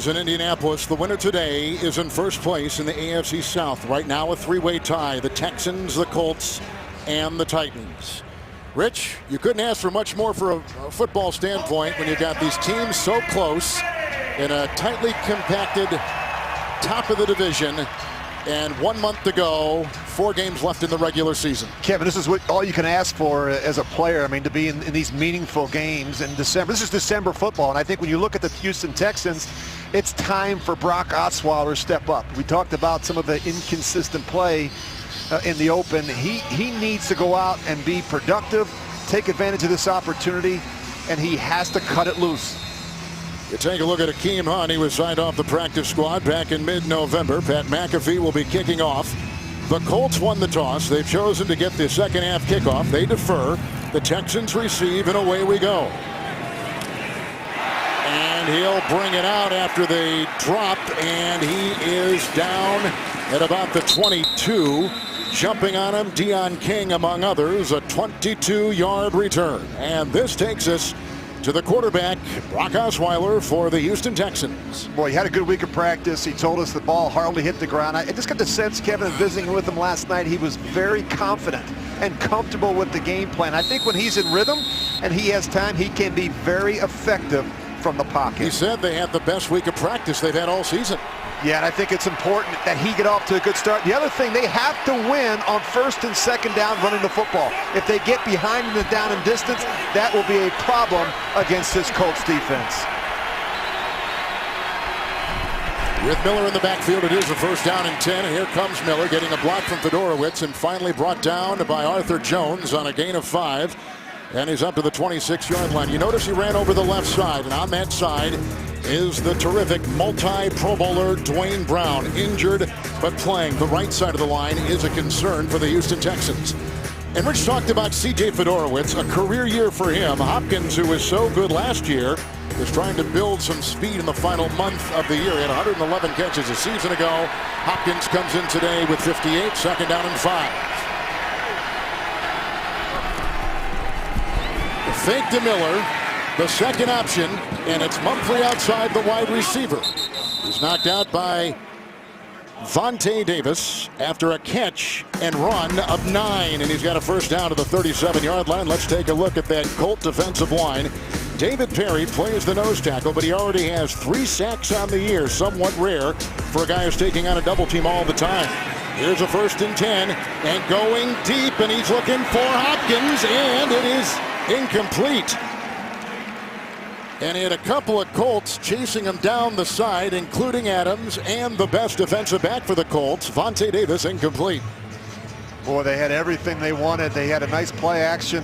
is in Indianapolis. The winner today is in first place in the AFC South. Right now a three-way tie. The Texans, the Colts, and the Titans. Rich, you couldn't ask for much more for a football standpoint when you got these teams so close in a tightly compacted top of the division. And 1 month to go, 4 games left in the regular season. Kevin, this is what all you can ask for as a player. I mean, to be in these meaningful games in December. This is December football, and I think when you look at the Houston Texans, it's time for Brock Osweiler to step up. We talked about some of the inconsistent play in the open. He needs to go out and be productive, take advantage of this opportunity, and he has to cut it loose. You take a look at Akeem Hunt. He was signed off the practice squad back in mid-November. Pat McAfee will be kicking off. The Colts won the toss. They've chosen to get the second half kickoff. They defer. The Texans receive, and away we go. And he'll bring it out after they drop, and he is down at about the 22. Jumping on him, Deion King among others, a 22-yard return. And this takes us to the quarterback, Brock Osweiler, for the Houston Texans. Boy, he had a good week of practice. He told us the ball hardly hit the ground. I just got the sense, Kevin, visiting with him last night, he was very confident and comfortable with the game plan. I think when he's in rhythm and he has time, he can be very effective from the pocket. He said they had the best week of practice they've had all season. Yeah, and I think it's important that he get off to a good start. The other thing, they have to win on first and second down running the football. If they get behind in the down and distance, that will be a problem against this Colts defense. With Miller in the backfield, it is a first down and 10. And here comes Miller getting a block from Fedorowicz and finally brought down by Arthur Jones on a gain of 5. And he's up to the 26-yard line. You notice he ran over the left side, and on that side is the terrific multi-Pro Bowler Dwayne Brown, injured but playing. The right side of the line is a concern for the Houston Texans. And Rich talked about C.J. Fedorowicz, a career year for him. Hopkins, who was so good last year, is trying to build some speed in the final month of the year. He had 111 catches a season ago. Hopkins comes in today with 58, second down and 5. Fake to Miller, the second option, and it's Mumphrey outside the wide receiver. He's knocked out by Vontae Davis after a catch and run of 9, and he's got a first down to the 37-yard line. Let's take a look at that Colt defensive line. David Perry plays the nose tackle, but he already has 3 sacks on the year, somewhat rare for a guy who's taking on a double team all the time. Here's a first and 10, and going deep, and he's looking for Hopkins, and it is incomplete. And he had a couple of Colts chasing him down the side, including Adams and the best defensive back for the Colts, Vontae Davis, incomplete. Boy, they had everything they wanted. They had a nice play action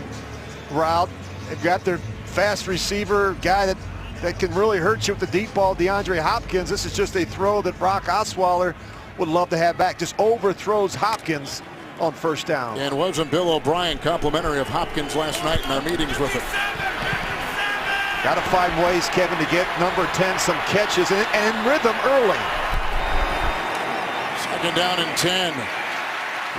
route. They've got their fast receiver, guy that can really hurt you with the deep ball, DeAndre Hopkins. This is just a throw that Brock Osweiler would love to have back. Just overthrows Hopkins on first down. And wasn't Bill O'Brien complimentary of Hopkins last night in our meetings with him? Got to find ways, Kevin, to get number 10 some catches and in rhythm early. Second down and 10.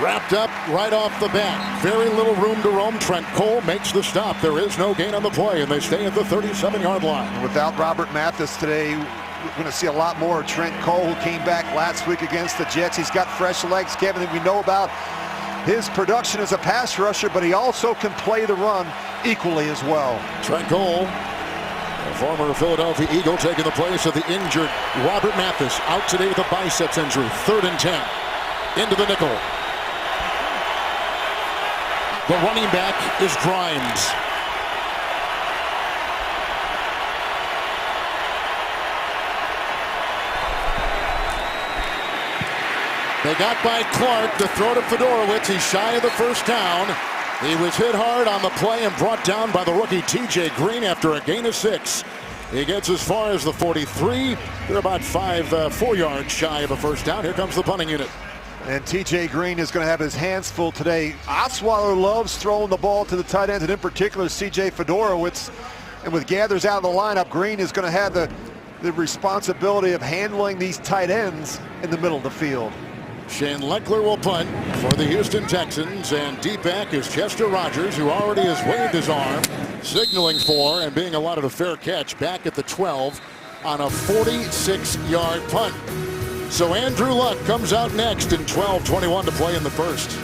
Wrapped up right off the bat. Very little room to roam. Trent Cole makes the stop. There is no gain on the play, and they stay at the 37-yard line. Without Robert Mathis today, we're going to see a lot more of Trent Cole, who came back last week against the Jets. He's got fresh legs, Kevin, that we know about his production as a pass rusher, but he also can play the run equally as well. Trent Cole, a former Philadelphia Eagle, taking the place of the injured Robert Mathis, out today with a biceps injury. 3rd and 10. Into the nickel. The running back is Grimes. They got by Clark to throw to Fedorowicz. He's shy of the first down. He was hit hard on the play and brought down by the rookie T.J. Green after a gain of 6. He gets as far as the 43. They're about 4 yards shy of a first down. Here comes the punting unit. And T.J. Green is going to have his hands full today. Osweiler loves throwing the ball to the tight ends, and in particular C.J. Fedorowicz. And with Gathers out of the lineup, Green is going to have the responsibility of handling these tight ends in the middle of the field. Shane Leckler will punt for the Houston Texans, and deep back is Chester Rogers, who already has waved his arm, signaling for and being allotted a fair catch back at the 12 on a 46-yard punt. So Andrew Luck comes out next in 12:21 to play in the first.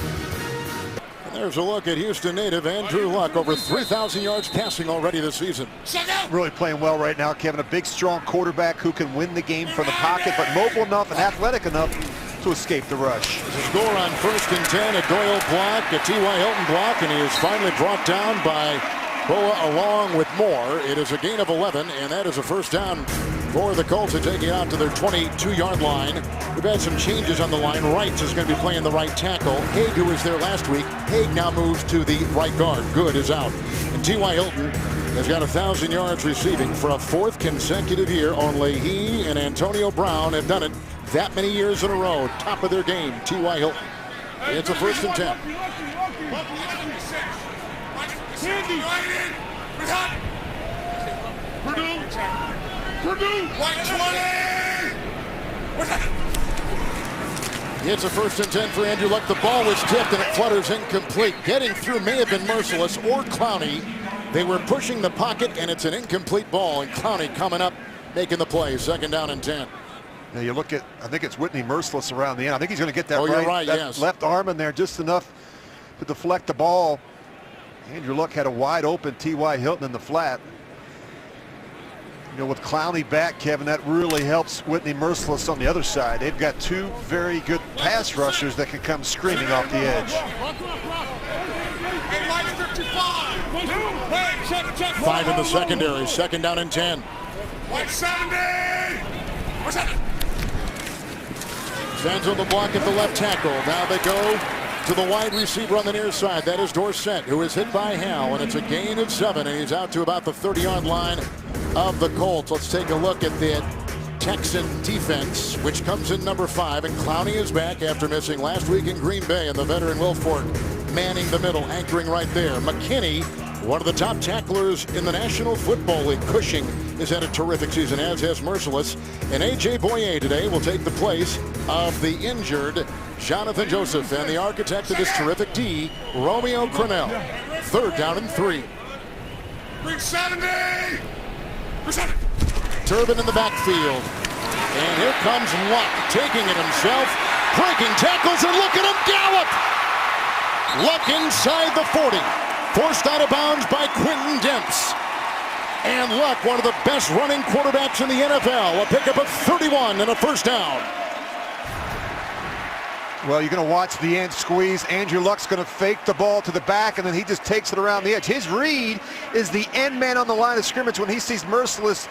And there's a look at Houston native Andrew Luck, over 3,000 yards passing already this season. Really playing well right now, Kevin. A big, strong quarterback who can win the game from the pocket, but mobile enough and athletic enough to escape the rush. The score on 1st and 10, a Doyle block, a T.Y. Hilton block, and he is finally brought down by Boa along with Moore. It is a gain of 11, and that is a first down for the Colts to take it out to their 22-yard line. We've had some changes on the line. Wrights is going to be playing the right tackle. Haig, who was there last week, Haig now moves to the right guard. Good is out. And T.Y. Hilton has got 1,000 yards receiving for a 4th consecutive year. Only he and Antonio Brown have done it that many years in a row. Top of their game, T.Y. Hilton. It's a 1st and 10. It's a 1st and 10 for Andrew Luck. The ball was tipped and it flutters incomplete. Getting through may have been Merciless or Clowney. They were pushing the pocket and it's an incomplete ball, and Clowney coming up making the play. 2nd down and 10. Now you look at, I think it's Whitney Merciless around the end. I think he's going to get that you're right, yes. Left arm in there just enough to deflect the ball. Andrew Luck had a wide open T.Y. Hilton in the flat. You know, with Clowney back, Kevin, that really helps Whitney Merciless on the other side. They've got 2 very good pass rushers that can come screaming off the edge. 5 in the secondary. 2nd down and 10. 170. Stands on the block at the left tackle. Now they go to the wide receiver on the near side. That is Dorsett, who is hit by Hal, and it's a gain of 7, and he's out to about the 30-yard line of the Colts. Let's take a look at the Texan defense, which comes in number 5, and Clowney is back after missing last week in Green Bay, and the veteran Wilfork manning the middle, anchoring right there. McKinney, one of the top tacklers in the National Football League. Cushing has had a terrific season, as has Merciless. And A.J. Boye today will take the place of the injured Jonathan Joseph, and the architect of this terrific D, Romeo Crennel. 3rd down and 3. 370. Turbin in the backfield. And here comes Luck, taking it himself, breaking tackles, and look at him gallop! Luck inside the 40. Forced out of bounds by Quentin Demps. And Luck, one of the best running quarterbacks in the NFL. A pickup of 31 and a first down. Well, you're going to watch the end squeeze. Andrew Luck's going to fake the ball to the back, and then he just takes it around the edge. His read is the end man on the line of scrimmage. When he sees Merciless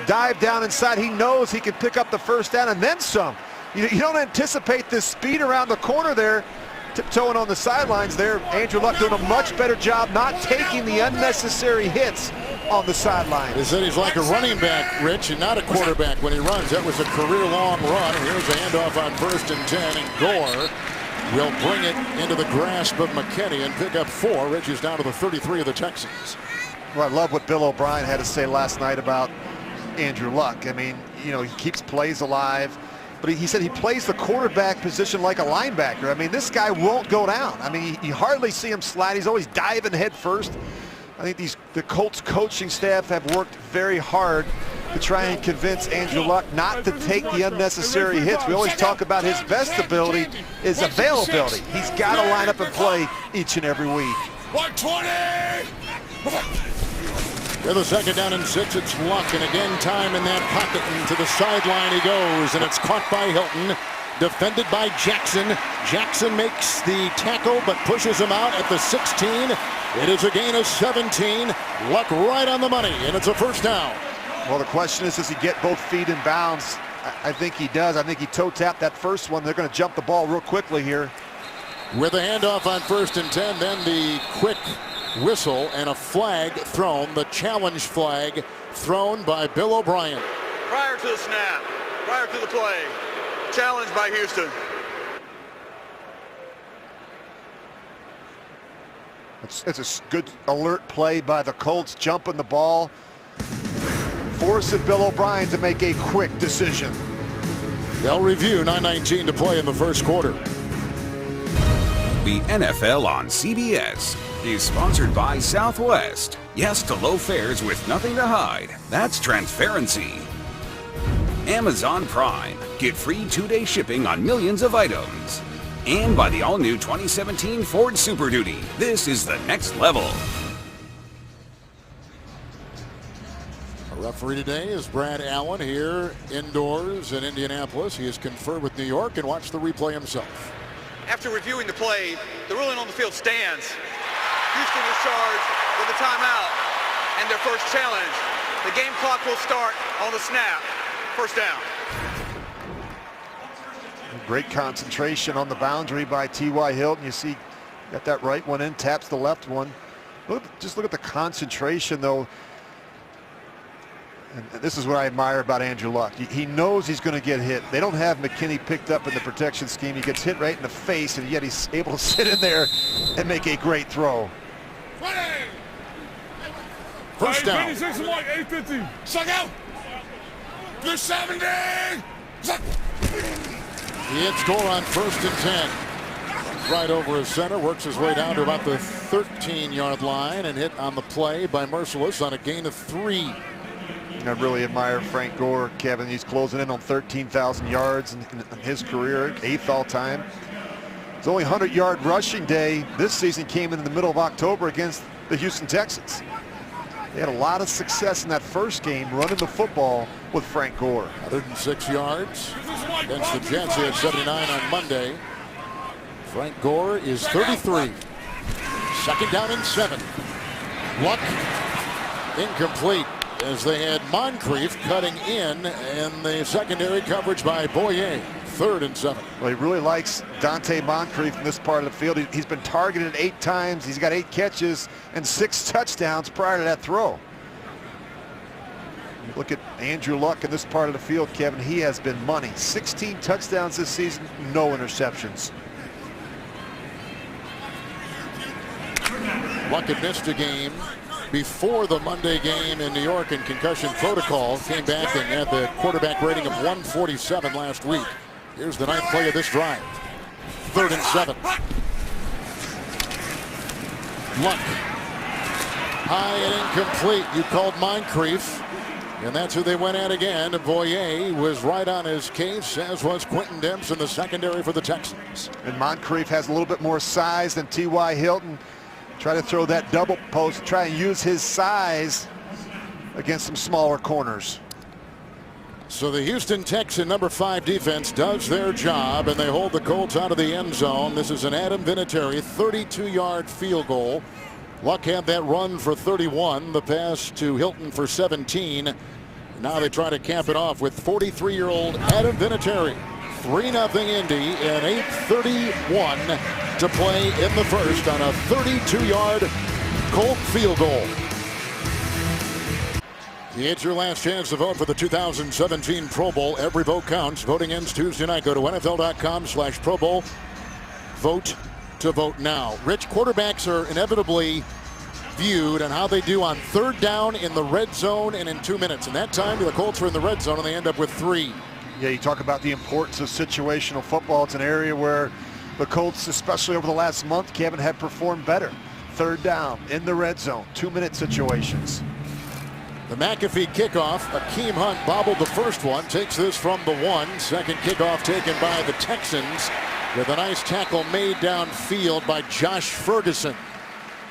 dive down inside, he knows he can pick up the first down and then some. You don't anticipate this speed around the corner there. Tiptoeing on the sidelines there. Andrew Luck doing a much better job not taking the unnecessary hits on the sideline. They said he's like a running back, Rich, and not a quarterback when he runs. That was a career-long run. And here's a handoff on 1st and 10, and Gore will bring it into the grasp of McKinney and pick up 4. Rich is down to the 33 of the Texans. Well, I love what Bill O'Brien had to say last night about Andrew Luck. I mean, you know, he keeps plays alive. But he said he plays the quarterback position like a linebacker. I mean, this guy won't go down. I mean, you hardly see him slide. He's always diving head first. I think the Colts coaching staff have worked very hard to try and convince Andrew Luck not to take the unnecessary hits. We always talk about his best ability is availability. He's got to line up and play each and every week. 120. With a 2nd down and 6, it's Luck, and again time in that pocket, and to the sideline he goes, and it's caught by Hilton, defended by Jackson. Jackson makes the tackle but pushes him out at the 16. It is a gain of 17. Luck right on the money, and it's a first down. Well, the question is, does he get both feet in bounds? I think he does. I think he toe tapped that first one. They're going to jump the ball real quickly here. With a handoff on 1st and 10, then the quick whistle and a flag thrown, the challenge flag thrown by Bill O'Brien. Prior to the snap, prior to the play, challenge by Houston. It's a good alert play by the Colts, jumping the ball, forcing Bill O'Brien to make a quick decision. They'll review. 9:19 to play in the first quarter. The NFL on CBS is sponsored by Southwest. Yes to low fares with nothing to hide. That's transparency. Amazon Prime. Get free 2-day shipping on millions of items. And by the all-new 2017 Ford Super Duty. This is the next level. Our referee today is Brad Allen here indoors in Indianapolis. He has conferred with New York and watched the replay himself. After reviewing the play, the ruling on the field stands. Houston is charged with a timeout and their first challenge. The game clock will start on the snap. First down. Great concentration on the boundary by T.Y. Hilton. You see, got that right one in, taps the left one. Just look at the concentration, though. And this is what I admire about Andrew Luck. He knows he's going to get hit. They don't have McKinney picked up in the protection scheme. He gets hit right in the face, and yet he's able to sit in there and make a great throw. First down. 850. Suck out. Good 70. He hits score on 1st and 10. Right over his center, works his way down to about the 13-yard line and hit on the play by Merciless on a gain of 3. I really admire Frank Gore, Kevin. He's closing in on 13,000 yards in his career, 8th all-time. His only 100-yard rushing day this season came in the middle of October against the Houston Texans. They had a lot of success in that first game running the football with Frank Gore. 106 yards against the Jets. He had 79 on Monday. Frank Gore is 33. 2nd down and 7. Luck incomplete, as they had Moncrief cutting in and the secondary coverage by Boyer. 3rd and 7. Well, he really likes Dante Moncrief in this part of the field. He's been targeted 8 times. He's got 8 catches and 6 touchdowns prior to that throw. Look at Andrew Luck in this part of the field, Kevin. He has been money. 16 touchdowns this season, no interceptions. Luck had missed a game before the Monday game in New York in concussion protocol. Came back and had the quarterback rating of 147 last week. Here's the 9th play of this drive. 3rd and 7. Luck. High and incomplete. You called Moncrief. And that's who they went at again. Boyer was right on his case, as was Quentin Demps in the secondary for the Texans. And Moncrief has a little bit more size than T.Y. Hilton. Try to throw that double post, try and use his size against some smaller corners. So the Houston Texan number 5 defense does their job, and they hold the Colts out of the end zone. This is an Adam Vinatieri 32-yard field goal. Luck had that run for 31, the pass to Hilton for 17. Now they try to cap it off with 43-year-old Adam Vinatieri. 3-0 Indy and 8:31 to play in the first on a 32-yard Colt field goal. It's your last chance to vote for the 2017 Pro Bowl. Every vote counts. Voting ends Tuesday night. Go to NFL.com/Pro Bowl. Vote to vote now. Rich, quarterbacks are inevitably viewed on how they do on 3rd down in the red zone and in 2 minutes. And that time the Colts were in the red zone and they end up with 3. Yeah, you talk about the importance of situational football. It's an area where the Colts, especially over the last month, Kevin, have performed better. 3rd down in the red zone, 2-minute situations. The McAfee kickoff. Akeem Hunt bobbled the first one, takes this from the 1. Second kickoff taken by the Texans with a nice tackle made downfield by Josh Ferguson.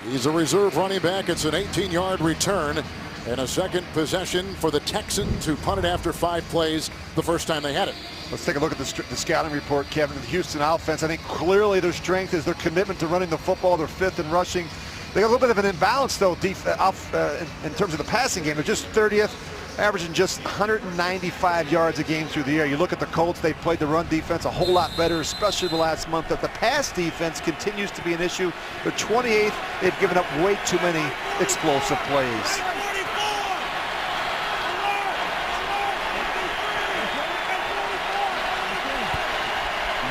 He's a reserve running back. It's an 18-yard return and a second possession for the Texans, who punted after 5 plays the first time they had it. Let's take a look at the scouting report, Kevin. The Houston offense, I think clearly their strength is their commitment to running the football. They're 5th in rushing. They got a little bit of an imbalance, though, in terms of the passing game. They're just 30th, averaging just 195 yards a game through the air. You look at the Colts, they've played the run defense a whole lot better, especially the last month. But the pass defense continues to be an issue. They're 28th. They've given up way too many explosive plays.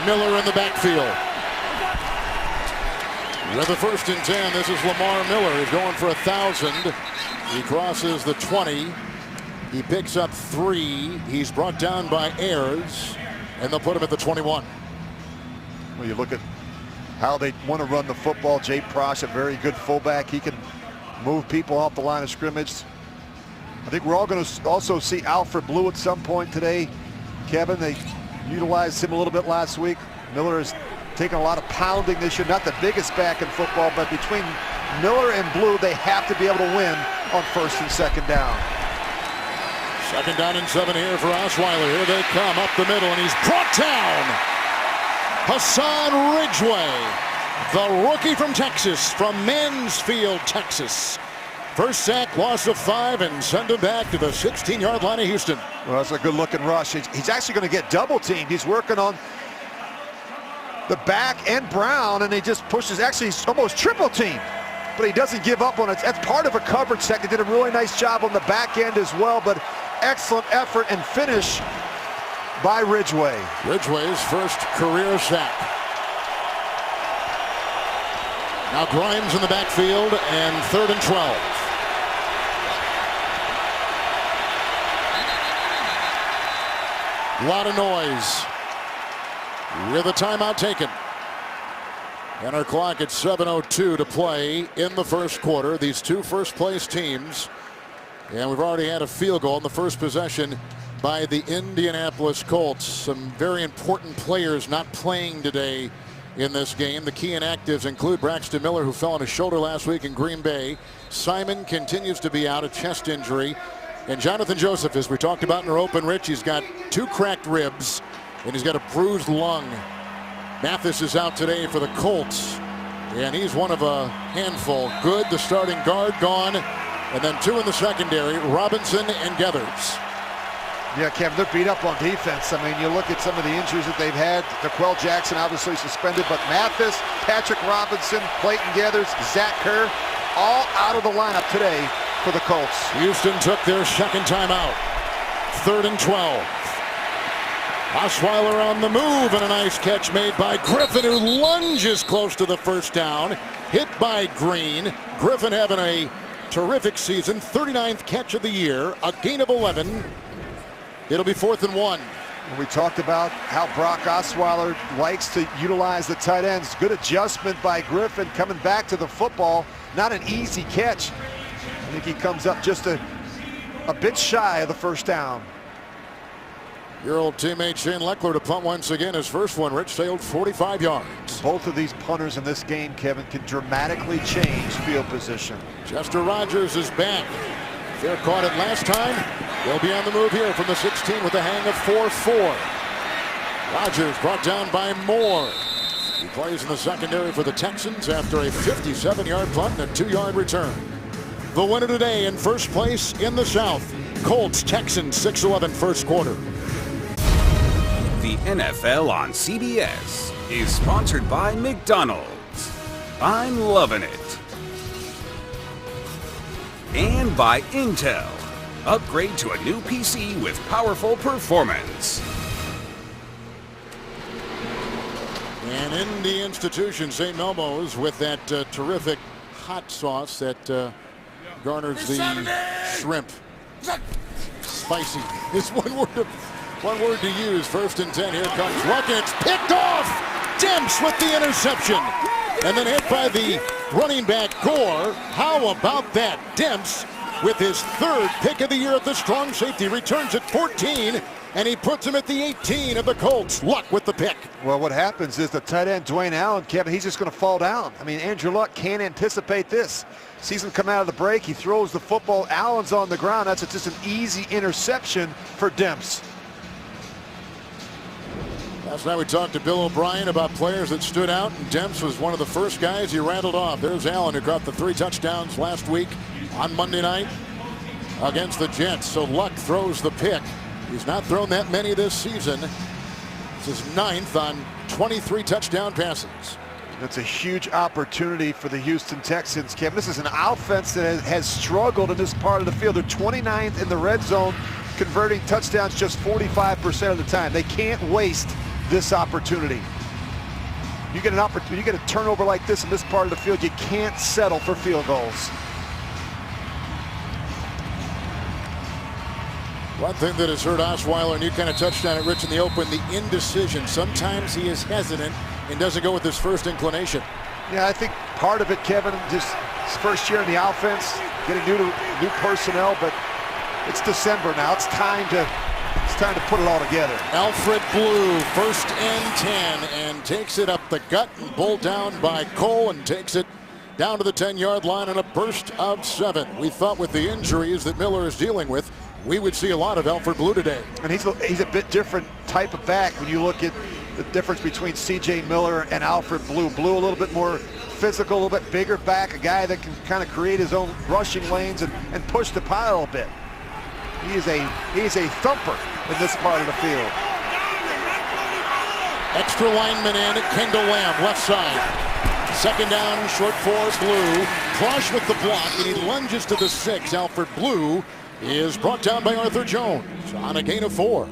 Miller in the backfield. With the 1st and 10, this is Lamar Miller. He's going for 1,000. He crosses the 20. He picks up 3. He's brought down by Ayers, and they'll put him at the 21. Well, you look at how they want to run the football. Jay Prosh, a very good fullback. He can move people off the line of scrimmage. I think we're all going to also see Alfred Blue at some point today. Kevin, they utilized him a little bit last week. Miller has taken a lot of pounding this year. Not the biggest back in football, but between Miller and Blue, they have to be able to win on first and second down. Second down and 7 here for Osweiler. Here they come up the middle, and he's brought down. Hassan Ridgeway, the rookie from Texas, from Mansfield, Texas. First sack, loss of 5, and send him back to the 16-yard line of Houston. Well, that's a good-looking rush. He's actually going to get double-teamed. He's working on the back and Brown, and he just pushes. Actually, he's almost triple-teamed, but he doesn't give up on it. That's part of a coverage set. He did a really nice job on the back end as well, but excellent effort and finish by Ridgeway. Ridgeway's first career sack. Now Grimes in the backfield, and 3rd and 12. A lot of noise with a timeout taken. And our clock at 7:02 to play in the first quarter. These two first-place teams, and we've already had a field goal in the first possession by the Indianapolis Colts. Some very important players not playing today in this game. The key inactives include Braxton Miller, who fell on his shoulder last week in Green Bay. Simon continues to be out, a chest injury. And Jonathan Joseph, as we talked about in our open, Rich, he's got 2 cracked ribs, and he's got a bruised lung. Mathis is out today for the Colts, and he's one of a handful. Good, the starting guard, gone, and then 2 in the secondary, Robinson and Geathers. Yeah, Kevin, they're beat up on defense. I mean, you look at some of the injuries that they've had. D'Qwell Jackson obviously suspended, but Mathis, Patrick Robinson, Clayton Geathers, Zach Kerr, all out of the lineup today for the Colts. Houston took their second timeout. 3rd and 12. Osweiler on the move, and a nice catch made by Griffin, who lunges close to the first down. Hit by Green. Griffin having a terrific season. 39th catch of the year. A gain of 11. It'll be 4th and 1. We talked about how Brock Osweiler likes to utilize the tight ends. Good adjustment by Griffin coming back to the football. Not an easy catch. I think he comes up just a bit shy of the first down. Your old teammate Shane Leckler to punt once again. His first one, Rich, sailed 45 yards. Both of these punters in this game, Kevin, can dramatically change field position. Chester Rogers is back. Fair caught it last time. They'll be on the move here from the 16 with a hang of 4-4. Rogers brought down by Moore. He plays in the secondary for the Texans after a 57-yard punt and a 2-yard return. The winner today in first place in the South. Colts, Texans, 6-11 first quarter. The NFL on CBS is sponsored by McDonald's. I'm loving it. And by Intel. Upgrade to a new PC with powerful performance. And in the institution, St. Elmo's with that terrific hot sauce that garners the shrimp. Spicy is one word to use. 1st and 10. Here comes Luck, and it's picked off. Demps with the interception. And then hit by the running back Gore. How about that? Demps with his 3rd pick of the year at the strong safety. Returns at 14, and he puts him at the 18 of the Colts. Luck with the pick. Well, what happens is the tight end, Dwayne Allen, Kevin, he's just going to fall down. I mean, Andrew Luck can't anticipate this. Sees him come out of the break. He throws the football. Allen's on the ground. That's just an easy interception for Demps. Last night we talked to Bill O'Brien about players that stood out, and Demps was one of the first guys he rattled off. There's Allen, who caught the 3 touchdowns last week on Monday night against the Jets. So Luck throws the pick. He's not thrown that many this season. This is 9th on 23 touchdown passes. That's a huge opportunity for the Houston Texans, Kevin. This is an offense that has struggled in this part of the field. They're 29th in the red zone, converting touchdowns just 45% of the time. They can't waste this opportunity. You get an opportunity, you get a turnover like this in this part of the field, you can't settle for field goals. One thing that has hurt Osweiler, and you kind of touched on it, Rich, in the open, the indecision. Sometimes he is hesitant and doesn't go with his first inclination. Yeah, I think part of it, Kevin, just his first year in the offense, getting new personnel, but It's December now. It's time to put it all together. Alfred Blue, 1st and 10, and takes it up the gut and pulled down by Cole and takes it down to the 10-yard line on a burst of 7. We thought with the injuries that Miller is dealing with, we would see a lot of Alfred Blue today. And he's a bit different type of back when you look at the difference between C.J. Miller and Alfred Blue. Blue a little bit more physical, a little bit bigger back, a guy that can kind of create his own rushing lanes and push the pile a bit. He is a thumper in this part of the field. Extra lineman in, Kendall Lamb, left side. 2nd down, short for Blue. Crush with the block, and he lunges to the 6. Alfred Blue is brought down by Arthur Jones on a gain of 4.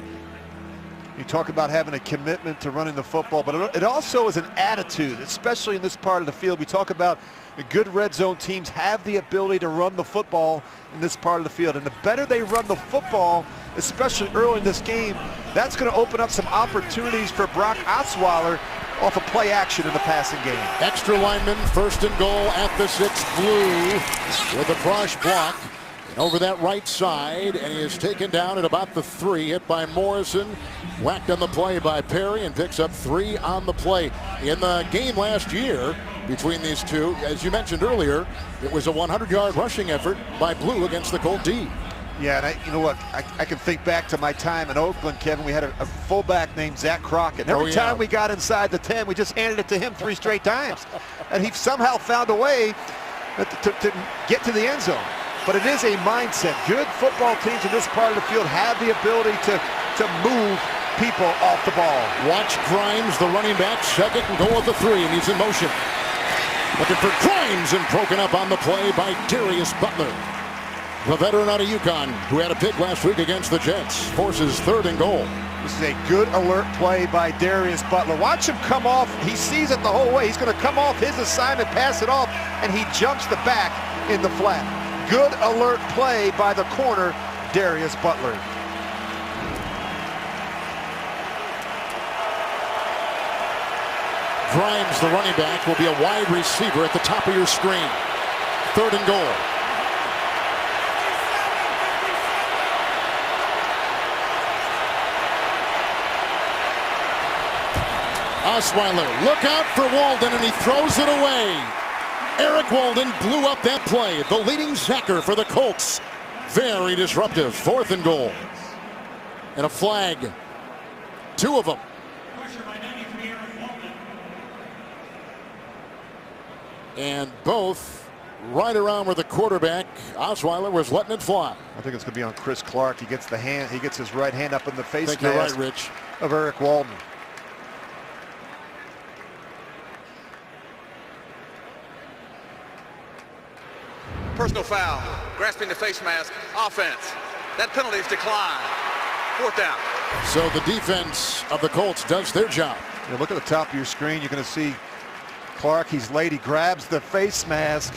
You talk about having a commitment to running the football, but it also is an attitude, especially in this part of the field. We talk about the good red zone teams have the ability to run the football in this part of the field. And the better they run the football, especially early in this game, that's going to open up some opportunities for Brock Osweiler off of play action in the passing game. Extra lineman, 1st and goal at the 6. Blue with a brush block. Over that right side, and he is taken down at about the 3, hit by Morrison, whacked on the play by Perry, and picks up 3 on the play. In the game last year between these two, as you mentioned earlier, it was a 100-yard rushing effort by Blue against the Colt D. Yeah, and you know what? I can think back to my time in Oakland, Kevin. We had a fullback named Zach Crockett. And every time we got inside the 10, we just handed it to him 3 straight times. And he somehow found a way to get to the end zone. But it is a mindset. Good football teams in this part of the field have the ability to move people off the ball. Watch Grimes, the running back, 2nd and goal at the 3, and he's in motion. Looking for Grimes, and broken up on the play by Darius Butler. The veteran out of UConn, who had a pick last week against the Jets, forces 3rd and goal. This is a good alert play by Darius Butler. Watch him come off. He sees it the whole way. He's going to come off his assignment, pass it off, and he jumps the back in the flat. Good alert play by the corner, Darius Butler. Grimes, the running back, will be a wide receiver at the top of your screen. 3rd and goal. Osweiler, look out for Walden, and he throws it away. Eric Walden blew up that play, the leading sacker for the Colts. Very disruptive. 4th and goal. And a flag. 2 of them. And both right around where the quarterback, Osweiler, was letting it fly. I think it's going to be on Chris Clark. He gets his right hand up in the face I think you're right, Rich. Of Eric Walden. Personal foul, grasping the face mask, offense. That penalty is declined. 4th down. So the defense of the Colts does their job. You look at the top of your screen, you're going to see Clark. He's late. He grabs the face mask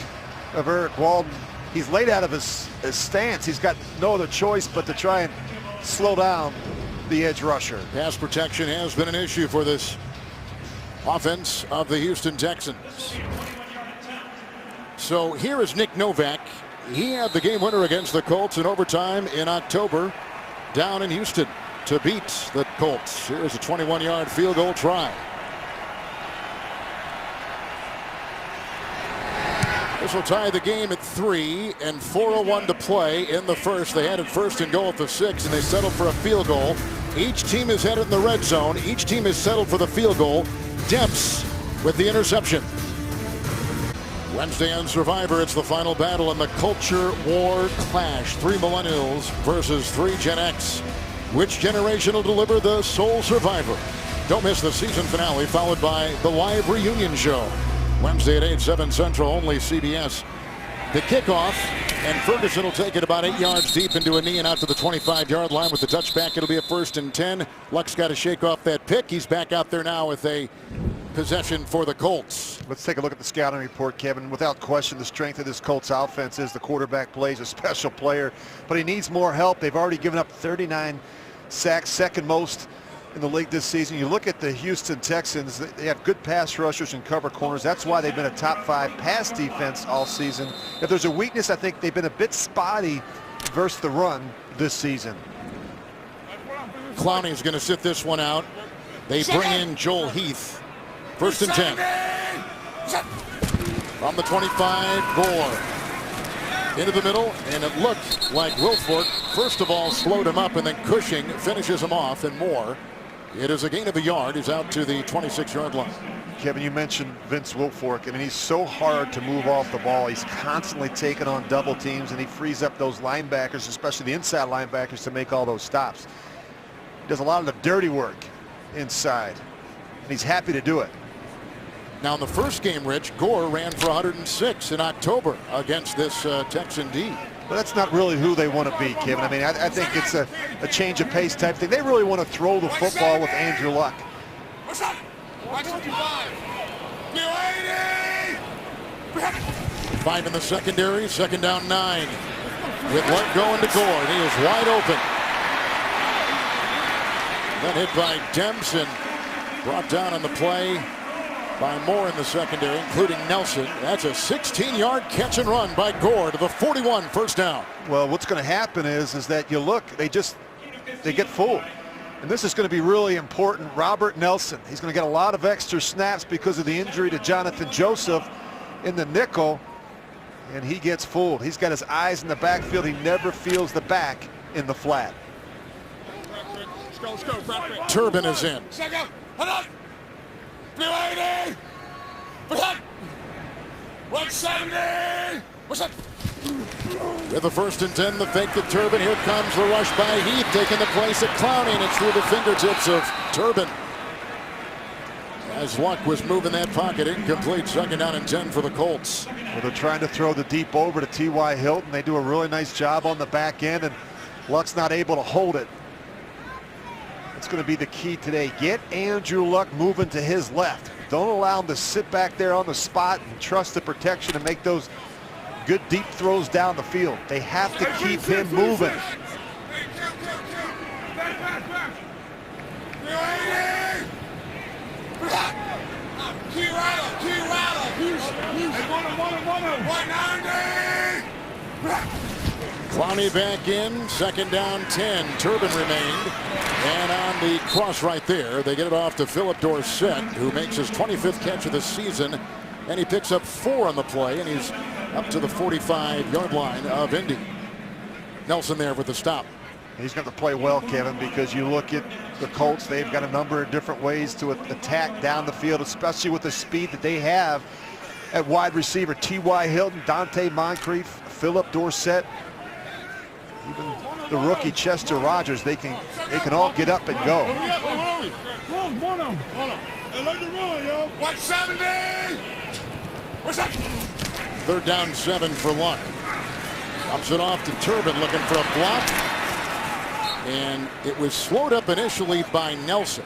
of Eric Walden. He's late out of his stance. He's got no other choice but to try and slow down the edge rusher. Pass protection has been an issue for this offense of the Houston Texans. So here is Nick Novak. He had the game winner against the Colts in overtime in October down in Houston to beat the Colts. Here's a 21-yard field goal try. This will tie the game at 3 and 4:01 to play in the first. They had it 1st and goal at the 6, and they settled for a field goal. Each team is headed in the red zone. Each team is settled for the field goal. Dempsey with the interception. Wednesday on Survivor, it's the final battle in the culture war clash. 3 millennials versus 3 Gen X. Which generation will deliver the sole survivor? Don't miss the season finale, followed by the live reunion show. Wednesday at 8, 7 Central, only CBS. The kickoff, and Ferguson will take it about 8 yards deep into a knee and out to the 25-yard line with the touchback. It'll be a 1st and 10. Luck's got to shake off that pick. He's back out there now with a possession for the Colts. Let's take a look at the scouting report, Kevin. Without question, the strength of this Colts offense is the quarterback plays a special player, but he needs more help. They've already given up 39 sacks, 2nd most in the league this season. You look at the Houston Texans, they have good pass rushers and cover corners. That's why they've been a top 5 pass defense all season. If there's a weakness, I think they've been a bit spotty versus the run this season. Clowney's going to sit this one out. They bring in Joel Heath. 1st and 10. From the 25, Gore. Into the middle, and it looked like Wilfork, first of all, slowed him up, and then Cushing finishes him off, and more. It is a gain of a yard. He's out to the 26-yard line. Kevin, you mentioned Vince Wilfork. I mean, he's so hard to move off the ball. He's constantly taking on double teams, and he frees up those linebackers, especially the inside linebackers, to make all those stops. He does a lot of the dirty work inside, and he's happy to do it. Now, in the first game, Rich, Gore ran for 106 in October against this Texan D. But that's not really who they want to be, Kevin. I mean, I think it's a change of pace type thing. They really want to throw the football with Andrew Luck. What's up? 125. 5 in the secondary, 2nd down 9. With Luck going to Gore, and he is wide open. Then hit by Dempson. Brought down on the play by more in the secondary, including Nelson. That's a 16-yard catch and run by Gore to the 41, 1st down. Well, what's going to happen is that you look, they get fooled. And this is going to be really important. Robert Nelson, he's going to get a lot of extra snaps because of the injury to Jonathan Joseph in the nickel, and he gets fooled. He's got his eyes in the backfield. He never feels the back in the flat. Let's go, Turbin is in. Hold on. 380. What's up? 170. What's up? With the 1st and 10, the fake to Turbin. Here comes the rush by Heath, taking the place of Clowney, and it's through the fingertips of Turbin. As Luck was moving that pocket, incomplete. 2nd down and 10 for the Colts. Well, they're trying to throw the deep over to T.Y. Hilton. They do a really nice job on the back end, and Luck's not able to hold it. It's going to be the key today. Get Andrew Luck moving to his left. Don't allow him to sit back there on the spot and trust the protection and make those good deep throws down the field. They have to keep him moving. Clowney back in, 2nd down 10. Turbin remained. And on the cross right there, they get it off to Philip Dorsett, who makes his 25th catch of the season. And he picks up 4 on the play, and he's up to the 45-yard line of Indy. Nelson there with the stop. He's going to play well, Kevin, because you look at the Colts, they've got a number of different ways to attack down the field, especially with the speed that they have at wide receiver. T.Y. Hilton, Dante Moncrief, Philip Dorsett, even the rookie Chester Rogers, they can all get up and go. 170. What's up? 3rd down 7 for Luck. Dumps it off to Turbin, looking for a block. And it was slowed up initially by Nelson,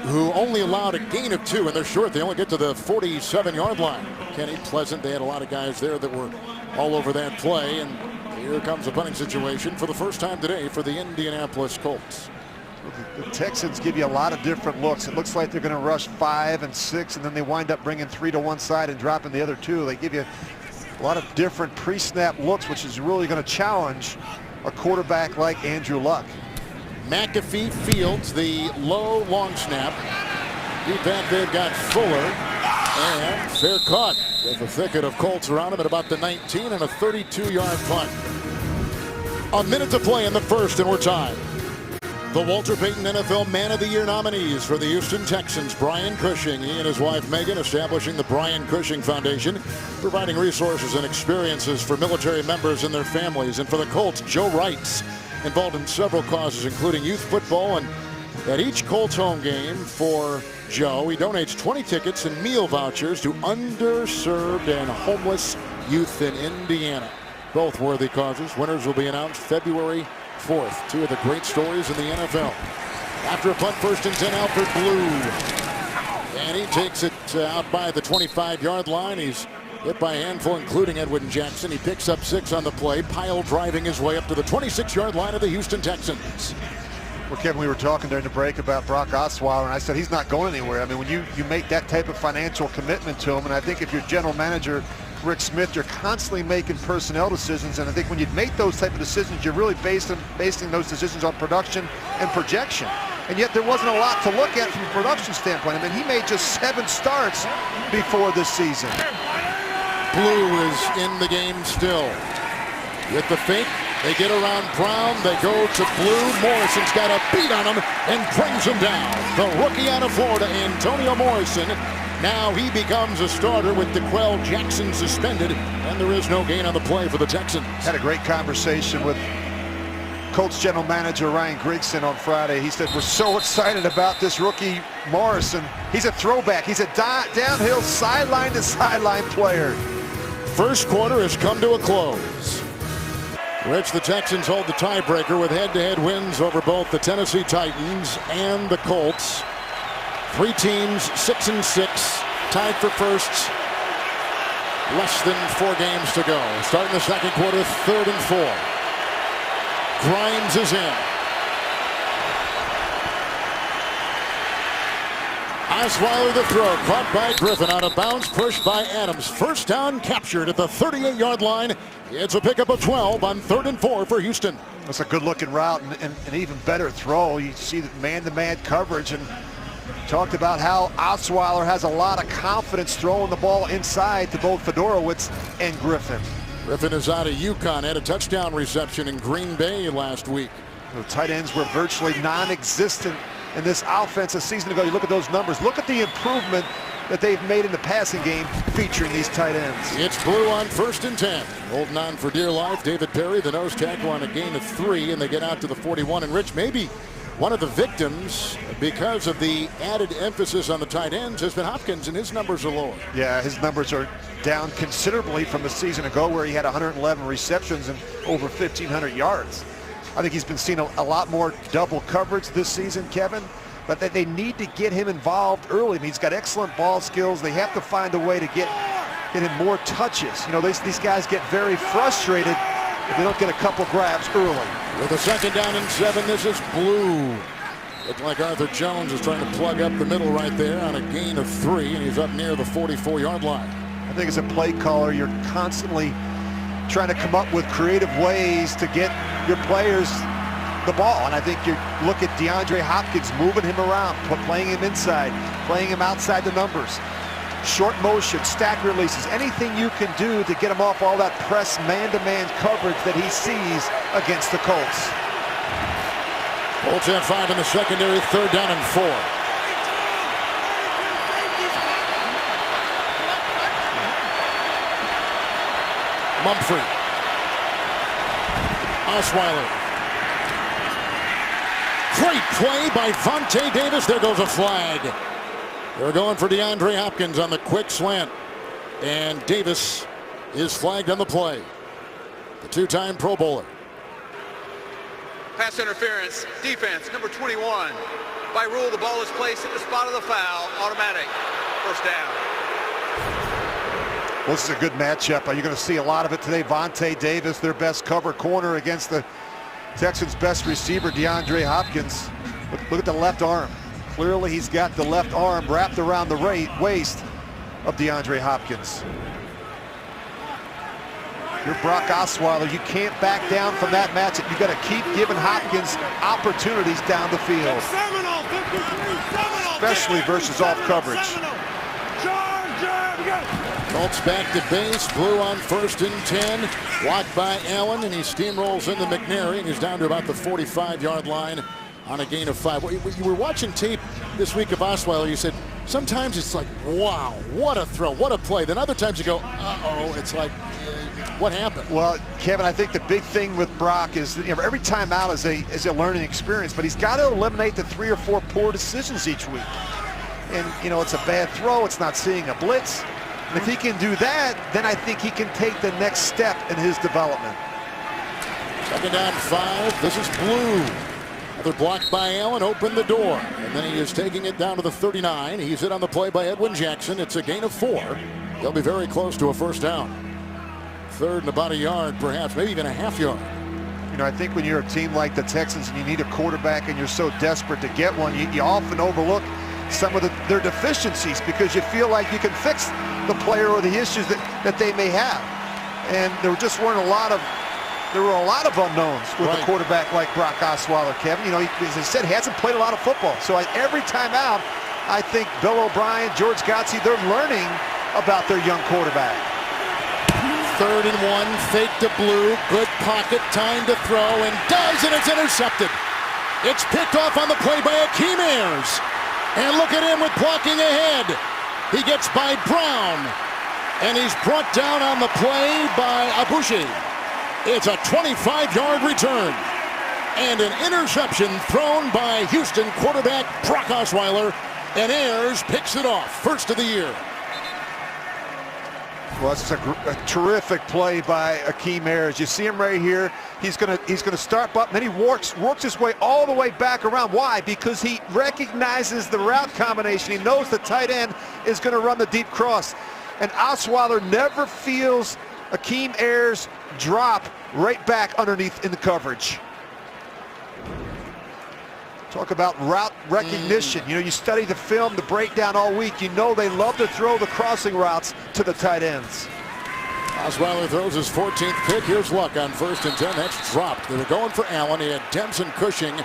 who only allowed a gain of 2, and they're short. They only get to the 47-yard line. Kenny Pleasant, they had a lot of guys there that were all over that play, and here comes a punting situation for the first time today for the Indianapolis Colts. The Texans give you a lot of different looks. It looks like they're going to rush 5 and 6, and then they wind up bringing 3 to one side and dropping the other 2. They give you a lot of different pre-snap looks, which is really going to challenge a quarterback like Andrew Luck. McAfee fields the low long snap. Deep back, they've got Fuller, and fair caught with a thicket of Colts around him at about the 19 and a 32-yard punt. A minute to play in the first, and we're tied. The Walter Payton NFL Man of the Year nominees for the Houston Texans: Brian Cushing. He and his wife Megan establishing the Brian Cushing Foundation, providing resources and experiences for military members and their families. And for the Colts, Joe Wrights, involved in several causes, including youth football. And at each Colts home game for Joe, he donates 20 tickets and meal vouchers to underserved and homeless youth in Indiana. Both worthy causes. Winners will be announced February 4th. 2 of the great stories in the NFL. After a punt, 1st and 10, Alfred Blue. And he takes it out by the 25-yard line. He's hit by a handful, including Edwin Jackson. He picks up 6 on the play, pile driving his way up to the 26-yard line of the Houston Texans. Well, Kevin, we were talking during the break about Brock Osweiler, and I said he's not going anywhere. I mean, when you make that type of financial commitment to him, and I think if you're general manager Rick Smith, you're constantly making personnel decisions, and I think when you make those type of decisions, you're really basing those decisions on production and projection. And yet there wasn't a lot to look at from a production standpoint. I mean, he made just 7 starts before this season. Blue is in the game still. With the fake, they get around Brown. They go to Blue. Morrison's got a beat on him and brings him down. The rookie out of Florida, Antonio Morrison. Now he becomes a starter with DeQuell Jackson suspended, and there is no gain on the play for the Texans. Had a great conversation with Colts general manager Ryan Grigson on Friday. He said, we're so excited about this rookie Morrison. He's a throwback. He's a downhill sideline to sideline player. First quarter has come to a close. Rich, the Texans hold the tiebreaker with head-to-head wins over both the Tennessee Titans and the Colts. 3 teams, 6-6, tied for first. Less than 4 games to go. Starting the second quarter, 3rd and 4. Grimes is in. Osweiler the throw, caught by Griffin, out of bounds, pushed by Adams. First down, captured at the 38-yard line. It's a pickup of 12 on 3rd and 4 for Houston. That's a good-looking route and an even better throw. You see the man-to-man coverage, and talked about how Osweiler has a lot of confidence throwing the ball inside to both Fedorowicz and Griffin. Griffin is out of UConn, had a touchdown reception in Green Bay last week. The tight ends were virtually non-existent in this offense a season ago. You look at those numbers. Look at the improvement that they've made in the passing game featuring these tight ends. It's Blue on 1st and 10. Holding on for dear life. David Perry, the nose tackle, on a gain of 3, and they get out to the 41. And Rich, maybe one of the victims, because of the added emphasis on the tight ends, has been Hopkins, and his numbers are lower. Yeah, his numbers are down considerably from the season ago, where he had 111 receptions and over 1,500 yards. I think he's been seeing a lot more double coverage this season, Kevin, but they need to get him involved early. I mean, he's got excellent ball skills. They have to find a way to get him more touches. You know, these guys get very frustrated if they don't get a couple grabs early. With a 2nd down and 7, this is Blue. Looked like Arthur Jones is trying to plug up the middle right there on a gain of 3, and he's up near the 44-yard line. I think as a play caller, you're constantly trying to come up with creative ways to get your players the ball. And I think you look at DeAndre Hopkins, moving him around, playing him inside, playing him outside the numbers. Short motion, stack releases, anything you can do to get him off all that press man-to-man coverage that he sees against the Colts. Colts have 5 in the secondary, 3rd down and 4. Mumphrey. Osweiler. Great play by Vontae Davis. There goes a flag. They're going for DeAndre Hopkins on the quick slant. And Davis is flagged on the play. The 2-time Pro Bowler. Pass interference, defense, number 21. By rule, the ball is placed at the spot of the foul, automatic. First down. Well, this is a good matchup. You're going to see a lot of it today. Vontae Davis, their best cover corner, against the Texans' best receiver, DeAndre Hopkins. Look at the left arm. Clearly, he's got the left arm wrapped around the waist of DeAndre Hopkins. You're Brock Osweiler. You can't back down from that matchup. You've got to keep giving Hopkins opportunities down the field, especially versus off coverage. Colts back to base. Blue on 1st and 10. Blocked by Allen, and he steamrolls into McNary, and he's down to about the 45-yard line on a gain of 5. You were watching tape this week of Osweiler. You said sometimes it's like, wow, what a throw, what a play. Then other times you go, uh-oh, it's like, what happened? Well, Kevin, I think the big thing with Brock is, you know, every time out is a learning experience, but he's got to eliminate the 3 or 4 poor decisions each week. And, you know, it's a bad throw. It's not seeing a blitz. And if he can do that, then I think he can take the next step in his development. 2nd down 5. This is Blue. Another block by Allen, opened the door. And then he is taking it down to the 39. He's hit on the play by Edwin Jackson. It's a gain of 4. They'll be very close to a first down. 3rd and about a yard, perhaps, maybe even a half yard. You know, I think when you're a team like the Texans and you need a quarterback and you're so desperate to get one, you often overlook some of their deficiencies because you feel like you can fix the player or the issues that they may have. And there just weren't a lot of unknowns with a quarterback like Brock Osweiler, Kevin. You know, as I said, he hasn't played a lot of football. So every time out, I think Bill O'Brien, George Godsey, they're learning about their young quarterback. 3rd and 1, fake to blue, good pocket, time to throw, and it's intercepted. It's picked off on the play by Akeem Ayers. And look at him with blocking ahead. He gets by Brown, and he's brought down on the play by Abushi. It's a 25-yard return and an interception thrown by Houston quarterback Brock Osweiler, and Ayers picks it off. First of the year. Well, it's a terrific play by Akeem Ayers. You see him right here. He's gonna start up, and then he works his way all the way back around. Why? Because he recognizes the route combination. He knows the tight end is going to run the deep cross, and Osweiler never feels Akeem Ayers drop right back underneath in the coverage. Talk about route recognition. You know, you study the film, the breakdown all week. You know they love to throw the crossing routes to the tight ends. Osweiler throws his 14th pick. Here's Luck on 1st and 10. That's dropped. They were going for Allen. He had Dempsey Cushing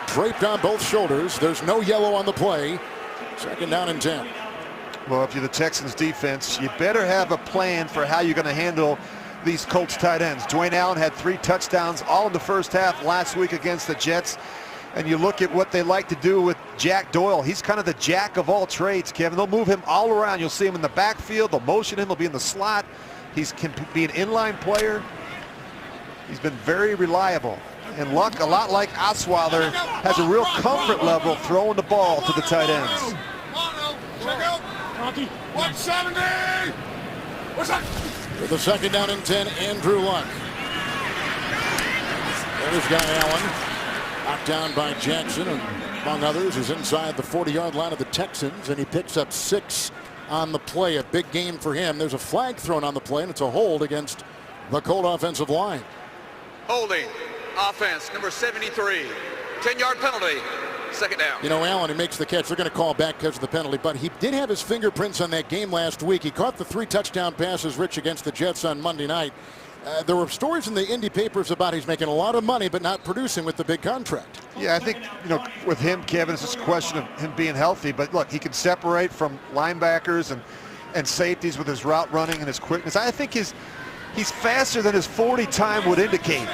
draped on both shoulders. There's no yellow on the play. 2nd down and 10. Well, if you're the Texans defense, you better have a plan for how you're going to handle these Colts tight ends. Dwayne Allen had 3 touchdowns all in the first half last week against the Jets. And you look at what they like to do with Jack Doyle. He's kind of the jack of all trades, Kevin. They'll move him all around. You'll see him in the backfield. They'll motion him. He'll be in the slot. He can be an inline player. He's been very reliable. And Luck, a lot like Osweiler, has a real comfort level throwing the ball to the tight ends. Check out. 170. What's that? With the 2nd down and 10, Andrew Luck. There's guy Allen. Knocked down by Jackson, and among others, is inside the 40-yard line of the Texans, and he picks up 6 on the play. A big game for him. There's a flag thrown on the play, and it's a hold against the Colt offensive line. Holding, offense, number 73. 10-yard penalty, 2nd down. You know, Allen, he makes the catch. They're going to call back because of the penalty, but he did have his fingerprints on that game last week. He caught the 3 touchdown passes, Rich, against the Jets on Monday night. There were stories in the Indy papers about he's making a lot of money but not producing with the big contract. Yeah, I think, you know, with him, Kevin, it's just a question of him being healthy. But look, he can separate from linebackers and safeties with his route running and his quickness. I think he's faster than his 40 time would indicate.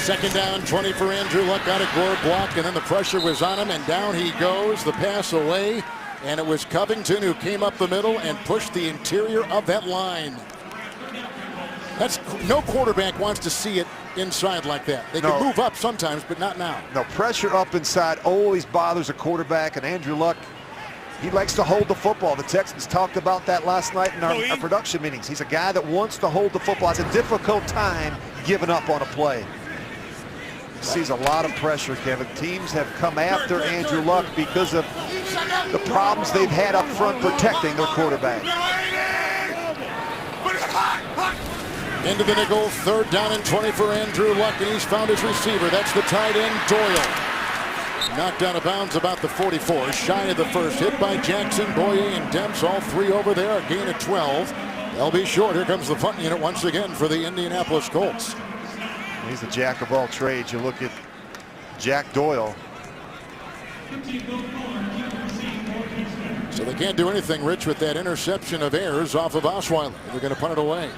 2nd down, 20 for Andrew Luck. Got a Gore block, and then the pressure was on him, and down he goes. The pass away. And it was Covington who came up the middle and pushed the interior of that line. No quarterback wants to see it inside like that. They can move up sometimes, but not now. No, pressure up inside always bothers a quarterback, and Andrew Luck, he likes to hold the football. The Texans talked about that last night in our production meetings. He's a guy that wants to hold the football. It's a difficult time giving up on a play. Sees a lot of pressure, Kevin. Teams have come after Andrew Luck because of the problems they've had up front protecting their quarterback. Into the nickel, 3rd down and 20 for Andrew Luck, and he's found his receiver. That's the tight end, Doyle. Knocked out of bounds about the 44, shy of the first. Hit by Jackson, Boye, and Demps, all 3 over there, a gain of 12. They'll be short. Here comes the punt unit once again for the Indianapolis Colts. He's the jack of all trades. You look at Jack Doyle. So they can't do anything, Rich, with that interception of Ayers off of Osweiler. They're going to punt it away.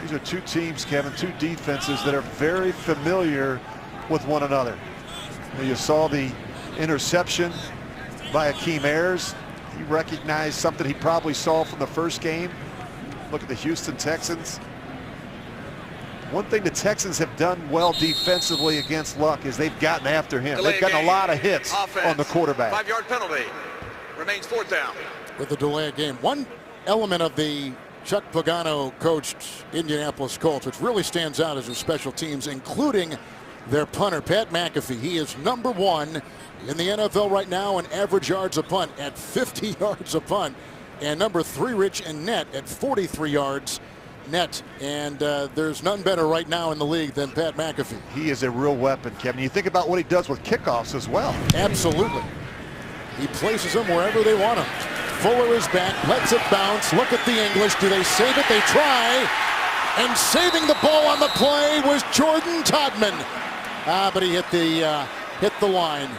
These are 2 teams, Kevin, 2 defenses that are very familiar with one another. You saw the interception by Akeem Ayers. He recognized something he probably saw from the first game. Look at the Houston Texans. One thing the Texans have done well defensively against Luck is they've gotten after him. They've gotten a lot of hits on the quarterback. 5-yard penalty. Remains 4th down. With the delay of game. One element of the Chuck Pagano coached Indianapolis Colts, which really stands out, as their special teams, including their punter, Pat McAfee. He is number 1 in the NFL right now in average yards a punt at 50 yards a punt. And number 3, Rich, in net at 43 yards net, and there's none better right now in the league than Pat McAfee. He is a real weapon, Kevin. You think about what he does with kickoffs as well. Absolutely. He places them wherever they want him. Fuller is back, lets it bounce. Look at the English. Do they save it? They try. And saving the ball on the play was Jordan Todman. But he hit the line.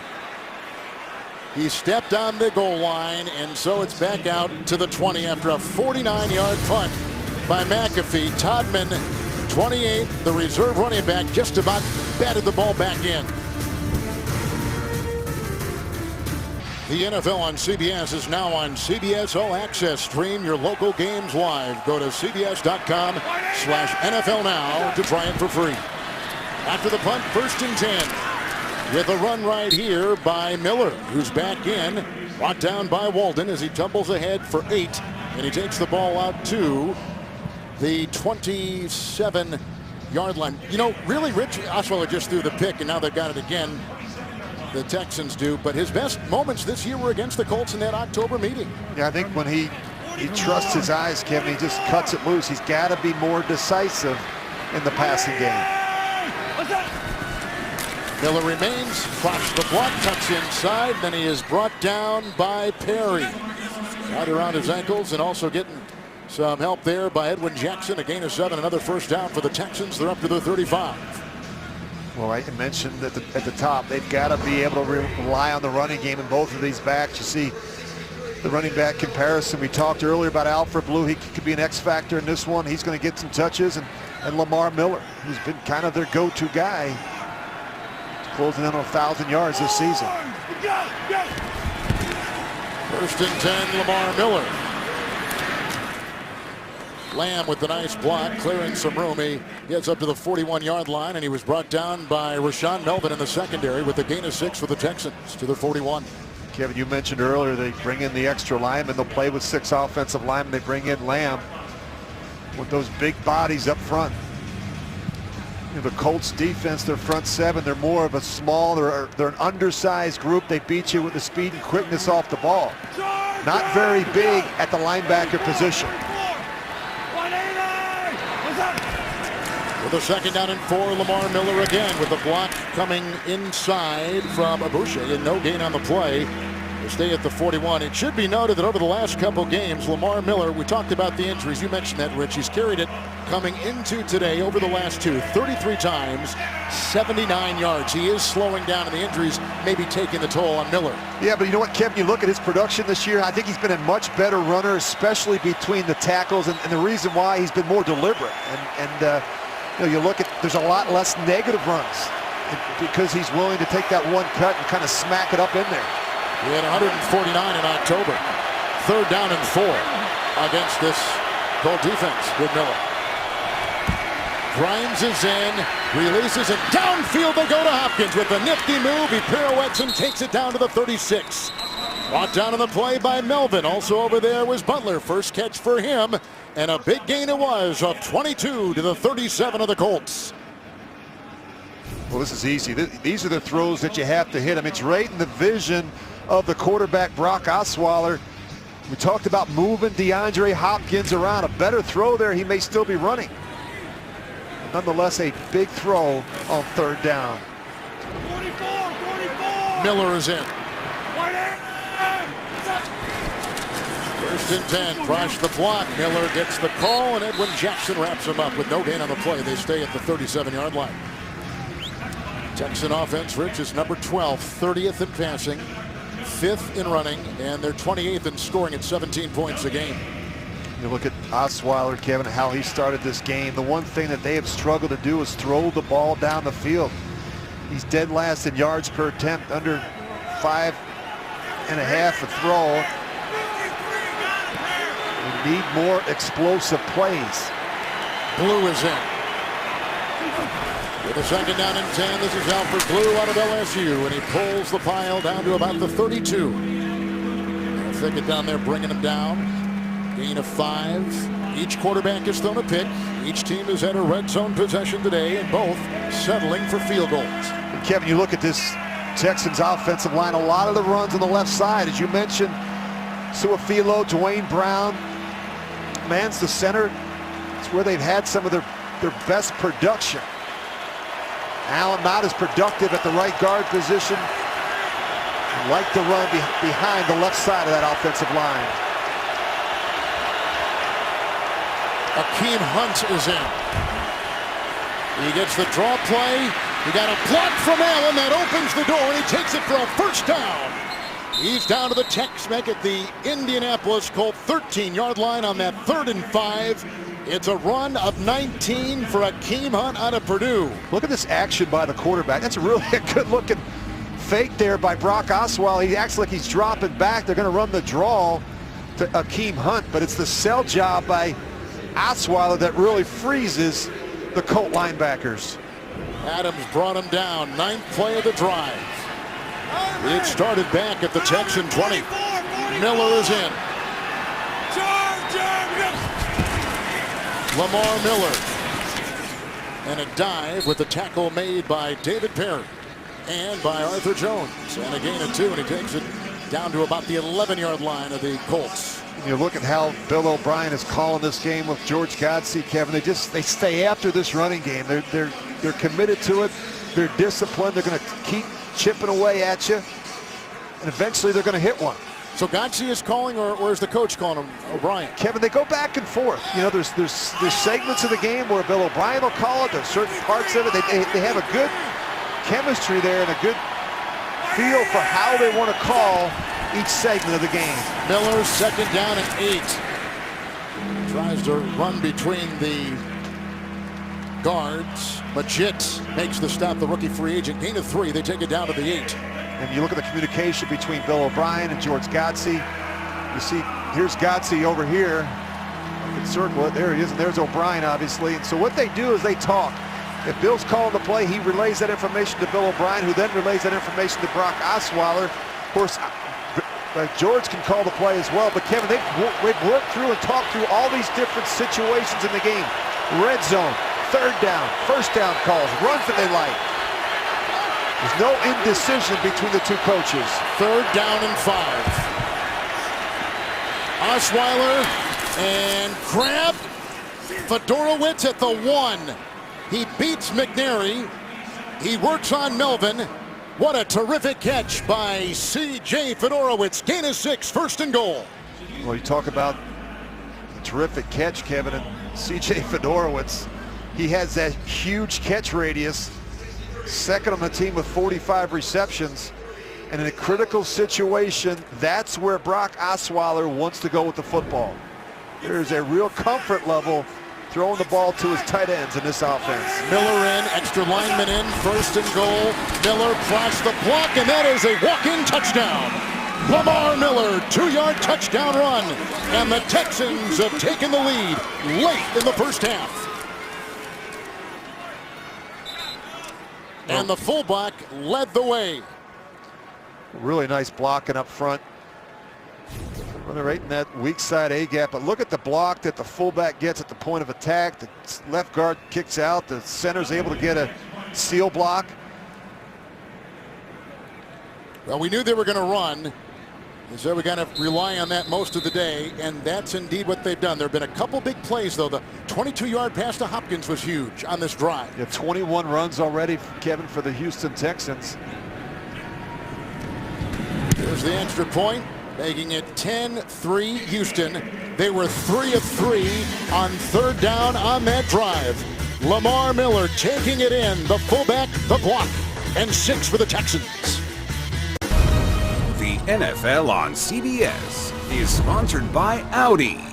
He stepped on the goal line, and so it's back out to the 20 after a 49-yard punt by McAfee. Todman, 28, the reserve running back, just about batted the ball back in. The NFL on CBS is now on CBS All Access. Stream your local games live. Go to cbs.com/NFL now to try it for free. After the punt, 1st and 10. With a run right here by Miller, who's back in. Brought down by Walden as he tumbles ahead for 8. And he takes the ball out to the 27-yard line. You know, really, Rich Osweiler just threw the pick, and now they've got it again. The Texans do, but his best moments this year were against the Colts in that October meeting. Yeah, I think when he trusts his eyes, Kevin, he just cuts it loose. He's got to be more decisive in the passing game. Miller remains, crosses the block, cuts inside, then he is brought down by Perry. Right around his ankles, and also getting some help there by Edwin Jackson. A gain of 7, another first down for the Texans. They're up to the 35. Well, I mentioned at the top, they've got to be able to rely on the running game in both of these backs. You see the running back comparison. We talked earlier about Alfred Blue. He could be an X factor in this one. He's going to get some touches. And Lamar Miller, who's been kind of their go-to guy, closing in on 1,000 yards this season. 1st and 10, Lamar Miller. Lamb with the nice block, clearing some room. He gets up to the 41-yard line, and he was brought down by Rashaan Melvin in the secondary with a gain of 6 for the Texans to the 41. Kevin, you mentioned earlier they bring in the extra linemen. They'll play with 6 offensive linemen. They bring in Lamb with those big bodies up front. You know, the Colts defense, their front 7, they're more of a small, they're an undersized group. They beat you with the speed and quickness off the ball. Not very big at the linebacker position. With a 2nd down and 4, Lamar Miller again with the block coming inside from Abouche, and no gain on the play. They stay at the 41. It should be noted that over the last couple games, Lamar Miller, we talked about the injuries. You mentioned that, Rich. He's carried it coming into today over the last 2, 33 times, 79 yards. He is slowing down, and the injuries may be taking the toll on Miller. Yeah, but you know what, Kevin? You look at his production this year, I think he's been a much better runner, especially between the tackles, and the reason why he's been more deliberate. You know, you look at, there's a lot less negative runs because he's willing to take that one cut and kind of smack it up in there. He had 149 in October. 3rd down and 4 against this Colt defense with Miller. Grimes is in, releases it, downfield they go to Hopkins with a nifty move. He pirouettes and takes it down to the 36. Brought down on the play by Melvin. Also over there was Butler. First catch for him, and a big gain it was of 22 to the 37 of the Colts. Well, this is easy. These are the throws that you have to hit. I mean, it's right in the vision of the quarterback, Brock Osweiler. We talked about moving DeAndre Hopkins around. A better throw there, he may still be running. But nonetheless, a big throw on 3rd down. 44. Miller is in. 1st and 10, crash the block. Miller gets the call, and Edwin Jackson wraps him up with no gain on the play. They stay at the 37-yard line. Texan offense, Rich, is number 12, 30th in passing, 5th in running, and they're 28th in scoring at 17 points a game. You look at Osweiler, Kevin, how he started this game. The one thing that they have struggled to do is throw the ball down the field. He's dead last in yards per attempt, under 5.5 a throw. We need more explosive plays. Blue is in. With a 2nd down and 10, this is Alfred Blue out of LSU, and he pulls the pile down to about the 32. Thicket down there bringing him down. Gain of 5. Each quarterback has thrown a pick. Each team has had a red zone possession today, and both settling for field goals. And Kevin, you look at this Texans offensive line, a lot of the runs on the left side. As you mentioned, Suafilo, Dwayne Brown, man's the center. It's where they've had some of their best production. Allen not as productive at the right guard position. Like to run behind the left side of that offensive line. Akeem Hunt is in. He gets the draw play. He got a block from Allen that opens the door, and he takes it for a first down. He's down to the Tex-Mex at the Indianapolis Colts 13-yard line on that 3rd and 5. It's a run of 19 for Akeem Hunt out of Purdue. Look at this action by the quarterback. That's really a good-looking fake there by Brock Osweiler. He acts like he's dropping back. They're going to run the draw to Akeem Hunt, but it's the sell job by Osweiler that really freezes the Colt linebackers. Adams brought him down. 9th play of the drive. It started back at the Texan 20. Miller is in. Lamar Miller. And a dive with the tackle made by David Perry and by Arthur Jones. And a gain of 2, and he takes it down to about the 11-yard line of the Colts. You look at how Bill O'Brien is calling this game with George Godsey, Kevin. They stay after this running game. They're committed to it. They're disciplined. They're going to keep chipping away at you, and eventually they're going to hit one. So Godsey is calling, or is the coach calling him, O'Brien? Kevin, they go back and forth. You know, there's segments of the game where Bill O'Brien will call it. There's certain parts of it. They have a good chemistry there and a good feel for how they want to call each segment of the game. Miller, 2nd down and 8. Tries to run between the guards. Majit makes the stop, the rookie free agent. Gain of 3. They take it down to the 8. And you look at the communication between Bill O'Brien and George Godsey. You see, here's Godsey over here. I can circle it. There he is, and there's O'Brien, obviously. And so what they do is they talk. If Bill's calling the play, he relays that information to Bill O'Brien, who then relays that information to Brock Osweiler. Of course, George can call the play as well, but Kevin, they've worked through and talked through all these different situations in the game. Red zone, 3rd down, 1st down calls, runs that they like. There's no indecision between the two coaches. 3rd down and 5. Osweiler and Crab. Fedorowicz at the 1. He beats McNary. He works on Melvin. What a terrific catch by C.J. Fedorowicz. Gain of 6, 1st and goal. Well, you talk about the terrific catch, Kevin, and C.J. Fedorowicz. He has that huge catch radius. 2nd on the team with 45 receptions. And in a critical situation, that's where Brock Osweiler wants to go with the football. There's a real comfort level throwing the ball to his tight ends in this offense. Miller in, extra lineman in, 1st and goal. Miller plots the block, and that is a walk-in touchdown. Lamar Miller, 2-yard touchdown run. And the Texans have taken the lead late in the first half. And the fullback led the way. Really nice blocking up front. Running right in that weak side A-gap. But look at the block that the fullback gets at the point of attack. The left guard kicks out. The center's able to get a seal block. Well, we knew they were going to run. And so we got to rely on that most of the day, and that's indeed what they've done. There have been a couple big plays, though. The 22-yard pass to Hopkins was huge on this drive. Yeah, 21 runs already, Kevin, for the Houston Texans. Here's the extra point, making it 10-3 Houston. They were 3 of 3 on 3rd down on that drive. Lamar Miller taking it in, the fullback, the block, and 6 for the Texans. The NFL on CBS is sponsored by Audi.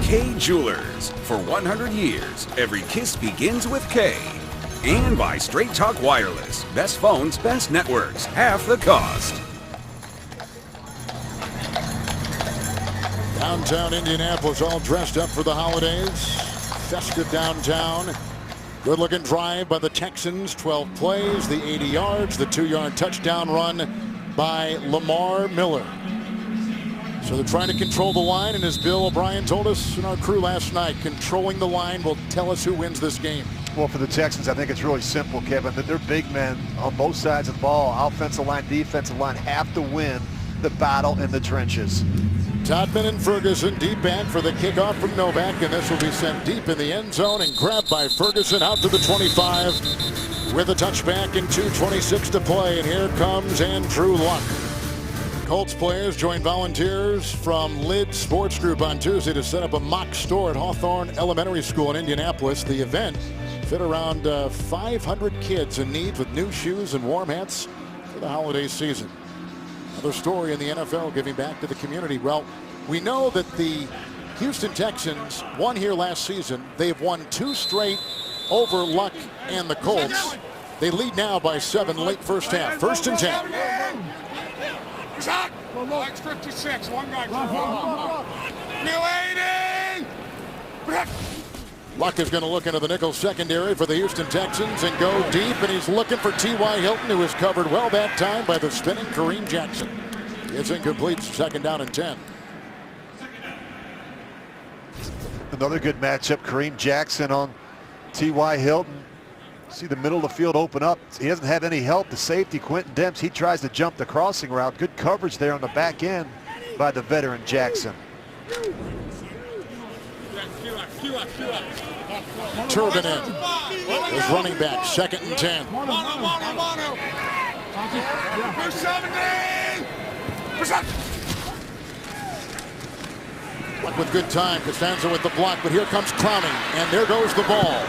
K Jewelers. For 100 years, every kiss begins with K. And by Straight Talk Wireless. Best phones, best networks, half the cost. Downtown Indianapolis all dressed up for the holidays. Festive downtown. Good-looking drive by the Texans. 12 plays, the 80 yards, the 2-yard touchdown run by Lamar Miller. So they're trying to control the line, and as Bill O'Brien told us in our crew last night, controlling the line will tell us who wins this game. Well, for the Texans, I think it's really simple, Kevin, that their big men on both sides of the ball, offensive line, defensive line, have to win the battle in the trenches. Todman and Ferguson deep back for the kickoff from Novak, and this will be sent deep in the end zone and grabbed by Ferguson out to the 25 with a touchback and 2:26 to play. And here comes Andrew Luck. Colts players joined volunteers from Lid Sports Group on Tuesday to set up a mock store at Hawthorne Elementary School in Indianapolis. The event fit around 500 kids in need with new shoes and warm hats for the holiday season. Another story in the NFL giving back to the community. Well, we know that the Houston Texans won here last season. They've won 2 straight over Luck and the Colts. They lead now by 7 late first half. 1st and 10. Shot! Luck's 56. One guy. Milady! Luck is going to look into the nickel secondary for the Houston Texans and go deep, and he's looking for T.Y. Hilton, who was covered well that time by the spinning Kareem Jackson. It's incomplete. 2nd down and 10. Another good matchup. Kareem Jackson on T.Y. Hilton. See the middle of the field open up. He doesn't have any help. The safety, Quentin Demps, he tries to jump the crossing route. Good coverage there on the back end by the veteran Jackson. Turbin in. His running back. 2nd and 10. Luck with good time. Costanzo with the block, but here comes Clowney, and there goes the ball.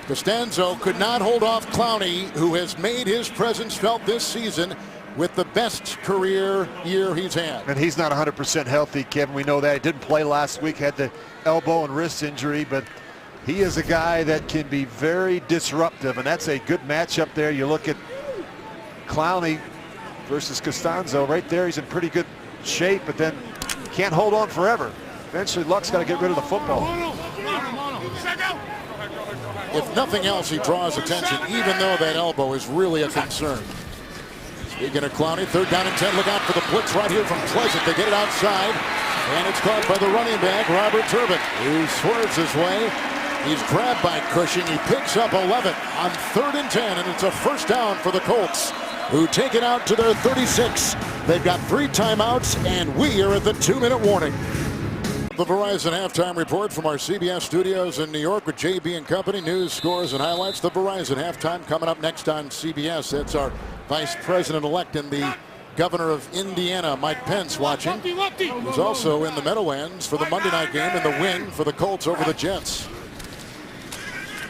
Costanzo could not hold off Clowney, who has made his presence felt this season with the best career year he's had. And he's not 100% healthy, Kevin. We know that. He didn't play last week, had the elbow and wrist injury, but he is a guy that can be very disruptive, and that's a good matchup there. You look at Clowney versus Costanzo right there. He's in pretty good shape, but then can't hold on forever. Eventually, Luck's got to get rid of the football. If nothing else, he draws attention, even though that elbow is really a concern. Speaking of Clowney, 3rd down and 10. Look out for the blitz right here from Pleasant. They get it outside, and it's caught by the running back, Robert Turbin, who swerves his way. He's grabbed by Cushing. He picks up 11 on 3rd and 10, and it's a 1st down for the Colts, who take it out to their 36. They've got 3 timeouts, and we are at the 2-minute warning. The Verizon halftime report from our CBS studios in New York with JB and Company. News, scores, and highlights. The Verizon halftime coming up next on CBS. That's our Vice President-elect and the Governor of Indiana, Mike Pence, watching. He's also in the Meadowlands for the Monday night game and the win for the Colts over the Jets.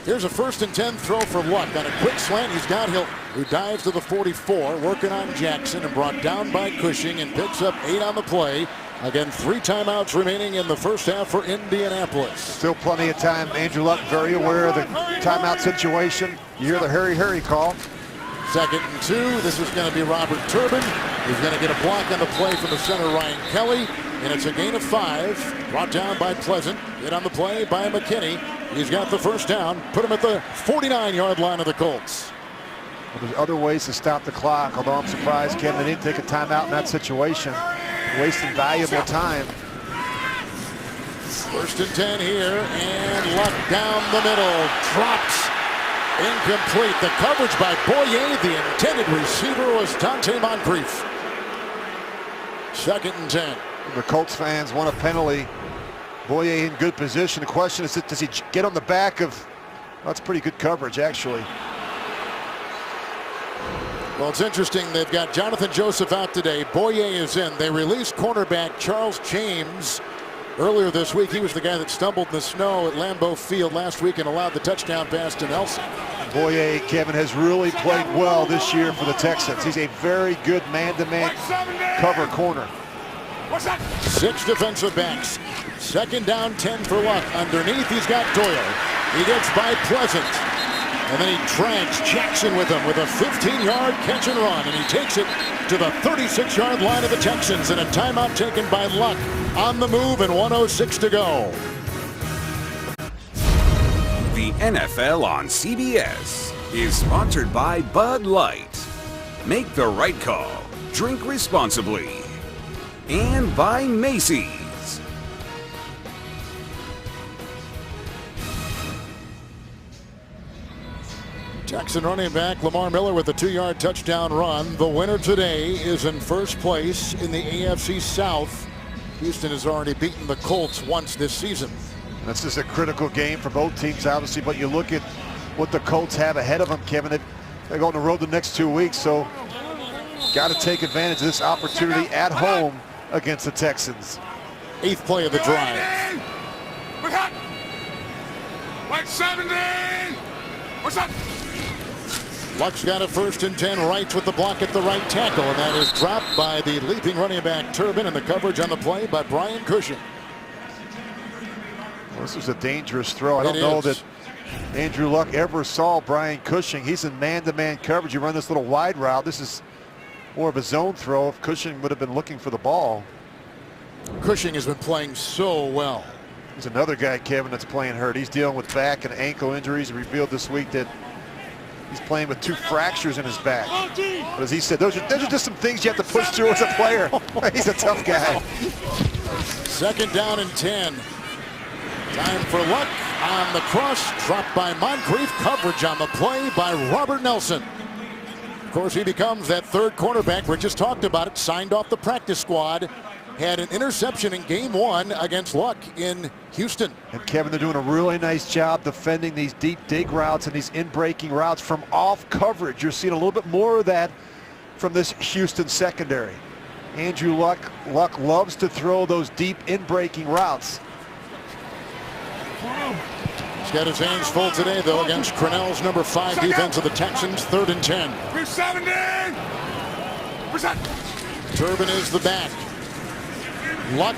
Here's a 1st and 10 throw for Luck. On a quick slant, he's got Hilton, who dives to the 44, working on Jackson, and brought down by Cushing, and picks up 8 on the play. Again, 3 timeouts remaining in the first half for Indianapolis. Still plenty of time. Andrew Luck very aware of the timeout situation. You hear the hurry, hurry call. 2nd and 2. This is going to be Robert Turbin. He's going to get a block on the play from the center, Ryan Kelly. And it's a gain of 5. Brought down by Pleasant. Hit on the play by McKinney. He's got the 1st down. Put him at the 49-yard line of the Colts. Well, there's other ways to stop the clock, although I'm surprised, Kevin, they didn't take a timeout in that situation. Wasting valuable time. 1st and 10 here, and Luck down the middle. Drops. Incomplete. The coverage by Boyer. The intended receiver was Dante Moncrief. 2nd and 10. The Colts fans want a penalty. Boyer in good position. The question is, does he get on the back of... Well, that's pretty good coverage, actually. Well, it's interesting. They've got Jonathan Joseph out today. Boyer is in. They released cornerback Charles James earlier this week. He was the guy that stumbled in the snow at Lambeau Field last week and allowed the touchdown pass to Nelson. Boyer, Kevin, has really played well this year for the Texans. He's a very good man-to-man cover corner. 6 defensive backs. 2nd down, 10 for Luck. Underneath, he's got Doyle. He gets by Pleasant. And then he drags Jackson with him with a 15-yard catch and run. And he takes it to the 36-yard line of the Texans. And a timeout taken by Luck on the move and 1:06 to go. The NFL on CBS is sponsored by Bud Light. Make the right call. Drink responsibly. And by Macy's. Texan running back Lamar Miller with a 2-yard touchdown run. The winner today is in first place in the AFC South Houston has already beaten the Colts once this season. This is a critical game for both teams, obviously, but you look at what the Colts have ahead of them, Kevin. They're going on the road the next 2 weeks, so got to take advantage of this opportunity at home against the Texans. 8th play of the drive. Like 17. What's up? Luck's got a 1st and 10, Wrights with the block at the right tackle, and that is dropped by the leaping running back Turbin, and the coverage on the play by Brian Cushing. Well, this was a dangerous throw. I don't know that Andrew Luck ever saw Brian Cushing. He's in man-to-man coverage. You run this little wide route. This is more of a zone throw. If Cushing would have been looking for the ball. Cushing has been playing so well. There's another guy, Kevin, that's playing hurt. He's dealing with back and ankle injuries. He revealed this week that he's playing with 2 fractures in his back. But as he said, those are just some things you have to push through as a player. He's a tough guy. 2nd down and 10. Time for Luck on the cross, dropped by Moncrief. Coverage on the play by Robert Nelson. Of course, he becomes that 3rd cornerback. We just talked about it. Signed off the practice squad. Had an interception in game 1 against Luck in Houston. And Kevin, they're doing a really nice job defending these deep dig routes and these in-breaking routes from off coverage. You're seeing a little bit more of that from this Houston secondary. Andrew Luck loves to throw those deep in-breaking routes. He's got his hands full today, though, against Crennel's number 5 defense of the Texans. 3rd and 10. 17. What's that? Turbin is the back. Luck.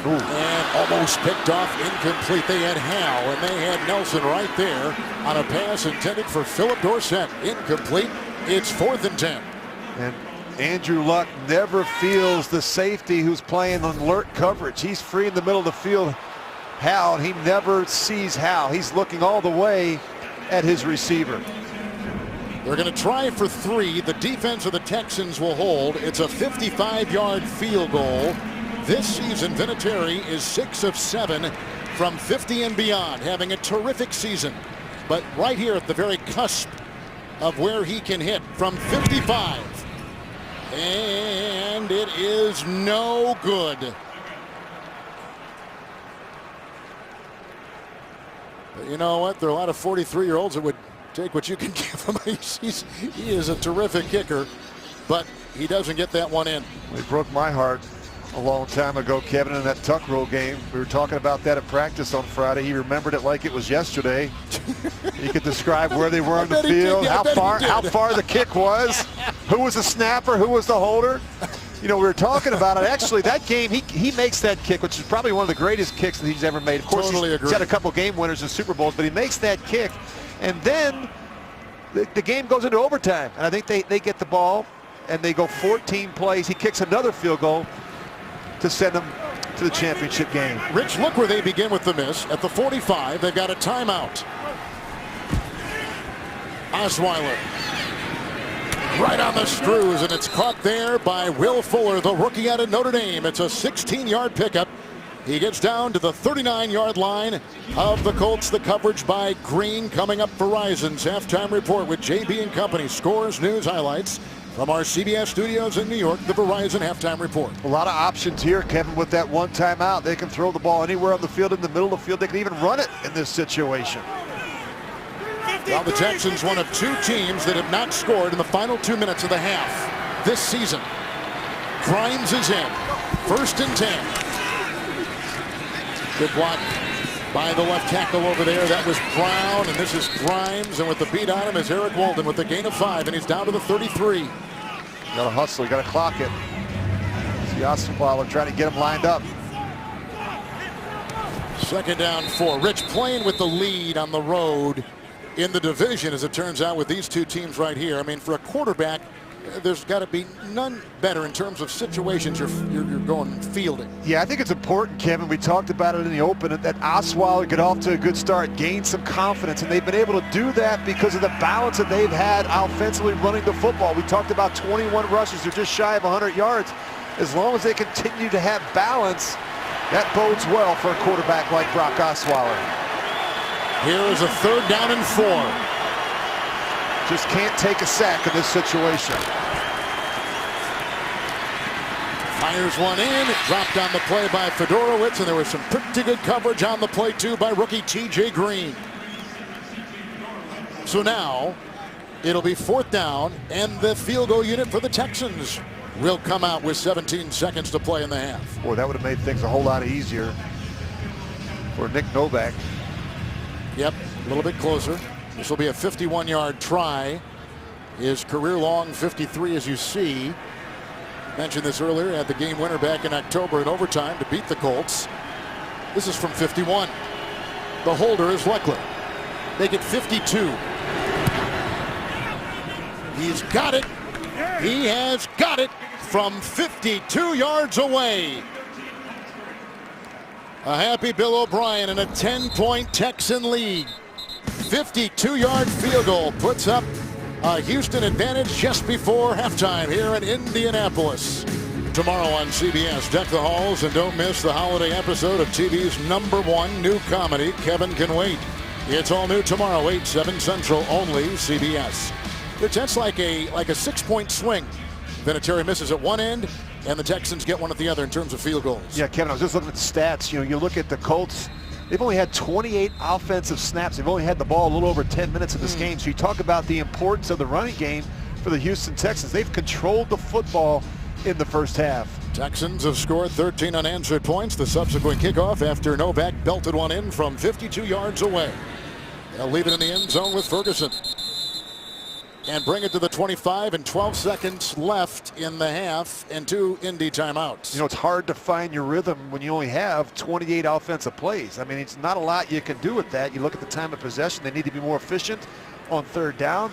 And almost picked off, incomplete. They had Howe, and they had Nelson right there on a pass intended for Philip Dorsett. Incomplete. It's 4th and 10. And Andrew Luck never feels the safety who's playing on alert coverage. He's free in the middle of the field. Howe, and he never sees Howe. He's looking all the way at his receiver. They're going to try for 3. The defense of the Texans will hold. It's a 55-yard field goal. This season, Vinatieri is 6 of 7 from 50 and beyond, having a terrific season. But right here at the very cusp of where he can hit from 55. And it is no good. But you know what? There are a lot of 43-year-olds that would take what you can give him. He is a terrific kicker, but he doesn't get that one in. Well, he broke my heart a long time ago, Kevin, in that tuck roll game. We were talking about that at practice on Friday. He remembered it like it was yesterday. He could describe where they were on the field, how far the kick was, who was the snapper, who was the holder. You know, we were talking about it. Actually, that game, he makes that kick, which is probably one of the greatest kicks that he's ever made. Of course, he's had a couple game winners in Super Bowls, but he makes that kick. And then the game goes into overtime. And I think they get the ball, and they go 14 plays. He kicks another field goal to send them to the championship game. Rich, look where they begin with the miss. At the 45, they've got a timeout. Osweiler. Right on the screws, and it's caught there by Will Fuller, the rookie out of Notre Dame. It's a 16-yard pickup. He gets down to the 39-yard line of the Colts. The coverage by Green coming up. Verizon's halftime report with JB and Company. Scores, news, highlights from our CBS studios in New York. The Verizon halftime report. A lot of options here, Kevin, with that one timeout. They can throw the ball anywhere on the field, in the middle of the field. They can even run it in this situation. Well, the Texans, one of 2 teams that have not scored in the final 2 minutes of the half this season. Grimes is in. 1st and 10. Good block by the left tackle over there. That was Brown, and this is Grimes. And with the beat on him is Eric Walden with the gain of 5, and he's down to the 33. You got to hustle. You got to clock it. See Osweiler trying to get him lined up. 2nd down 4. Rich playing with the lead on the road in the division, as it turns out, with these 2 teams right here. I mean, for a quarterback, there's got to be none better in terms of situations you're going fielding. Yeah, I think it's important, Kevin. We talked about it in the open, that Osweiler get off to a good start, gain some confidence, and they've been able to do that because of the balance that they've had offensively running the football. We talked about 21 rushes. They're just shy of 100 yards. As long as they continue to have balance, that bodes well for a quarterback like Brock Osweiler. Here is a 3rd down and 4. Just can't take a sack in this situation. Fires one in, dropped on the play by Fedorowicz, and there was some pretty good coverage on the play too by rookie T.J. Green. So now it'll be 4th down, and the field goal unit for the Texans will come out with 17 seconds to play in the half. Boy, that would have made things a whole lot easier for Nick Novak. Yep, a little bit closer. This will be a 51-yard try. His career long 53, as you see. Mentioned this earlier, had the game winner back in October in overtime to beat the Colts. This is from 51. The holder is Leckler. Make it 52. He's got it. He has got it from 52 yards away. A happy Bill O'Brien in a 10-point Texan lead. 52-yard field goal puts up a Houston advantage just before halftime here in Indianapolis. Tomorrow on CBS, deck the halls and don't miss the holiday episode of TV's #1 new comedy, Kevin Can Wait. It's all new tomorrow, 8/7 Central, only CBS. That's like a 6-point swing. Vinatieri misses at one end, and the Texans get one at the other in terms of field goals. Yeah, Kevin, I was just looking at the stats. You look at the Colts. They've only had 28 offensive snaps. They've only had the ball a little over 10 minutes in this game. So you talk about the importance of the running game for the Houston Texans. They've controlled the football in the first half. Texans have scored 13 unanswered points. The subsequent kickoff after Novak belted one in from 52 yards away. They'll leave it in the end zone with Ferguson. And bring it to the 25, and 12 seconds left in the half and 2 Indy timeouts. It's hard to find your rhythm when you only have 28 offensive plays. I mean, it's not a lot you can do with that. You look at the time of possession. They need to be more efficient on 3rd down.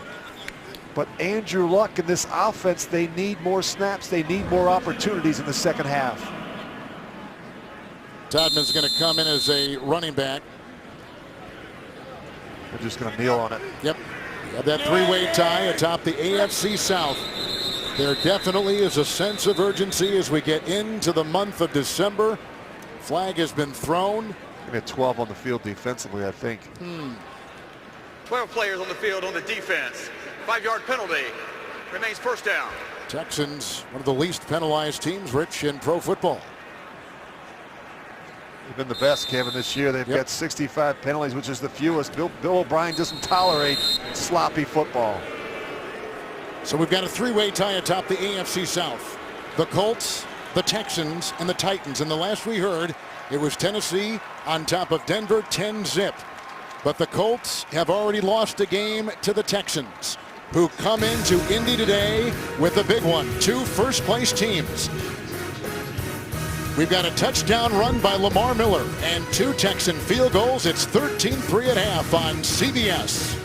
But Andrew Luck in this offense, they need more snaps. They need more opportunities in the second half. Todman's going to come in as a running back. They're just going to kneel on it. Yep. We have that 3-way tie atop the AFC South. There definitely is a sense of urgency as we get into the month of December. Flag has been thrown. We had 12 on the field defensively, I think. 12 players on the field on the defense. 5-yard penalty. Remains 1st down. Texans, one of the least penalized teams, Rich, in pro football. They've been the best, Kevin, this year. They've got 65 penalties, which is the fewest. Bill O'Brien doesn't tolerate sloppy football. So we've got a 3-way tie atop the AFC South. The Colts, the Texans, and the Titans. And the last we heard, it was Tennessee on top of Denver, 10-zip. But the Colts have already lost a game to the Texans, who come into Indy today with a big one. 2 first-place teams. We've got a touchdown run by Lamar Miller and 2 Texan field goals. It's 13-3 at half on CBS.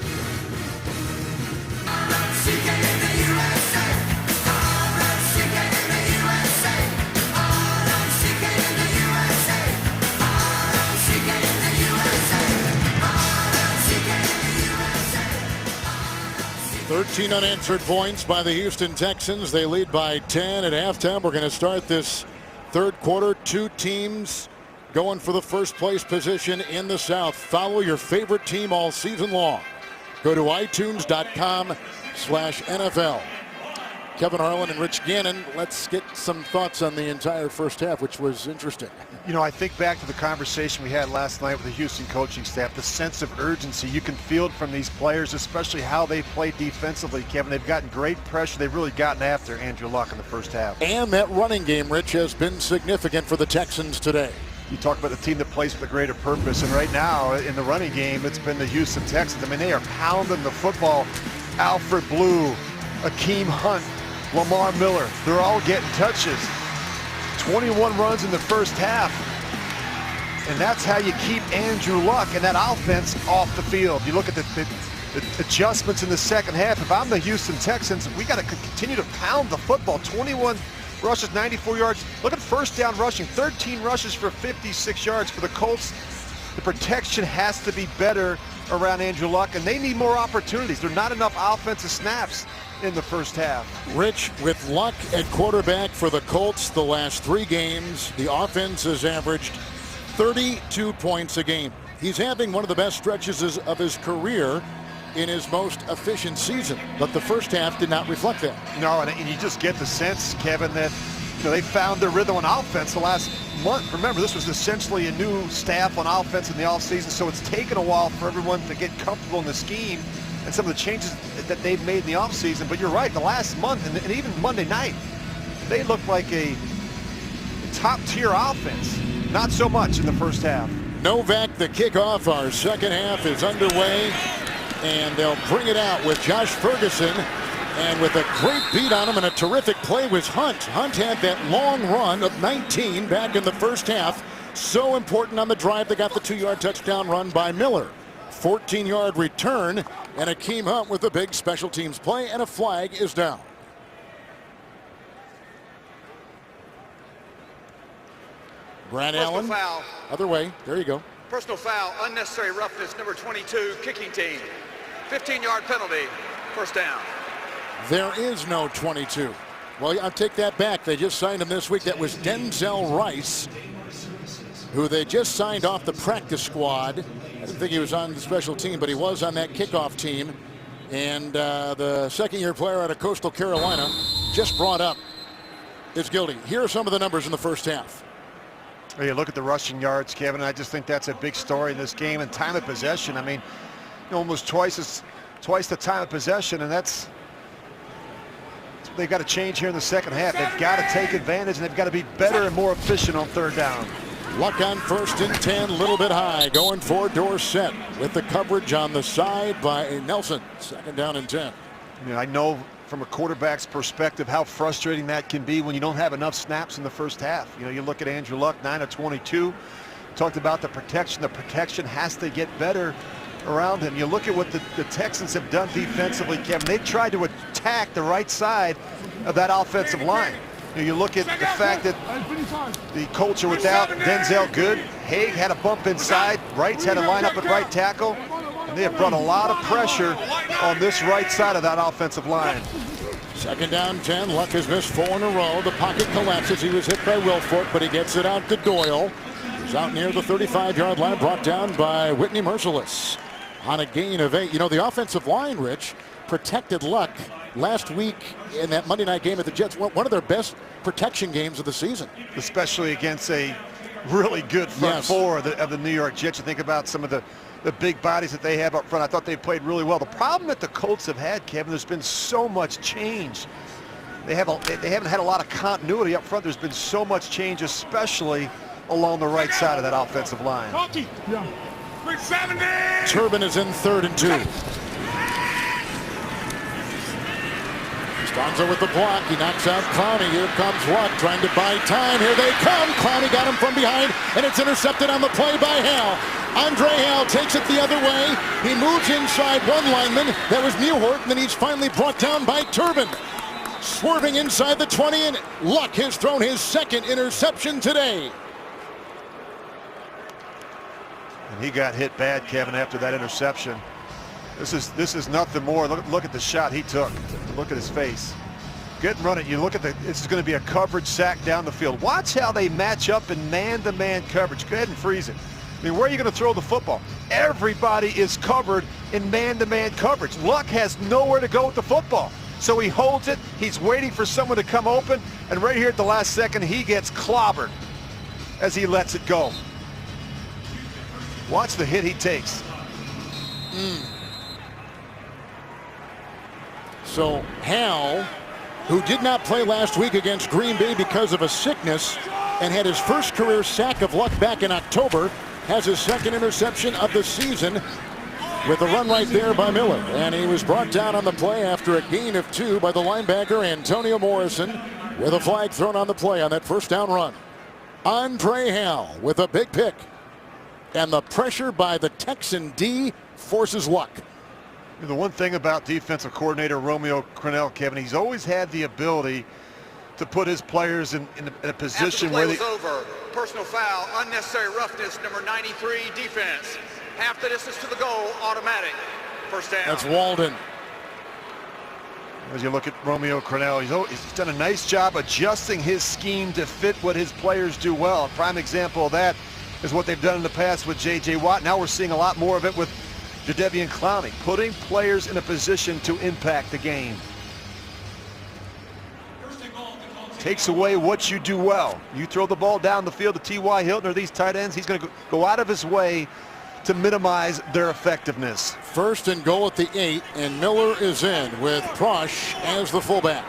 Thirteen unanswered points by the Houston Texans. They lead by 10 at halftime. We're going to start this 3rd quarter. 2 teams going for the first place position in the South. Follow your favorite team all season long. Go to itunes.com/NFL. Kevin Harlan and Rich Gannon, let's get some thoughts on the entire first half, which was interesting. I think back to the conversation we had last night with the Houston coaching staff, the sense of urgency you can feel from these players, especially how they play defensively, Kevin. They've gotten great pressure. They've really gotten after Andrew Luck in the first half. And that running game, Rich, has been significant for the Texans today. You talk about the team that plays with a greater purpose, and right now in the running game, it's been the Houston Texans. I mean, they are pounding the football. Alfred Blue, Akeem Hunt, Lamar Miller, they're all getting touches. 21 runs in the first half. And that's how you keep Andrew Luck and that offense off the field. You look at the adjustments in the second half. If I'm the Houston Texans, we got to continue to pound the football. 21 rushes, 94 yards. Look at 1st down rushing, 13 rushes for 56 yards for the Colts. The protection has to be better around Andrew Luck, and they need more opportunities. There are not enough offensive snaps in the first half. Rich, with Luck at quarterback for the Colts the last 3 games, the offense has averaged 32 points a game. He's having one of the best stretches of his career in his most efficient season, but the first half did not reflect that. No, and you just get the sense, Kevin, that they found their rhythm on offense the last month. Remember, this was essentially a new staff on offense in the offseason, so it's taken a while for everyone to get comfortable in the scheme and some of the changes that they've made in the offseason. But you're right, the last month and even Monday night, they looked like a top-tier offense. Not so much in the first half. Novak, the kickoff. Our second half is underway, and they'll bring it out with Josh Ferguson. And with a great beat on him and a terrific play was Hunt. Hunt had that long run of 19 back in the first half. So important on the drive. They got the 2-yard touchdown run by Miller. 14-yard return, and Akeem Hunt with a big special teams play, and a flag is down. Brad Allen, foul. other way. There you go. Personal foul, unnecessary roughness, number 22, kicking team. 15-yard penalty, first down. There is no 22. Well, I'll take that back. They just signed him this week. That was Denzel Rice, who they just signed off the practice squad. I didn't think he was on the special team, but he was on that kickoff team. And the second-year player out of Coastal Carolina, just brought up, is guilty. Here are some of the numbers in the first half. You look at the rushing yards, Kevin, and I just think that's a big story in this game. And time of possession, I mean, almost twice the time of possession, and they've got to change here in the second half. They've got to take advantage, and they've got to be better and more efficient on third down. Luck on 1st and 10, a little bit high, going for Dorsett with the coverage on the side by Nelson. 2nd down and 10. I know from a quarterback's perspective how frustrating that can be when you don't have enough snaps in the first half. You look at Andrew Luck, 9 of 22. Talked about the protection. The protection has to get better around him. You look at what the Texans have done defensively, Kevin. They tried to attack the right side of that offensive line. You look at the fact that the Colts are without Denzel Good. Haig had a bump inside. Wrights had to line up at right tackle. And they have brought a lot of pressure on this right side of that offensive line. 2nd down 10. Luck has missed 4 in a row. The pocket collapses. He was hit by Wilfork, but he gets it out to Doyle. He's out near the 35-yard line, brought down by Whitney Merciless on a gain of 8. The offensive line, Rich, protected Luck last week in that Monday night game at the Jets. One of their best protection games of the season. Especially against a really good front four of the New York Jets. You think about some of the big bodies that they have up front. I thought they played really well. The problem that the Colts have had, Kevin, there's been so much change. They haven't had a lot of continuity up front. There's been so much change, especially along the right side of that offensive line. Turbin is in 3rd and 2. Stonzo with the block. He knocks out Clowney. Here comes Luck trying to buy time. Here they come. Clowney got him from behind, and it's intercepted on the play by Hal. Andre Hal takes it the other way. He moves inside one lineman. That was Mewhort, and then he's finally brought down by Turbin. Swerving inside the 20, and Luck has thrown his 2nd interception today. And he got hit bad, Kevin, after that interception. This is nothing more. Look at the shot he took. Look at his face. Good run it. You look at this is going to be a coverage sack down the field. Watch how they match up in man-to-man coverage. Go ahead and freeze it. I mean, where are you going to throw the football? Everybody is covered in man-to-man coverage. Luck has nowhere to go with the football. So he holds it. He's waiting for someone to come open. And right here at the last second, he gets clobbered as he lets it go. Watch the hit he takes. So Hal, who did not play last week against Green Bay because of a sickness and had his first career sack of Luck back in October, has his 2nd interception of the season with a run right there by Miller. And he was brought down on the play after a gain of 2 by the linebacker Antonio Morrison with a flag thrown on the play on that 1st down run. Andre Hal with a big pick. And the pressure by the Texan D forces Luck. The one thing about defensive coordinator Romeo Crennel, Kevin, he's always had the ability to put his players in a position where After the play was over, personal foul, unnecessary roughness, number 93, defense. Half the distance to the goal, automatic. First down. That's Walden. As you look at Romeo Crennel, he's done a nice job adjusting his scheme to fit what his players do well. A prime example of that is what they've done in the past with J.J. Watt. Now we're seeing a lot more of it with Jadeveon Clowney, putting players in a position to impact the game. takes away what you do well. You throw the ball down the field to T.Y. Hilton or these tight ends, he's going to go out of his way to minimize their effectiveness. First and goal at the 8, and Miller is in with Prosh as the fullback.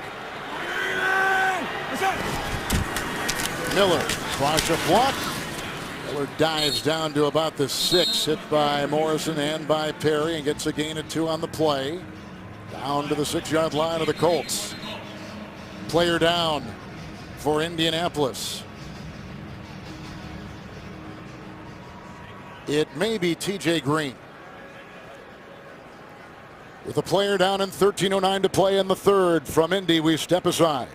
Miller, Prosh a block. Miller dives down to about the 6, hit by Morrison and by Perry, and gets a gain of 2 on the play. Down to the 6-yard line of the Colts. Player down for Indianapolis. It may be TJ Green. With a player down and 13:09 to play in the third from Indy, we step aside.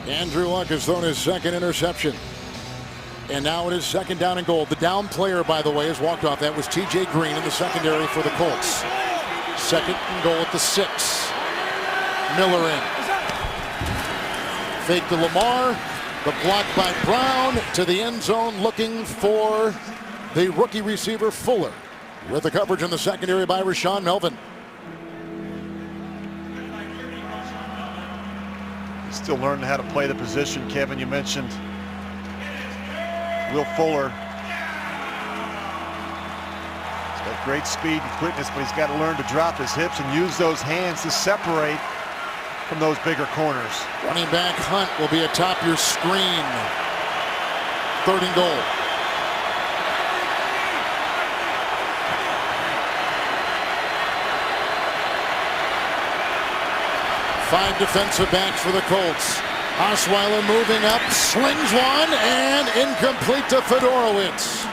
Andrew Luck has thrown his second interception. And now it is second down and goal. The down player, by the way, has walked off. That was TJ Green in the secondary for the Colts. Second and goal at the 6. Miller in. Fake to Lamar. The block by Brown to the end zone, looking for the rookie receiver Fuller. With the coverage in the secondary by Rashawn Melvin. Still learning how to play the position, Kevin. You mentioned Will Fuller. He's got great speed and quickness, but he's got to learn to drop his hips and use those hands to separate from those bigger corners. Running back Hunt will be atop your screen. Third and goal. Five defensive backs for the Colts. Osweiler moving up, slings one, and incomplete to Fedorowicz.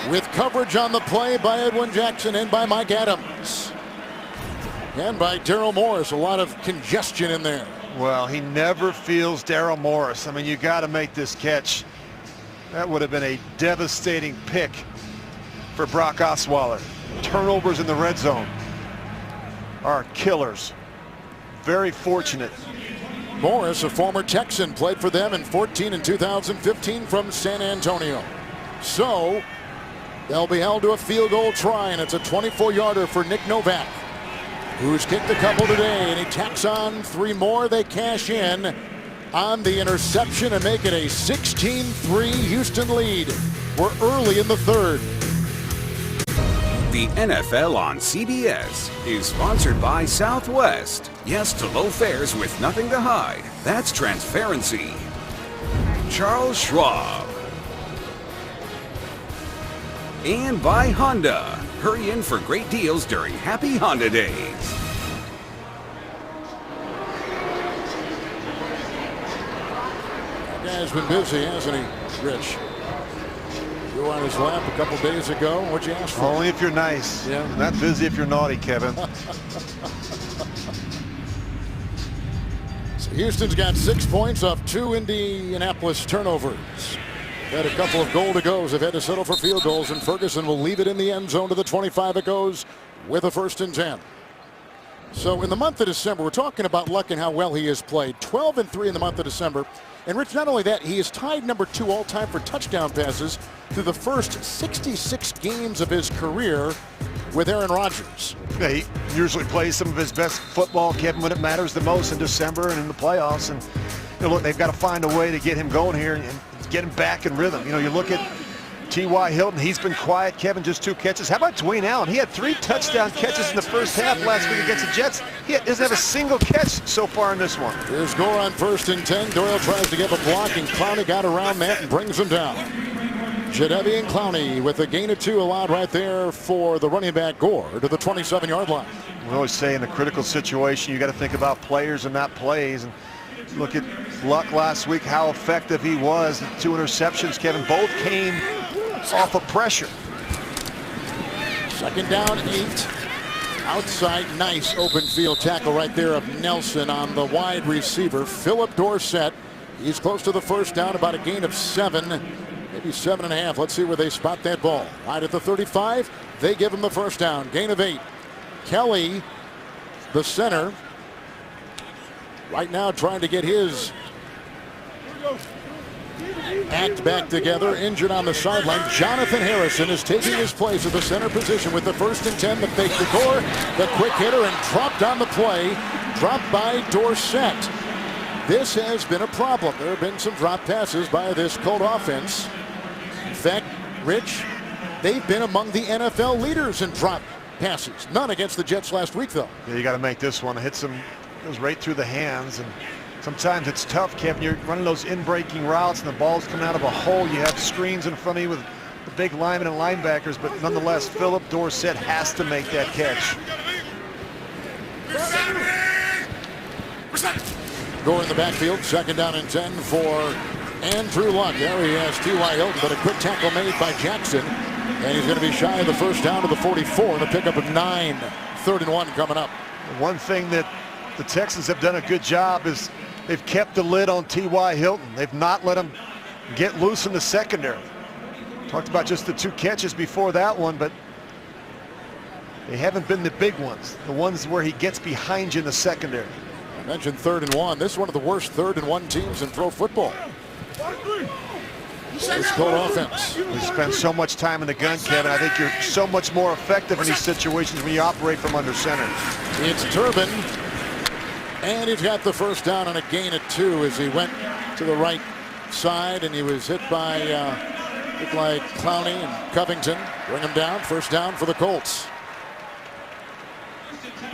With coverage on the play by Edwin Jackson and by Mike Adams. And by Daryl Morris, a lot of congestion in there. Well, he never feels Daryl Morris. I mean, you got to make this catch. That would have been a devastating pick for Brock Osweiler. Turnovers in the red zone are killers. Very fortunate. Morris, a former Texan, played for them in 14 and 2015 from San Antonio. So they'll be held to a field goal try, and it's a 24-yarder for Nick Novak, who's kicked a couple today, and he tacks on 3 more. They cash in on the interception and make it a 16-3 Houston lead. We're early in the third. The NFL on CBS is sponsored by Southwest. Yes to low fares with nothing to hide. That's transparency. Charles Schwab. And by Honda. Hurry in for great deals during Happy Honda Days. That guy's been busy, hasn't he, Rich? You were on his lap a couple days ago. What'd you ask for? Only if you're nice. Yeah. Not busy if you're naughty, Kevin. So Houston's got 6 points off 2 Indianapolis turnovers. Had a couple of goal-to-goes. They've had to settle for field goals, and Ferguson will leave it in the end zone to the 25 it goes with a 1st and 10. So in the month of December, we're talking about Luck and how well he has played. 12 and 3 in the month of December. And Rich, not only that, he is tied number 2 all-time for touchdown passes through the first 66 games of his career with Aaron Rodgers. Yeah, he usually plays some of his best football, Kevin, when it matters the most in December and in the playoffs. And you know, look, they've got to find a way to get him going here and get him back in rhythm. You know, you look at T.Y. Hilton, he's been quiet, Kevin, just 2 catches. How about Dwayne Allen? He had 3 touchdown catches in the first half last week against the Jets. He doesn't have a single catch so far in this one. Here's Gore on 1st and 10. Doyle tries to give a block, and Clowney got around that and brings him down. Jadeveon Clowney with a gain of 2 allowed right there for the running back Gore to the 27-yard line. We always say in a critical situation, you got to think about players and not plays. And look at Luck last week, how effective he was. The 2 interceptions, Kevin, both came off of pressure. Second down, 8. Outside, nice open field tackle right there of Nelson on the wide receiver, Philip Dorsett. He's close to the 1st down, about a gain of 7, maybe 7.5. Let's see where they spot that ball. Right at the 35, they give him the 1st down, gain of 8. Kelly, the center, right now trying to get his act back together, injured on the sideline. Jonathan Harrison is taking his place at the center position with the 1st and 10. The fake to Gore, the quick hitter, and dropped on the play. Dropped by Dorsett. this has been a problem. There have been some drop passes by this Colt offense. In fact, Rich, they've been among the NFL leaders in drop passes. None against the Jets last week, though. Yeah, you got to make this one. It hits him, goes right through the hands, and sometimes it's tough, Kevin. You're running those in-breaking routes, and the ball's coming out of a hole. You have screens in front of you with the big linemen and linebackers, but nonetheless, Philip Dorsett has to make that catch. Gore in the backfield, 2nd down and 10 for Andrew Luck. There he has T.Y. Hilton, but a quick tackle made by Jackson. And he's going to be shy of the first down to the 44 and a pickup of 9. 3rd and 1 coming up. One thing that the Texans have done a good job is they've kept the lid on T.Y. Hilton. They've not let him get loose in the secondary. Talked about just the 2 catches before that one, but they haven't been the big ones, the ones where he gets behind you in the secondary. I mentioned 3rd and 1. This is one of the worst 3rd and 1 teams in pro football. This Colt offense. We spend so much time in the gun, Kevin. I think you're so much more effective in these situations when you operate from under center. It's Turbin, and he's got the first down on a gain of 2 as he went to the right side, and he was hit by looked like Clowney and Covington. Bring him down. First down for the Colts.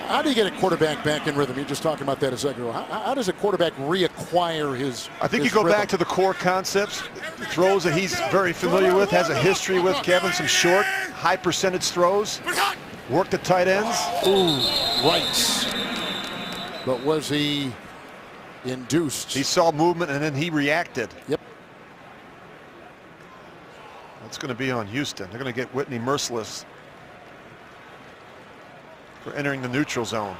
How do you get a quarterback back in rhythm? You're just talking about that a second ago. How does a quarterback reacquire his I think his you go rhythm? back to the core concepts, the throws that he's very familiar with, has a history with, Kevin, some short, high percentage throws, work the tight ends. Ooh, rights. But was he induced? He saw movement and then he reacted. Yep. That's going to be on Houston. They're going to get Whitney Merciless for entering the neutral zone.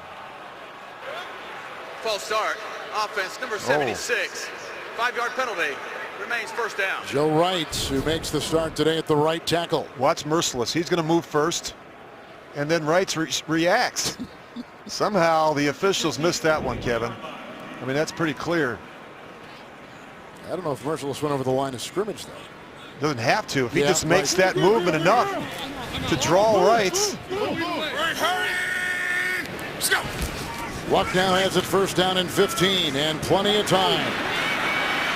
False start. Offense number 76. 5-yard penalty. Remains first down. Joe Wright, who makes the start today at the right tackle. Watch Merciless. He's going to move first, and then Wright reacts. Somehow the officials missed that one, Kevin. I mean, that's pretty clear. I don't know if Merciless went over the line of scrimmage, though. Doesn't have to. If he just makes that movement enough to draw rights. Let's go. Luck now has it first down and 15 and plenty of time.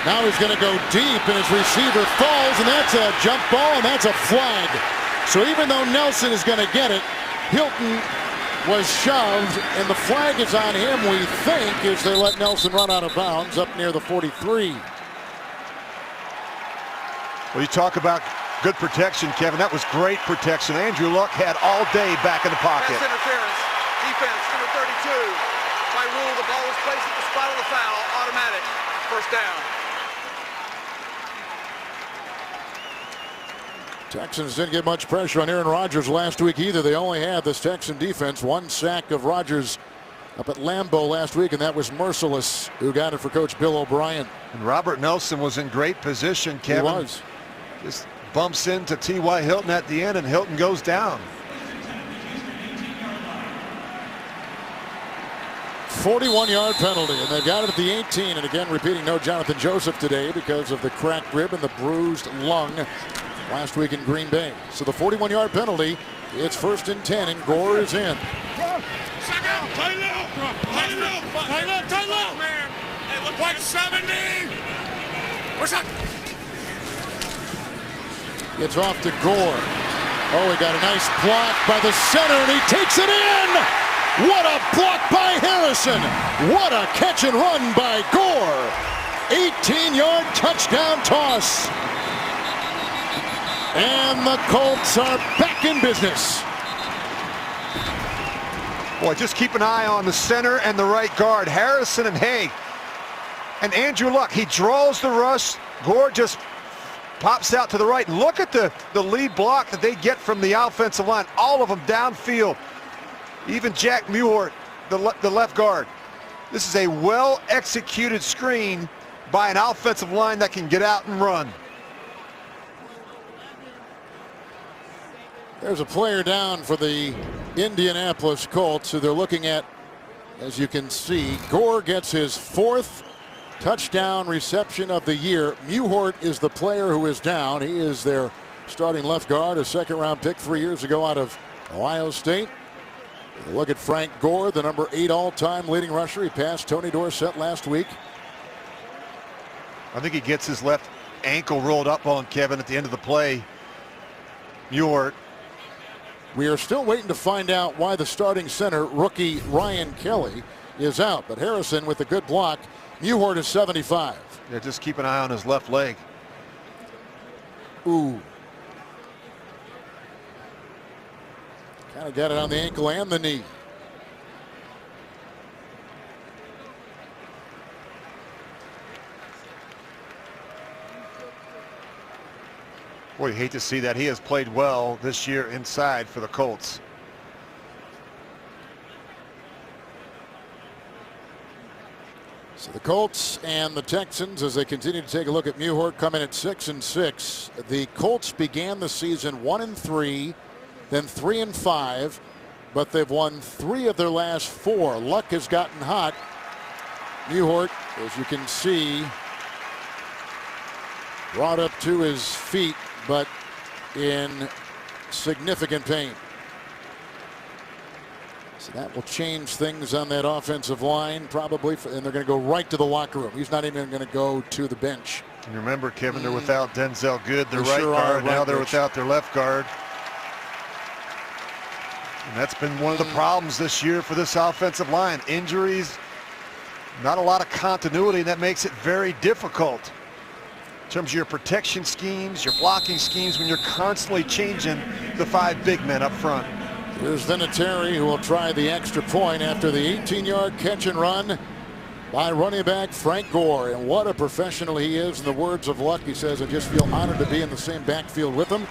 Now he's going to go deep and his receiver falls, and that's a jump ball and that's a flag. So even though Nelson is going to get it, Hilton was shoved and the flag is on him, we think, as they let Nelson run out of bounds up near the 43. Well, you talk about good protection, Kevin. That was great protection. Andrew Luck had all day back in the pocket. Pass interference. Defense number 32. By rule, the ball was placed at the spot of the foul. Automatic. First down. Texans didn't get much pressure on Aaron Rodgers last week either. They only had this Texan defense 1 sack of Rodgers up at Lambeau last week, and that was Merciless who got it for Coach Bill O'Brien. And Robert Nelson was in great position, Kevin. He was. Just bumps into T.Y. Hilton at the end, and Hilton goes down. 41-yard penalty, and they got it at the 18. And again, repeating, no Jonathan Joseph today because of the cracked rib and the bruised lung last week in Green Bay. So the 41-yard penalty, it's 1st and 10, and Gore is in. Tight low, man. It looked like 70. What's up? Gets off to Gore. Oh, he got a nice block by the center, and he takes it in. What a block by Harrison. What a catch and run by Gore. 18-yard touchdown toss. And the Colts are back in business. Boy, just keep an eye on the center and the right guard, Harrison and Hay. And Andrew Luck, he draws the rush. Gore just pops out to the right. Look at the lead block that they get from the offensive line. All of them downfield. Even Jack Muir, the left guard. This is a well-executed screen by an offensive line that can get out and run. There's a player down for the Indianapolis Colts who they're looking at, as you can see. Gore gets his 4th touchdown reception of the year. Muhort is the player who is down. He is their starting left guard, a 2nd-round pick 3 years ago out of Ohio State. Look at Frank Gore, the number 8 all-time leading rusher. He passed Tony Dorsett last week. I think he gets his left ankle rolled up on Kevin at the end of the play. Muhort. We are still waiting to find out why the starting center, rookie Ryan Kelly, is out. But Harrison with a good block. Muhort is 75. Yeah, just keep an eye on his left leg. Ooh. Kind of got it on the ankle and the knee. Boy, you hate to see that. He has played well this year inside for the Colts. So the Colts and the Texans, as they continue to take a look at Muhort, come in at 6-6. The Colts began the season 1-3, then 3-5, but they've won 3 of their last 4. Luck has gotten hot. Muhort, as you can see, brought up to his feet, but in significant pain. So that will change things on that offensive line probably, and they're going to go right to the locker room. He's not even going to go to the bench. And remember, Kevin, they're without Denzel Good, their They right sure guard. are, Now right, they're Rich. without their left guard. And that's been one of the problems this year for this offensive line. Injuries, not a lot of continuity, and that makes it very difficult in terms of your protection schemes, your blocking schemes, when you're constantly changing the 5 big men up front. Here's Vinatieri, who will try the extra point after the 18-yard catch and run by running back Frank Gore. And what a professional he is. In the words of Luck, he says, I just feel honored to be in the same backfield with him.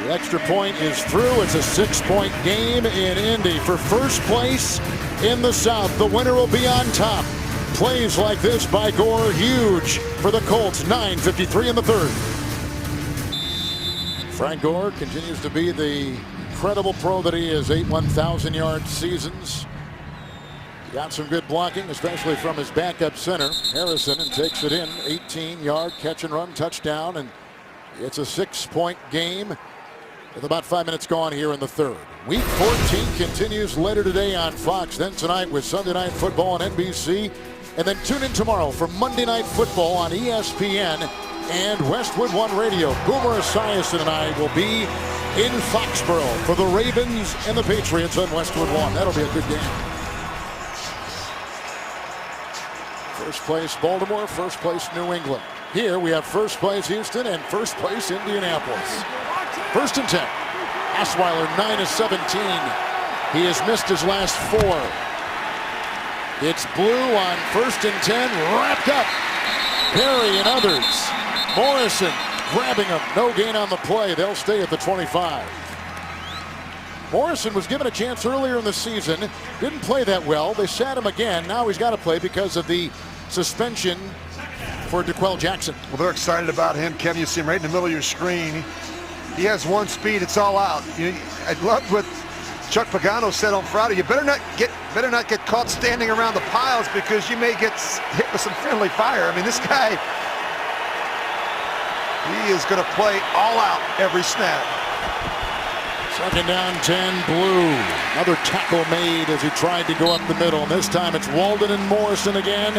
The extra point is through. It's a 6-point game in Indy for first place in the South. The winner will be on top. Plays like this by Gore, huge for the Colts. 9:53 in the third. Frank Gore continues to be the incredible pro that he is. 8 1,000-yard seasons. He got some good blocking, especially from his backup center, Harrison, and takes it in. 18-yard catch and run touchdown, and it's a 6-point game with about 5 minutes gone here in the third. Week 14 continues later today on Fox, then tonight with Sunday Night Football on NBC, and then tune in tomorrow for Monday Night Football on ESPN and Westwood One Radio. Boomer Esiason and I will be in Foxborough for the Ravens and the Patriots on Westwood One. That'll be a good game. First place Baltimore, first place New England. Here we have first place Houston and first place Indianapolis. First and 10. Osweiler 9 of 17. He has missed his last 4. It's Blue on first and 10, wrapped up. Perry and others. Morrison grabbing him. No gain on the play. They'll stay at the 25. Morrison was given a chance earlier in the season. Didn't play that well. They sat him again. Now he's got to play because of the suspension for DeQuell Jackson. Well, they're excited about him. Kevin, you see him right in the middle of your screen. He has one speed. It's all out. I love what Chuck Pagano said on Friday. You better not get caught standing around the piles because you may get hit with some friendly fire. I mean, this guy, he is going to play all out every snap. Second down, 10, Blue. Another tackle made as he tried to go up the middle. And this time it's Walden and Morrison again.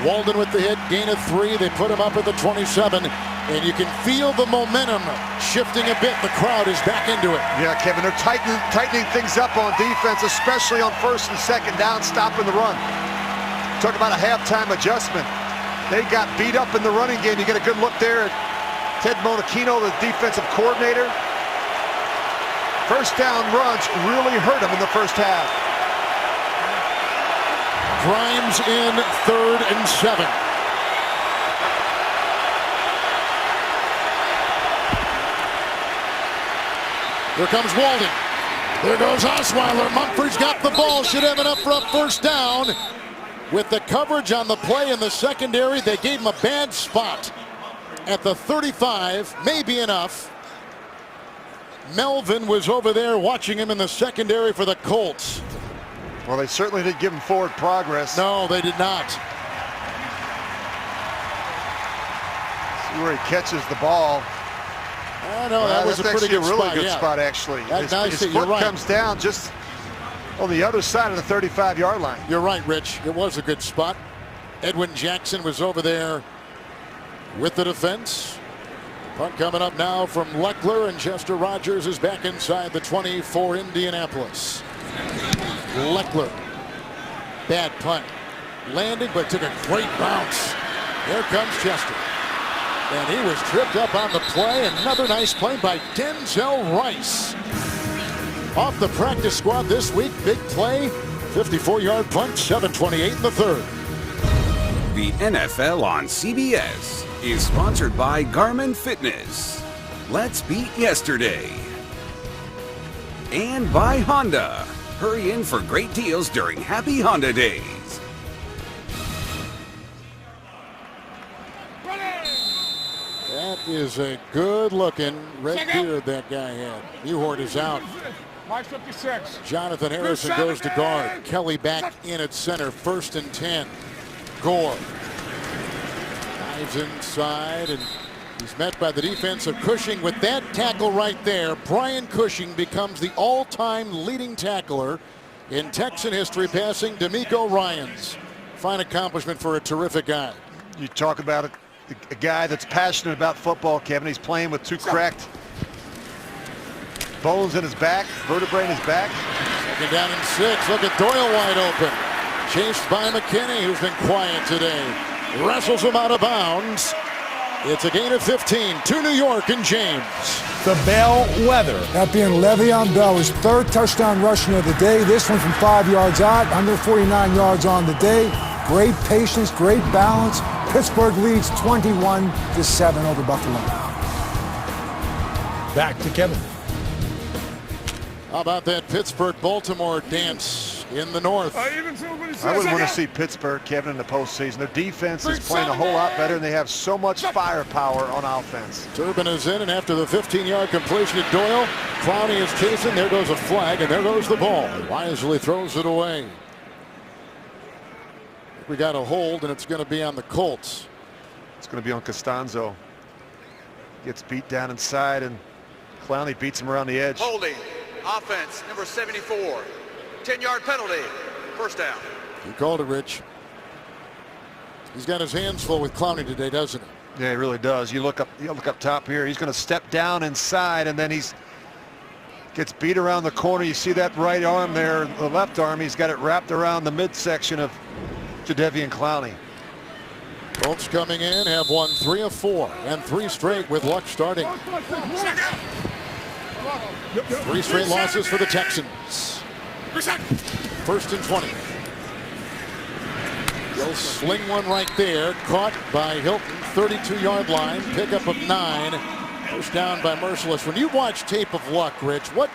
Walden with the hit, gain of 3. They put him up at the 27. And you can feel the momentum shifting a bit. The crowd is back into it. Yeah, Kevin, they're tightening things up on defense, especially on first and second down, stopping the run. Talk about a halftime adjustment. They got beat up in the running game. You get a good look there at Ted Monachino, the defensive coordinator. First down runs really hurt him in the first half. Grimes in 3rd and 7. Here comes Walden. There goes Osweiler. Mumphrey's got the ball. Should have enough for a first down. With the coverage on the play in the secondary, they gave him a bad spot. At the 35, may be enough. Melvin was over there watching him in the secondary for the Colts. Well, they certainly did give him forward progress. No, they did not. See where he catches the ball. I know, that was a pretty good really spot. good spot, actually. His You're foot right. comes down just on the other side of the 35-yard line. You're right, Rich. It was a good spot. Edwin Jackson was over there with the defense. Punt coming up now from Leckler, and Chester Rogers is back inside the 20 for Indianapolis. Leckler, bad punt, landing but took a great bounce. Here comes Chester, and he was tripped up on the play. Another nice play by Denzel Rice. Off the practice squad this week, big play, 54-yard punt, 7:28 in the third. The NFL on CBS is sponsored by Garmin Fitness. Let's beat yesterday. And by Honda. Hurry in for great deals during Happy Honda Days. That is a good-looking red beard that guy had. Uhort is out. Mike 56. Jonathan Harrison goes to guard. Kelly back in at center. 1st and 10. Gore dives inside, and he's met by the defense of Cushing. With that tackle right there, Brian Cushing becomes the all-time leading tackler in Texan history, passing D'Amico Ryans. Fine accomplishment for a terrific guy. You talk about a guy that's passionate about football, Kevin. He's playing with 2 cracked bones in his back, vertebrae in his back. 2nd down and 6. Look at Doyle wide open. Chased by McKinney, who's been quiet today. Wrestles him out of bounds. It's a gain of 15 to New York and James. The bellwether. That being Le'Veon Bell, his 3rd touchdown rushing of the day. This one from 5 yards out, under 49 yards on the day. Great patience, great balance. Pittsburgh leads 21-7 over Buffalo. Back to Kevin. How about that Pittsburgh-Baltimore dance in the north? I wouldn't want to see Pittsburgh, Kevin, in the postseason. Their defense is playing a whole lot better, and they have so much firepower on offense. Turbin is in, and after the 15-yard completion to Doyle, Clowney is chasing. There goes a flag, and there goes the ball. Wisely throws it away. We got a hold, and it's going to be on the Colts. It's going to be on Costanzo. Gets beat down inside, and Clowney beats him around the edge. Holding. Offense, number 74. 10-yard penalty. 1st down. You called it, Rich. He's got his hands full with Clowney today, doesn't he? Yeah, he really does. You look up top here. He's going to step down inside, and then gets beat around the corner. You see that right arm there, the left arm. He's got it wrapped around the midsection of Jadeveon Clowney. Colts coming in have won 3 of 4 and 3 straight with Luck starting. 3 straight losses for the Texans. 1st and 20. He'll sling one right there. Caught by Hilton. 32-yard line. Pickup of 9. Pushed down by Merciless. When you watch tape of Luck, Rich, what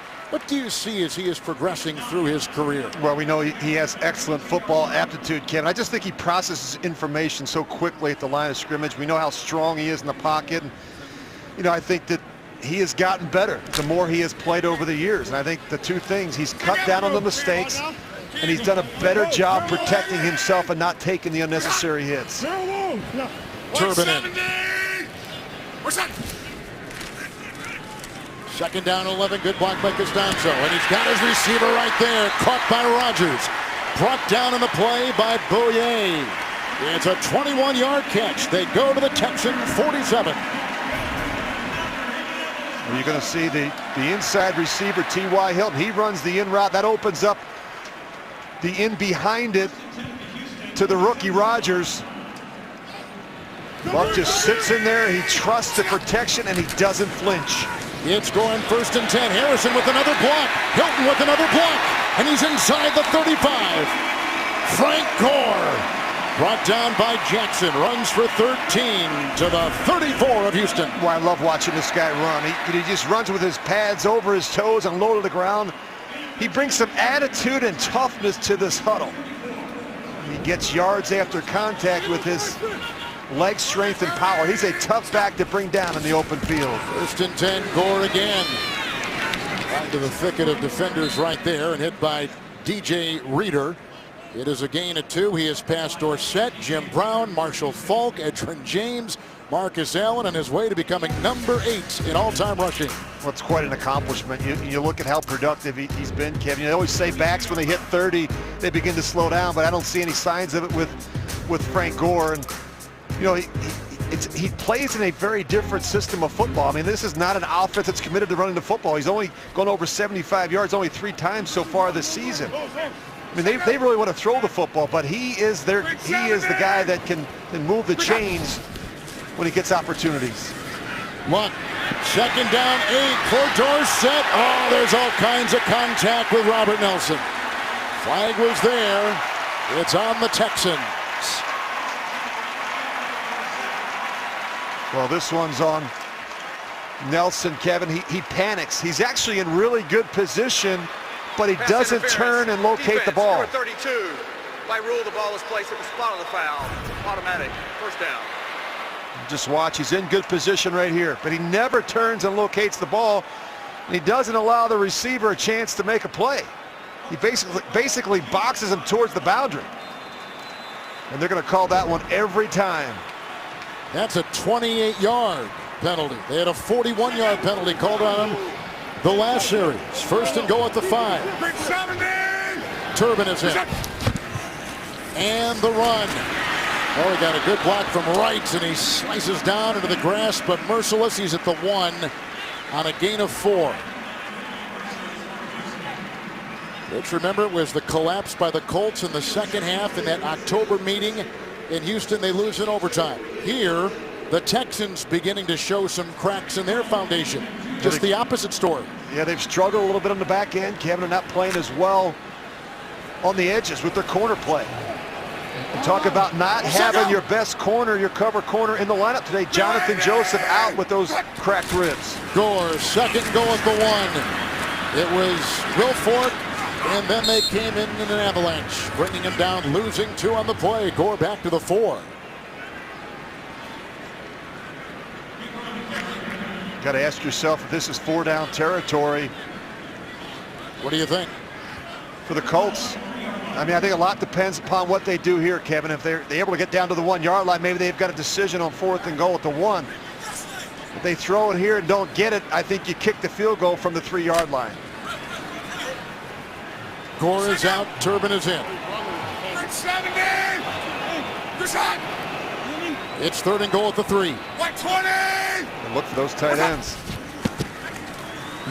do you see as he is progressing through his career? Well, we know he has excellent football aptitude, Kevin. I just think he processes information so quickly at the line of scrimmage. We know how strong he is in the pocket. And, I think that he has gotten better the more he has played over the years. And I think the 2 things, he's cut down on the mistakes, and he's done a better job protecting himself and not taking the unnecessary hits. Turbin in. 2nd down, 11. Good block by Costanzo. And he's got his receiver right there. Caught by Rogers. Brought down in the play by Bouye. It's a 21-yard catch. They go to the Texan 47. You're going to see the inside receiver, T.Y. Hilton. He runs the in route. That opens up the in behind it to the rookie Rogers. Luck just sits in there. He trusts the protection, and he doesn't flinch. It's going 1st and 10. Harrison with another block. Hilton with another block. And he's inside the 35. Frank Gore brought down by Jackson. Runs for 13 to the 34 of Houston. Well, I love watching this guy run. He just runs with his pads over his toes and low to the ground. He brings some attitude and toughness to this huddle. He gets yards after contact with his leg strength and power. He's a tough back to bring down in the open field. 1st and 10, Gore again. Into the thicket of defenders right there and hit by DJ Reader. It is a gain of 2. He has passed Dorsett, Jim Brown, Marshall Falk, Edgerrin James, Marcus Allen on his way to becoming number 8 in all-time rushing. Well, it's quite an accomplishment. You look at how productive he's been, Kevin. You always say backs when they hit 30, they begin to slow down, but I don't see any signs of it with Frank Gore. And he plays in a very different system of football. I mean, this is not an offense that's committed to running the football. He's only gone over 75 yards only 3 times so far this season. I mean, they really want to throw the football, but he is the guy that can move the chains when he gets opportunities. Luck, 2nd down, 8 for Dorsett. Oh, there's all kinds of contact with Robert Nelson. Flag was there. It's on the Texans. Well, this one's on Nelson, Kevin. He panics. He's actually in really good position, but he doesn't turn and locate the ball. Number 32. By rule, the ball is placed at the spot of the foul. Automatic. First down. Just watch. He's in good position right here, but he never turns and locates the ball. And he doesn't allow the receiver a chance to make a play. He basically boxes him towards the boundary. And they're going to call that one every time. That's a 28-yard penalty. They had a 41-yard penalty called on him the last series. 1st and goal at the 5. Turbin is in. And the run. Oh, he got a good block from Wright, and he slices down into the grass, but merciless. He's at the 1 on a gain of 4. Let's remember, it was the collapse by the Colts in the second half in that October meeting in Houston. They lose in overtime. Here, the Texans beginning to show some cracks in their foundation. Just the opposite story. Yeah, they've struggled a little bit on the back end. Kevin, are not playing as well on the edges with their corner play. And talk about not having your best corner, your cover corner in the lineup today. Jonathan Joseph out with those cracked ribs. Gore, 2nd goal at the 1. It was Wilfork, and then they came in an avalanche, bringing him down, losing 2 on the play. Gore back to the 4. Got to ask yourself if this is 4-down territory. What do you think? For the Colts, I mean, I think a lot depends upon what they do here, Kevin. If they're able to get down to the 1-yard line, maybe they've got a decision on 4th and goal at the 1. If they throw it here and don't get it, I think you kick the field goal from the 3-yard line. Gore is out, Turbin is in. It's 3rd and goal at the 3. And look for those tight ends.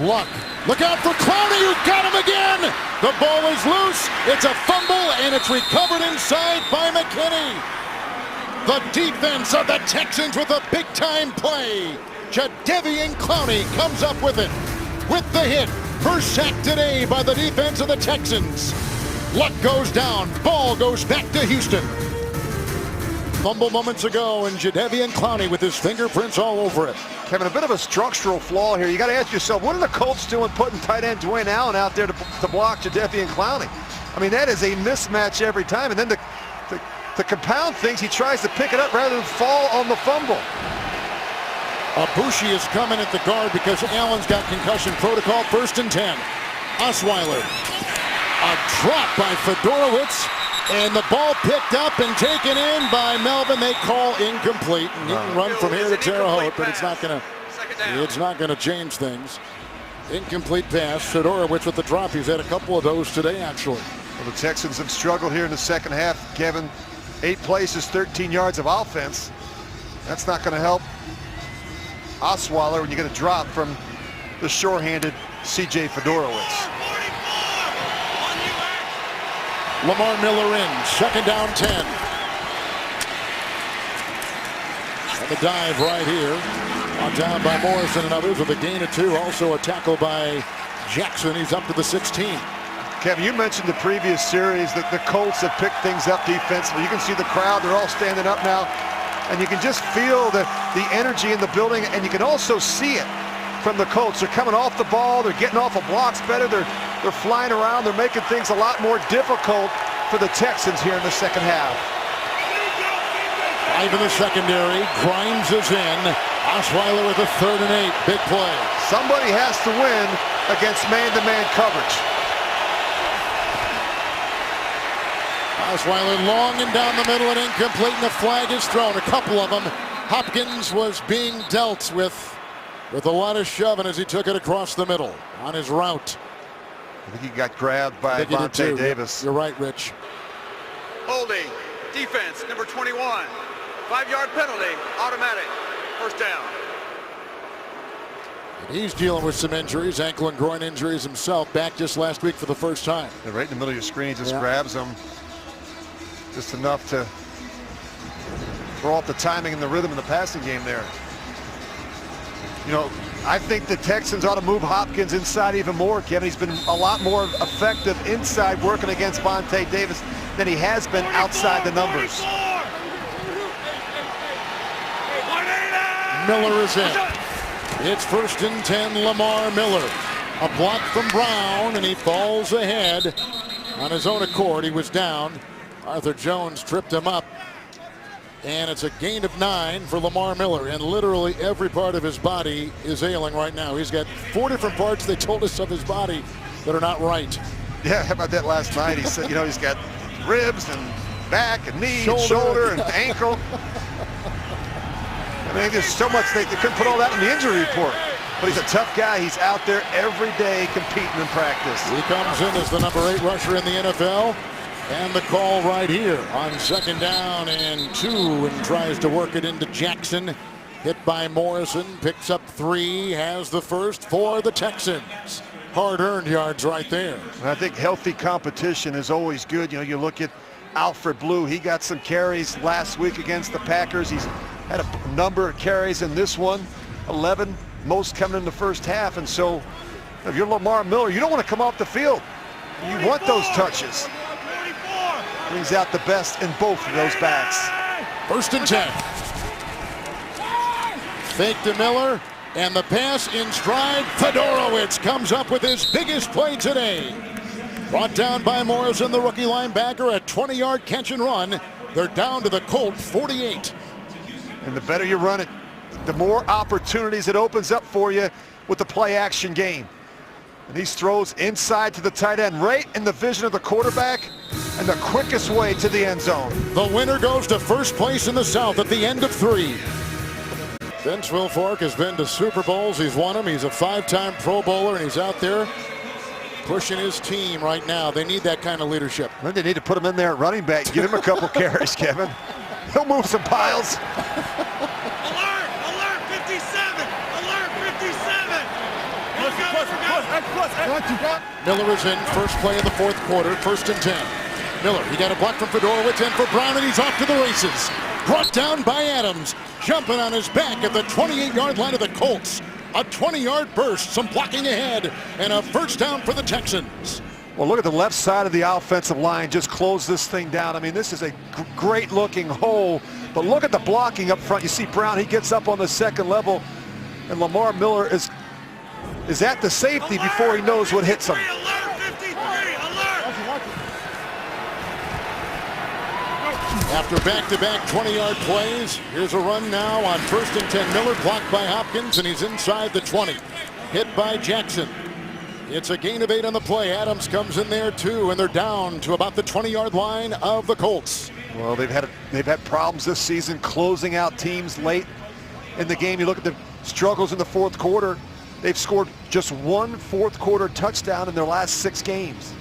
Luck. Look out for Clowney, who got him again. The ball is loose. It's a fumble, and it's recovered inside by McKinney. The defense of the Texans with a big-time play. Jadeveon Clowney comes up with it. With the hit. First sack today by the defense of the Texans. Luck goes down. Ball goes back to Houston. Fumble moments ago, and Jadeveon Clowney with his fingerprints all over it. Kevin, a bit of a structural flaw here. You got to ask yourself, what are the Colts doing putting tight end Dwayne Allen out there to block Jadeveon Clowney? I mean, that is a mismatch every time. And then to compound things, he tries to pick it up rather than fall on the fumble. Abushi is coming at the guard because Allen's got concussion protocol. 1st and 10. Osweiler. A drop by Fedorowicz. And the ball picked up and taken in by Melvin. They call incomplete. And he can run from here to Terre Haute, but it's not going to change things. Incomplete pass. Fedorowicz with the drop. He's had a couple of those today, actually. Well, the Texans have struggled here in the second half. Kevin, 8 places, 13 yards of offense. That's not going to help Osweiler when you get a drop from the sure-handed C.J. Fedorowicz. Lamar Miller in, 2nd down 10. And the dive right here. On down by Morrison and others with a gain of 2. Also a tackle by Jackson. He's up to the 16. Kevin, you mentioned the previous series that the Colts have picked things up defensively. You can see the crowd, they're all standing up now. And you can just feel the energy in the building, and you can also see it from the Colts. They're coming off the ball, they're getting off of blocks better, they're flying around, they're making things a lot more difficult for the Texans here in the second half. 5 in the secondary, Grimes is in. Osweiler with a 3rd and 8, big play. Somebody has to win against man-to-man coverage. Osweiler long and down the middle and incomplete, and the flag is thrown. A couple of them. Hopkins was being dealt with a lot of shoving as he took it across the middle on his route. I think he got grabbed by Vontae Davis. You're right, Rich. Holding. Defense, number 21. 5-yard penalty, automatic, first down. And he's dealing with some injuries, ankle and groin injuries himself, back just last week for the first time. They're right in the middle of your screen, just grabs them just enough to throw off the timing and the rhythm in the passing game there. You know, I think the Texans ought to move Hopkins inside even more, Kevin. He's been a lot more effective inside working against Vontae Davis than he has been outside the numbers. Miller is in. It's 1st and 10, Lamar Miller. A block from Brown, and he falls ahead on his own accord. He was down. Arthur Jones tripped him up. And it's a gain of 9 for Lamar Miller. And literally every part of his body is ailing right now. He's got 4 different parts, they told us, of his body that are not right. Yeah, how about that last night? He said, you know, he's got ribs and back and knee and shoulder and ankle. I mean, there's so much they couldn't put all that in the injury report. But he's a tough guy. He's out there every day competing in practice. He comes in as the number 8 rusher in the NFL. And the call right here on 2nd down and 2, and tries to work it into Jackson. Hit by Morrison, picks up 3, has the first for the Texans. Hard-earned yards right there. And I think healthy competition is always good. You know, you look at Alfred Blue. He got some carries last week against the Packers. He's had a number of carries in this one, 11, most coming in the first half. And so if you're Lamar Miller, you don't want to come off the field. You want those touches. Brings out the best in both of those backs. 1st and 10. Fake to Miller, and the pass in stride. Fedorowicz comes up with his biggest play today. Brought down by Morrison, the rookie linebacker, a 20-yard catch and run. They're down to the Colt 48. And the better you run it, the more opportunities it opens up for you with the play-action game. And these throws inside to the tight end, right in the vision of the quarterback, and the quickest way to the end zone. The winner goes to first place in the South at the end of 3. Vince Wilfork has been to Super Bowls. He's won them. He's a 5-time Pro Bowler, and he's out there pushing his team right now. They need that kind of leadership. Then they need to put him in there at running back. Give him a couple carries, Kevin. He'll move some piles. Alert! Alert! 57! Alert! 57! Miller is in, first play of the 4th quarter, 1st and 10. Miller, he got a block from Fedorowicz and for Brown, and he's off to the races. Brought down by Adams, jumping on his back at the 28-yard line of the Colts. A 20-yard burst, some blocking ahead, and a first down for the Texans. Well, look at the left side of the offensive line. Just close this thing down. I mean, this is a great-looking hole, but look at the blocking up front. You see Brown, he gets up on the 2nd level, and Lamar Miller is at the safety before he knows what hits him. Alert! 53! Alert! After back-to-back 20-yard plays, here's a run now on 1st and 10. Miller blocked by Hopkins, and he's inside the 20. Hit by Jackson. It's a gain of 8 on the play. Adams comes in there too, and they're down to about the 20-yard line of the Colts. Well, they've had problems this season closing out teams late in the game. You look at the struggles in the 4th quarter. They've scored just 1 4th quarter touchdown in their last 6 games.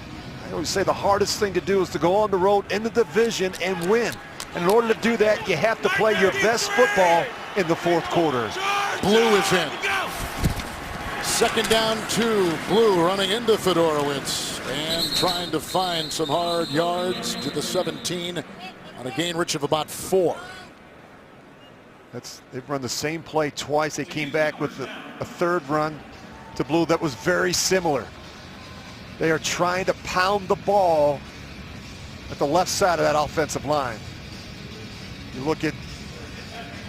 I always say the hardest thing to do is to go on the road in the division and win. And in order to do that, you have to play your best football in the 4th quarter. Blue is in. 2nd down 2. Blue running into Fedorowicz and trying to find some hard yards to the 17 on a gain rich of about 4. They've run the same play twice. They came back with a 3rd run to Blue that was very similar. They are trying to pound the ball at the left side of that offensive line. You look at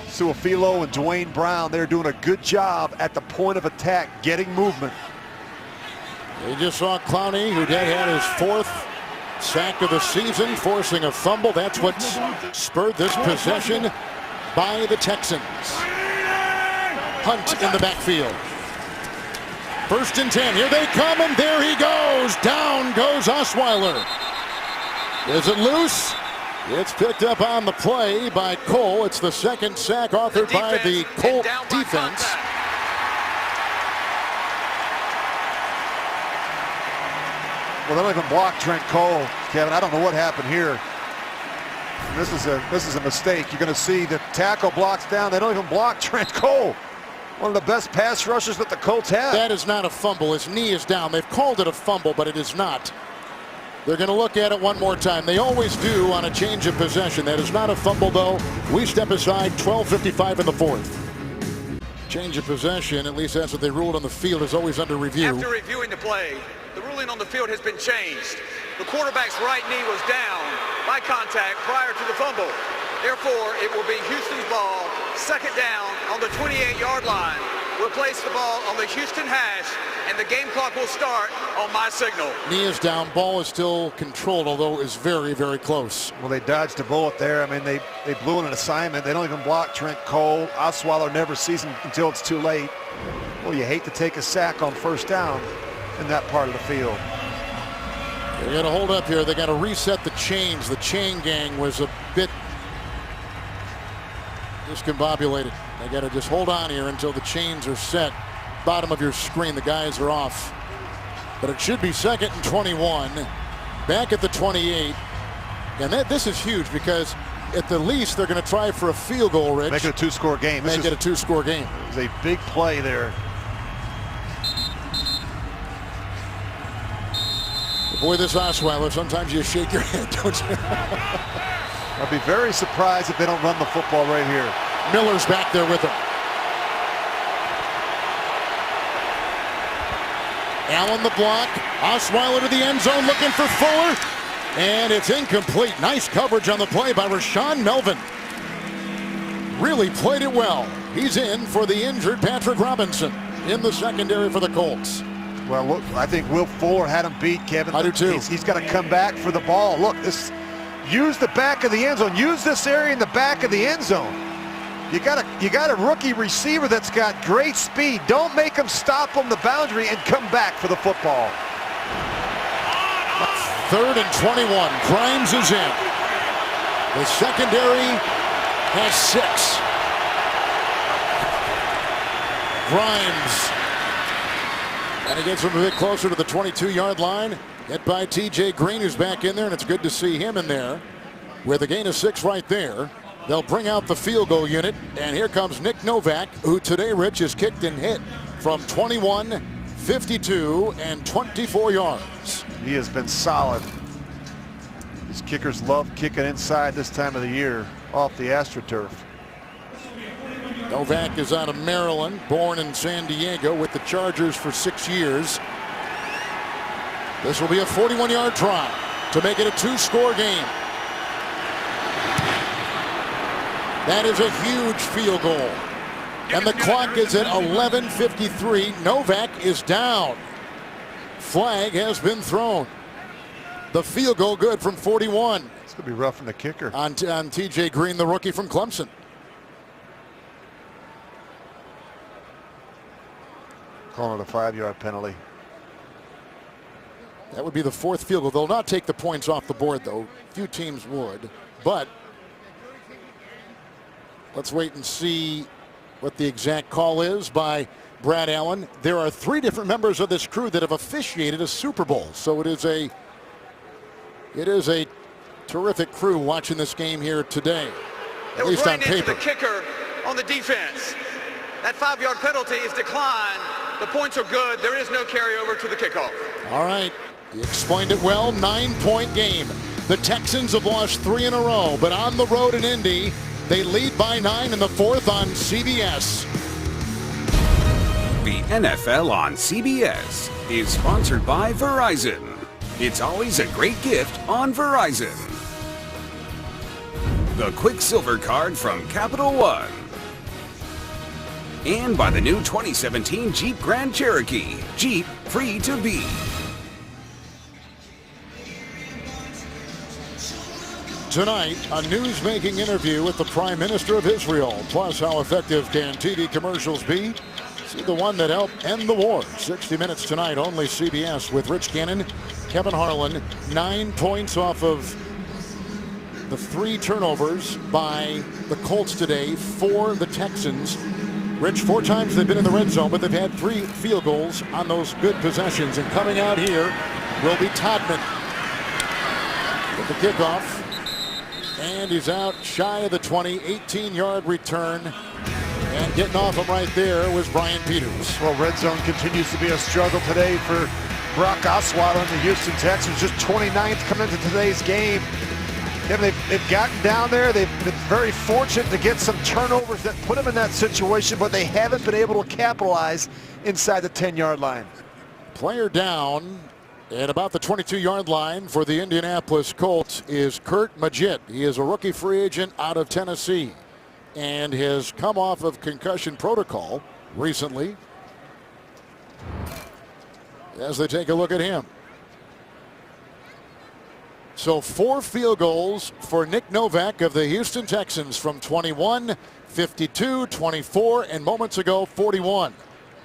Suafilo and Dwayne Brown, they're doing a good job at the point of attack, getting movement. We just saw Clowney, who had his 4th sack of the season, forcing a fumble. That's what spurred this possession by the Texans. Hunt in the backfield. 1st and 10. Here they come, and there he goes. Down goes Osweiler. Is it loose? It's picked up on the play by Cole. It's the 2nd sack authored by the Colt defense. Well, they don't even block Trent Cole, Kevin. I don't know what happened here. This is a mistake. You're going to see the tackle blocks down. They don't even block Trent Cole, one of the best pass rushers that the Colts have. That is not a fumble. His knee is down. They've called it a fumble, but it is not. They're going to look at it one more time. They always do on a change of possession. That is not a fumble, though. We step aside. 12:55 in the fourth. Change of possession, at least that's what they ruled on the field, is always under review. After reviewing the play, the ruling on the field has been changed. The quarterback's right knee was down by contact prior to the fumble. Therefore, it will be Houston's ball, second down on the 28-yard line. We'll place the ball on the Houston hash, and the game clock will start on my signal. Knee is down. Ball is still controlled, although it is very, very close. Well, they dodged a bullet there. I mean, they blew an assignment. They don't even block Trent Cole. Osweiler never sees him until it's too late. Well, you hate to take a sack on first down in that part of the field. They got to hold up here. They got to reset the chains. The chain gang was a bit discombobulated. They got to just hold on here until the chains are set. Bottom of your screen, the guys are off. But it should be 2nd and 21. Back at the 28. And this is huge because at the least they're going to try for a field goal, Rich. Make it a two-score game. Make it a two-score game. It's a big play there. Boy, this Osweiler, sometimes you shake your head, don't you? I'd be very surprised if they don't run the football right here. Miller's back there with him. Allen the block. Osweiler to the end zone looking for Fuller. And it's incomplete. Nice coverage on the play by Rashaan Melvin. Really played it well. He's in for the injured Patrick Robinson in the secondary for the Colts. Well, look, I think Will Fuller had him beat, Kevin. I do too. He's got to come back for the ball. Look, use the back of the end zone. Use this area in the back of the end zone. You got a rookie receiver that's got great speed. Don't make him stop on the boundary and come back for the football. 3rd and 21. Grimes is in. The secondary has 6. Grimes. And he gets him a bit closer to the 22-yard line. Hit by T.J. Green, who's back in there, and it's good to see him in there. With a gain of 6 right there. They'll bring out the field goal unit, and here comes Nick Novak, who today, Rich, has kicked and hit from 21, 52, and 24 yards. He has been solid. These kickers love kicking inside this time of the year off the AstroTurf. Novak is out of Maryland, born in San Diego with the Chargers for 6 years. This will be a 41-yard try to make it a 2-score game. That is a huge field goal. And the clock is at 11:53. Novak is down. Flag has been thrown. The field goal good from 41. It's going to be rough on the kicker. On T.J. Green, the rookie from Clemson. Calling it a 5-yard penalty. That would be the 4th field goal. They'll not take the points off the board, though. Few teams would. But let's wait and see what the exact call is by Brad Allen. There are 3 different members of this crew that have officiated a Super Bowl. So it is a terrific crew watching this game here today, at least on paper. The kicker on the defense. That 5-yard penalty is declined. The points are good. There is no carryover to the kickoff. All right. You explained it well. 9-point game. The Texans have lost 3 in a row, but on the road in Indy, they lead by 9 in the 4th on CBS. The NFL on CBS is sponsored by Verizon. It's always a great gift on Verizon. The Quicksilver Card from Capital One. And by the new 2017 Jeep Grand Cherokee. Jeep free to be. Tonight, a news-making interview with the Prime Minister of Israel. Plus, how effective can TV commercials be? See the one that helped end the war. 60 Minutes tonight, only CBS, with Rich Gannon, Kevin Harlan. 9 points off of the 3 turnovers by the Colts today for the Texans. Rich, 4 times they've been in the red zone, but they've had 3 field goals on those good possessions. And coming out here will be Todman with the kickoff. And he's out shy of the 20, 18-yard return. And getting off him right there was Brian Peters. Well, red zone continues to be a struggle today for Brock Osweiler and the Houston Texans. Just 29th coming into today's game. Kevin, they've gotten down there. They've been very fortunate to get some turnovers that put them in that situation, but they haven't been able to capitalize inside the 10-yard line. Player down at about the 22-yard line for the Indianapolis Colts is Kurt Magid. He is a rookie free agent out of Tennessee and has come off of concussion protocol recently. As they take a look at him. So 4 field goals for Nick Novak of the Houston Texans from 21, 52, 24, and moments ago 41.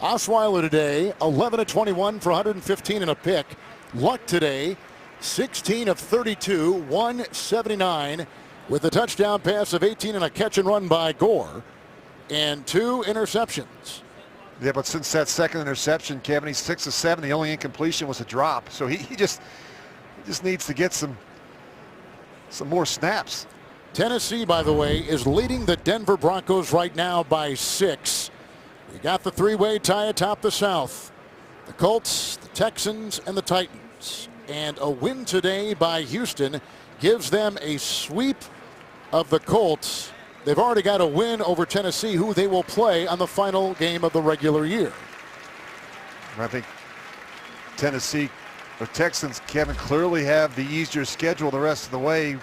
Osweiler today 11 of 21 for 115 and a pick. Luck today 16 of 32, 179 with a touchdown pass of 18 and a catch and run by Gore and 2 interceptions. Yeah, but since that second interception, Kevin, he's 6 of 7. The only incompletion was a drop. So he just needs to get some more snaps. Tennessee, by the way, is leading the Denver Broncos right now by 6. We got the 3-way tie atop the South. The Colts, the Texans, and the Titans. And a win today by Houston gives them a sweep of the Colts. They've already got a win over Tennessee, who they will play on the final game of the regular year. I think Tennessee or Texans, Kevin, clearly have the easier schedule the rest of the way.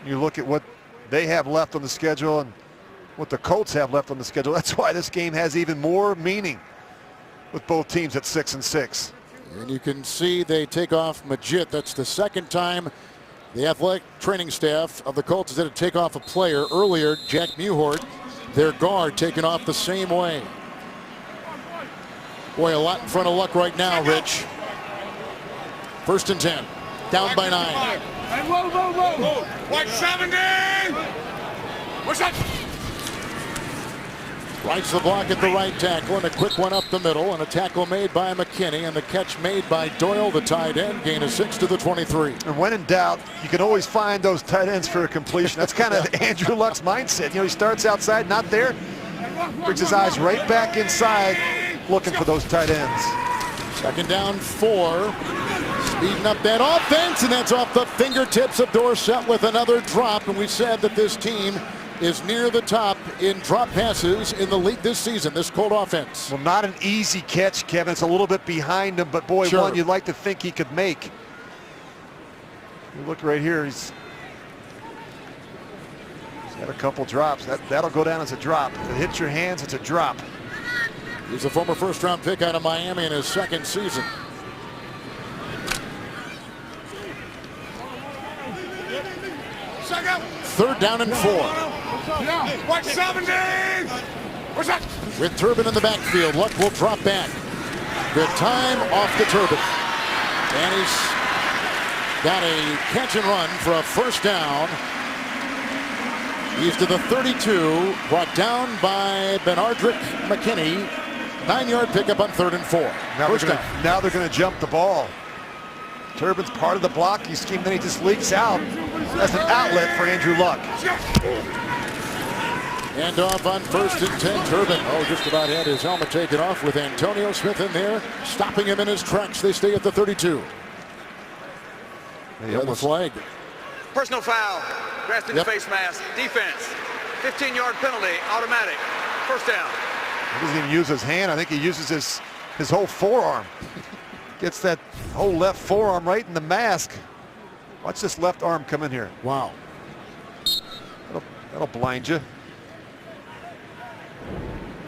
You look at what they have left on the schedule and what the Colts have left on the schedule. That's why this game has even more meaning with both teams at 6-6. And you can see they take off Magid. That's the second time the athletic training staff of the Colts is going to take off a player. Earlier, Jack Mewhort, their guard, taken off the same way. Boy, a lot in front of Luck right now, Rich. 1st and 10. Down by 9. Hey, whoa. 170. What's that? Rights the block at the right tackle, and a quick one up the middle, and a tackle made by McKinney, and the catch made by Doyle, the tight end, gain of 6 to the 23. And when in doubt, you can always find those tight ends for a completion. That's kind of Andrew Luck's mindset. You know, he starts outside, not there, brings his eyes right back inside, looking for those tight ends. 2nd down 4. Speeding up that offense, and that's off the fingertips of Dorsett with another drop. And we said that this team is near the top in drop passes in the league this season, this Colt offense. Well, not an easy catch, Kevin. It's a little bit behind him, but boy, one you'd like to think he could make. You look right here, he's got a couple drops. That'll go down as a drop. If it hits your hands, it's a drop. He's a former 1st-round pick out of Miami in his 2nd season. Second. 3rd down and 4. 170. What's that? With Turbin in the backfield, Luck will drop back. Good time off the Turbin. And he's got a catch and run for a 1st down. He's to the 32, brought down by Benardrick McKinney. 9-yard pickup on 3rd and 4. Now they're going to jump the ball. Turbin's part of the blocking scheme, then he just leaks out. That's an outlet for Andrew Luck. And off on 1st and 10, Turbin. Oh, just about had his helmet taken off with Antonio Smith in there, stopping him in his tracks. They stay at the 32. The flag. Personal foul. Grasping the face mask. Defense. 15-yard penalty. Automatic. 1st down. He doesn't even use his hand. I think he uses his whole forearm. Gets that whole left forearm right in the mask. Watch this left arm come in here. Wow. That'll blind you.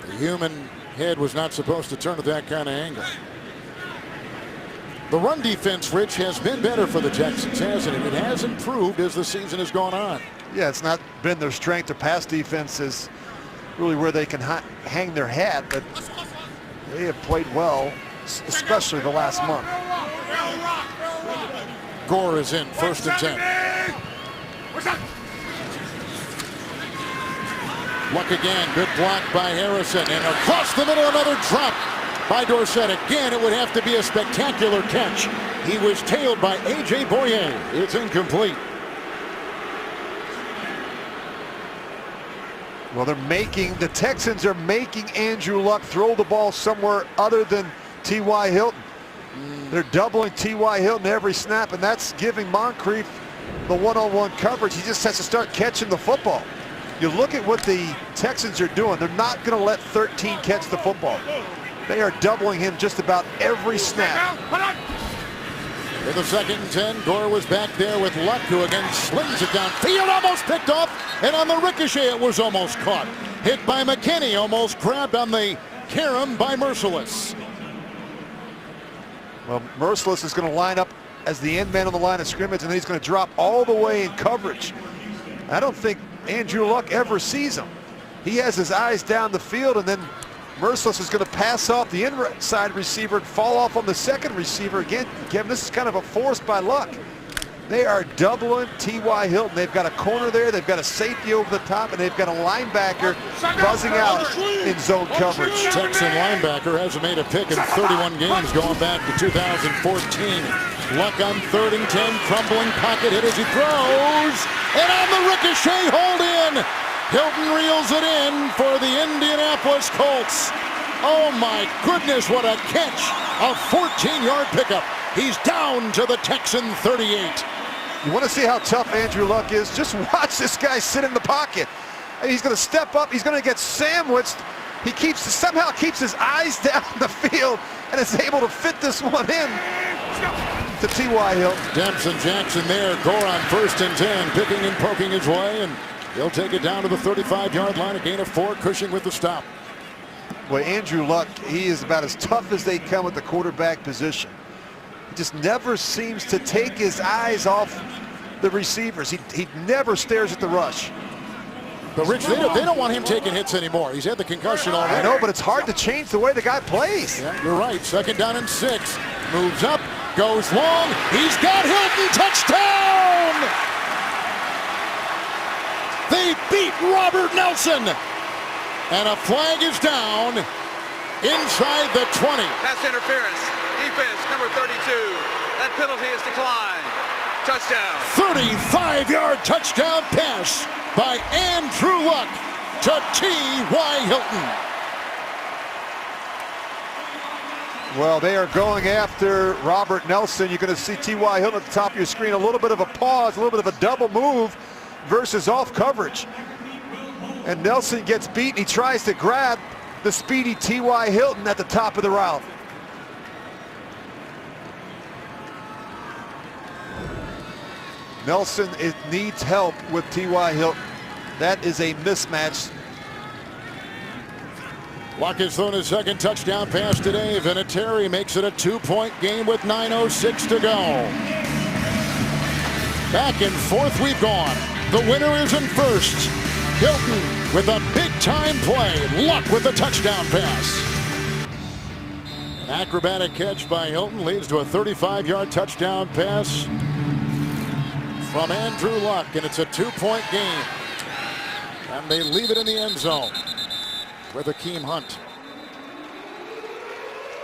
The human head was not supposed to turn at that kind of angle. The run defense, Rich, has been better for the Texans, hasn't it? It has improved as the season has gone on. Yeah, it's not been their strength. Their pass defense is really where they can hang their hat, but they have played well, especially the last month. Gore is in, 1st and 10. Luck again, good block by Harrison, and across the middle another drop by Dorsett. Again, it would have to be a spectacular catch. He was tailed by A.J. Boyer. It's incomplete. Well, the Texans are making Andrew Luck throw the ball somewhere other than T.Y. Hilton. They're doubling T.Y. Hilton every snap, and that's giving Moncrief the one-on-one coverage. He just has to start catching the football. You look at what the Texans are doing. They're not going to let 13 catch the football. They are doubling him just about every snap. With a 2nd and 10, Gore was back there with Luck, who again slings it downfield, almost picked off, and on the ricochet it was almost caught. Hit by McKinney, almost grabbed on the carom by Merciless. Well, Merciless is going to line up as the end man on the line of scrimmage, and then he's going to drop all the way in coverage. I don't think Andrew Luck ever sees him. He has his eyes down the field, and then Merciless is going to pass off the inside receiver and fall off on the second receiver. Again, Kevin, this is kind of a force by Luck. They are doubling T.Y. Hilton. They've got a corner there, they've got a safety over the top, and they've got a linebacker buzzing out in zone coverage. Texan linebacker hasn't made a pick in 31 games going back to 2014. Luck on 3rd and 10, crumbling pocket hit as he throws, and on the ricochet, hold in. Hilton reels it in for the Indianapolis Colts. Oh my goodness, what a catch. A 14-yard pickup. He's down to the Texan 38. You want to see how tough Andrew Luck is? Just watch this guy sit in the pocket. He's going to step up. He's going to get sandwiched. He somehow keeps his eyes down the field and is able to fit this one in to T.Y. Hilton. Dempson Jackson there. Gore on 1st and 10, picking and poking his way, and he'll take it down to the 35-yard line. A gain of 4. Cushing with the stop. Well, Andrew Luck, he is about as tough as they come at the quarterback position. He just never seems to take his eyes off the receivers. He never stares at the rush. But Rich, they don't want him taking hits anymore. He's had the concussion already. I know, but it's hard to change the way the guy plays. Yeah, you're right. 2nd down and 6. Moves up, goes long. He's got Hilton. Touchdown! They beat Robert Nelson. And a flag is down inside the 20. Pass interference. Defense, number 32. That penalty is declined. Touchdown. 35-yard touchdown pass by Andrew Luck to T.Y. Hilton. Well, they are going after Robert Nelson. You're going to see T.Y. Hilton at the top of your screen. A little bit of a pause, a little bit of a double move versus off coverage. And Nelson gets beat. He tries to grab the speedy T.Y. Hilton at the top of the route. Nelson needs help with T.Y. Hilton. That is a mismatch. Luck has thrown his 2nd touchdown pass today. Vinatieri makes it a 2-point game with 9:06 to go. Back and forth we've gone. The winner is in 1st. Hilton with a big-time play. Luck with a touchdown pass. An acrobatic catch by Hilton leads to a 35-yard touchdown pass from Andrew Luck, and it's a 2-point game. And they leave it in the end zone with Akeem Hunt.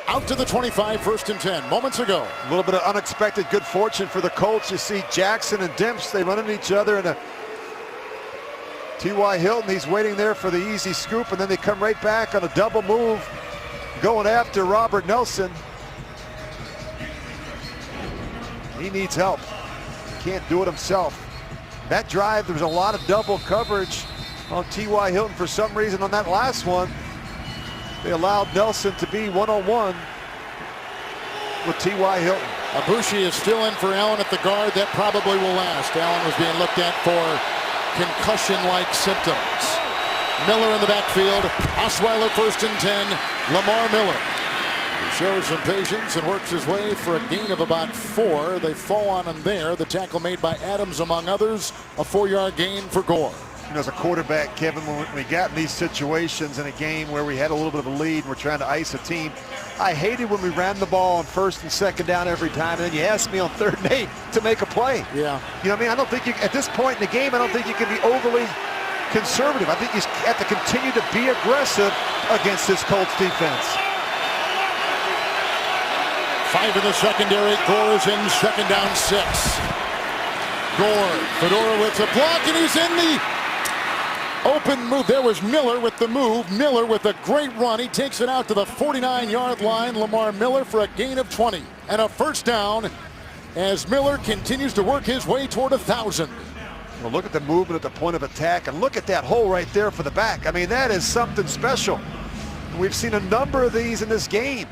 Out to the 25, 1st and 10, moments ago. A little bit of unexpected good fortune for the Colts. You see Jackson and Demps, they run into each other, and T.Y. Hilton, he's waiting there for the easy scoop, and then they come right back on a double move going after Robert Nelson. He needs help. He can't do it himself. That drive, there was a lot of double coverage on T.Y. Hilton for some reason on that last one. They allowed Nelson to be one-on-one with T.Y. Hilton. Abushi is still in for Allen at the guard. That probably will last. Allen was being looked at for concussion-like symptoms. Miller in the backfield. Osweiler 1st and 10. Lamar Miller. He shows some patience and works his way for a gain of about 4. They fall on him there. The tackle made by Adams, among others. A 4-yard gain for Gore. You know, as a quarterback, Kevin, when we got in these situations in a game where we had a little bit of a lead and we're trying to ice a team, I hated when we ran the ball on 1st and 2nd down every time, and then you asked me on 3rd and 8 to make a play. Yeah. You know what I mean? I don't think you, at this point in the game, I don't think you can be overly conservative. I think you have to continue to be aggressive against this Colts defense. 5 in the secondary. Gore is in 2nd down 6. Gore, Fedora with a block, and he's in the Open move. There was Miller with the move. Miller with a great run. He takes it out to the 49-yard line. Lamar Miller for a gain of 20 and a first down as Miller continues to work his way toward 1,000. Well, look at the movement at the point of attack, and look at that hole right there for the back. I mean, that is something special. We've seen a number of these in this game.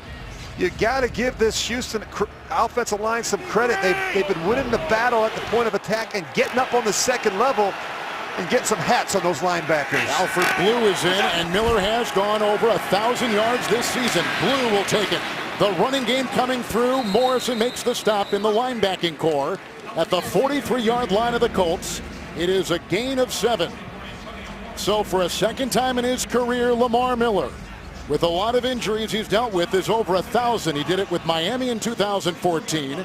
You got to give this Houston offensive line some credit. They've been winning the battle at the point of attack and getting up on the second level and getting some hats on those linebackers. Alfred Blue is in, and Miller has gone over 1,000 yards this season. Blue will take it. The running game coming through. Morrison makes the stop in the linebacking core at the 43-yard line of the Colts. It is a gain of 7. So for a second time in his career, Lamar Miller, with a lot of injuries he's dealt with, is over 1,000. He did it with Miami in 2014.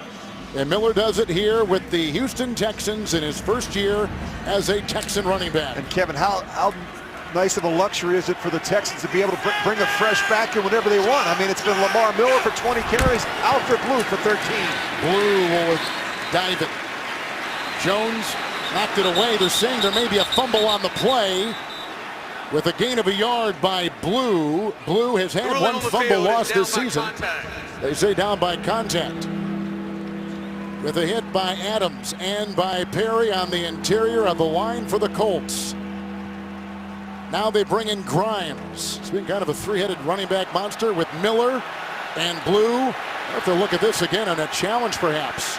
And Miller does it here with the Houston Texans in his first year as a Texan running back. And Kevin, how nice of a luxury is it for the Texans to be able to bring a fresh back in whenever they want? I mean, it's been Lamar Miller for 20 carries, Alfred Blue for 13. Blue will dive it. Jones knocked it away. They're saying there may be a fumble on the play with a gain of a yard by Blue. Blue has had one fumble lost this season. They say down by contact. With a hit by Adams and by Perry on the interior of the line for the Colts. Now they bring in Grimes. It's been kind of a three-headed running back monster with Miller and Blue. We'll have to look at this again on a challenge perhaps.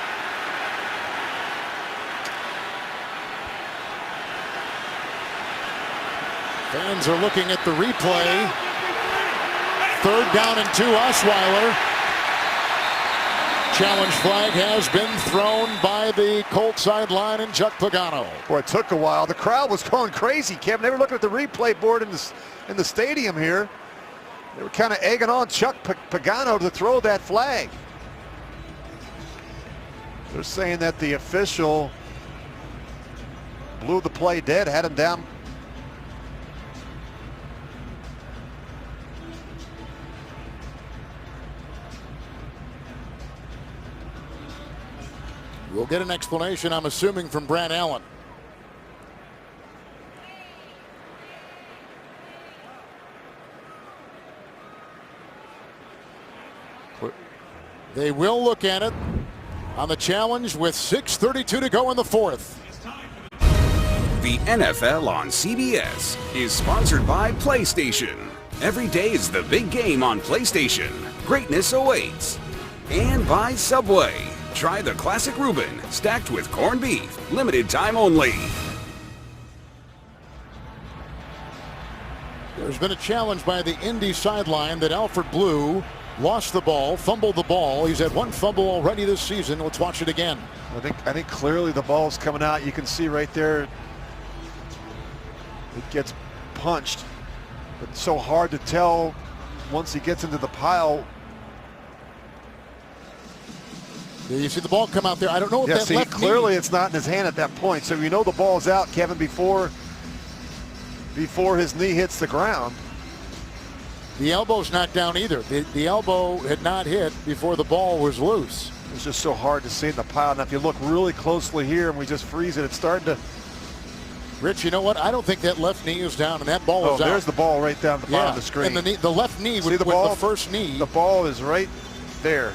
Fans are looking at the replay. 3rd down and 2, Osweiler. Challenge flag has been thrown by the Colts sideline and Chuck Pagano. Boy, it took a while. The crowd was going crazy, Kevin. They were looking at the replay board in the stadium here. They were kind of egging on Chuck Pagano to throw that flag. They're saying that the official blew the play dead, had him down. We'll get an explanation, I'm assuming, from Brad Allen. They will look at it on the challenge with 6:32 to go in the 4th. The NFL on CBS is sponsored by PlayStation. Every day is the big game on PlayStation. Greatness awaits. And by Subway. Try the classic Reuben, stacked with corned beef. Limited time only. There's been a challenge by the Indy sideline that Alfred Blue lost the ball, fumbled the ball. He's had one fumble already this season. Let's watch it again. I think clearly the ball's coming out. You can see right there it gets punched. But it's so hard to tell once he gets into the pile. You see the ball come out there. I don't know if that left knee. Clearly it's not in his hand at that point. So you know the ball's out, Kevin, before his knee hits the ground. The elbow's not down either. The elbow had not hit before the ball was loose. It's just so hard to see in the pile. Now if you look really closely here and we just freeze it, it's starting to. Rich, you know what? I don't think that left knee is down, and that ball is out. There's the ball right down the bottom of the screen. And the left knee with the first knee. The ball is right there.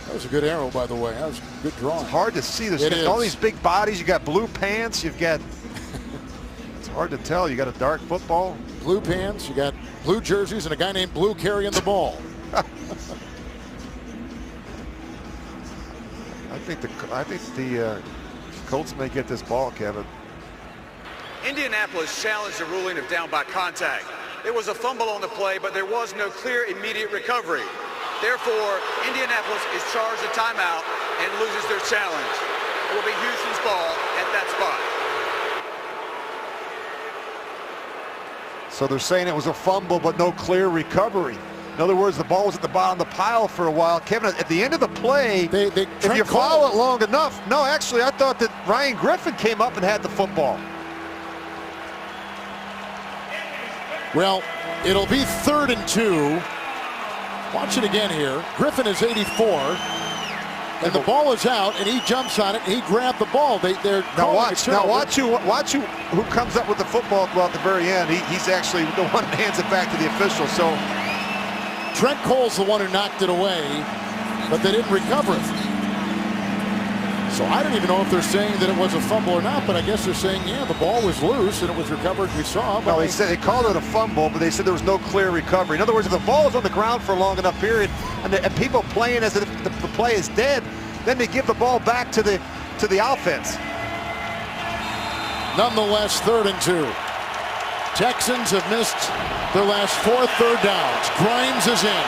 That was a good arrow, by the way. That was a good draw. It's hard to see. There's all these big bodies. You got blue pants. You've got. It's hard to tell. You got a dark football. Blue pants. You got blue jerseys and a guy named Blue carrying the ball. I think the Colts may get this ball, Kevin. Indianapolis challenged the ruling of down by contact. There was a fumble on the play, but there was no clear immediate recovery. Therefore, Indianapolis is charged a timeout and loses their challenge. It will be Houston's ball at that spot. So they're saying it was a fumble, but no clear recovery. In other words, the ball was at the bottom of the pile for a while. Kevin, at the end of the play, if you follow it long enough, no, actually, I thought that Ryan Griffin came up and had the football. Well, it'll be 3rd and 2. Watch it again here. Griffin is 84. And the ball is out, and he jumps on it, and he grabbed the ball. They're now watch who comes up with the football at the very end. He's actually the one that hands it back to the official. So Trent Cole's the one who knocked it away, but they didn't recover it. So I don't even know if they're saying that it was a fumble or not, but I guess they're saying, yeah, the ball was loose and it was recovered. We saw. No, they called it a fumble, but they said there was no clear recovery. In other words, if the ball is on the ground for a long enough period and people playing as if the play is dead, then they give the ball back to the offense. Nonetheless, 3rd and 2. Texans have missed their last 4 third downs. Grimes is in.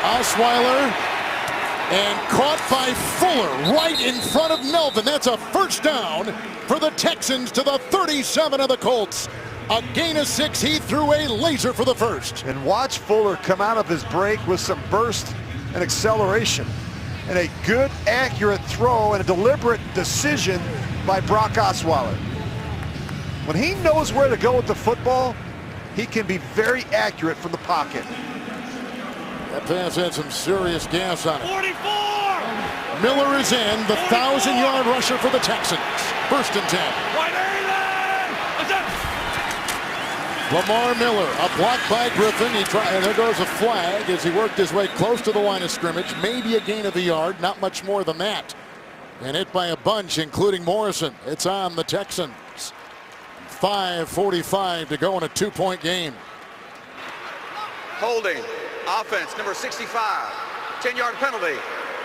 Osweiler, and caught by Fuller right in front of Melvin. That's a first down for the Texans to the 37 of the Colts. A gain of 6. He threw a laser for the first. And watch Fuller come out of his break with some burst and acceleration. And a good, accurate throw and a deliberate decision by Brock Osweiler. When he knows where to go with the football, he can be very accurate from the pocket. That pass had some serious gas on it. 44! Miller is in, the 1,000-yard rusher for the Texans. 1st and 10. Lamar Miller, a block by Griffin. And there goes a flag as he worked his way close to the line of scrimmage. Maybe a gain of a yard, not much more than that. And hit by a bunch, including Morrison. It's on the Texans. 5:45 to go in a 2-point game. Holding. Offense, number 65. 10-yard penalty.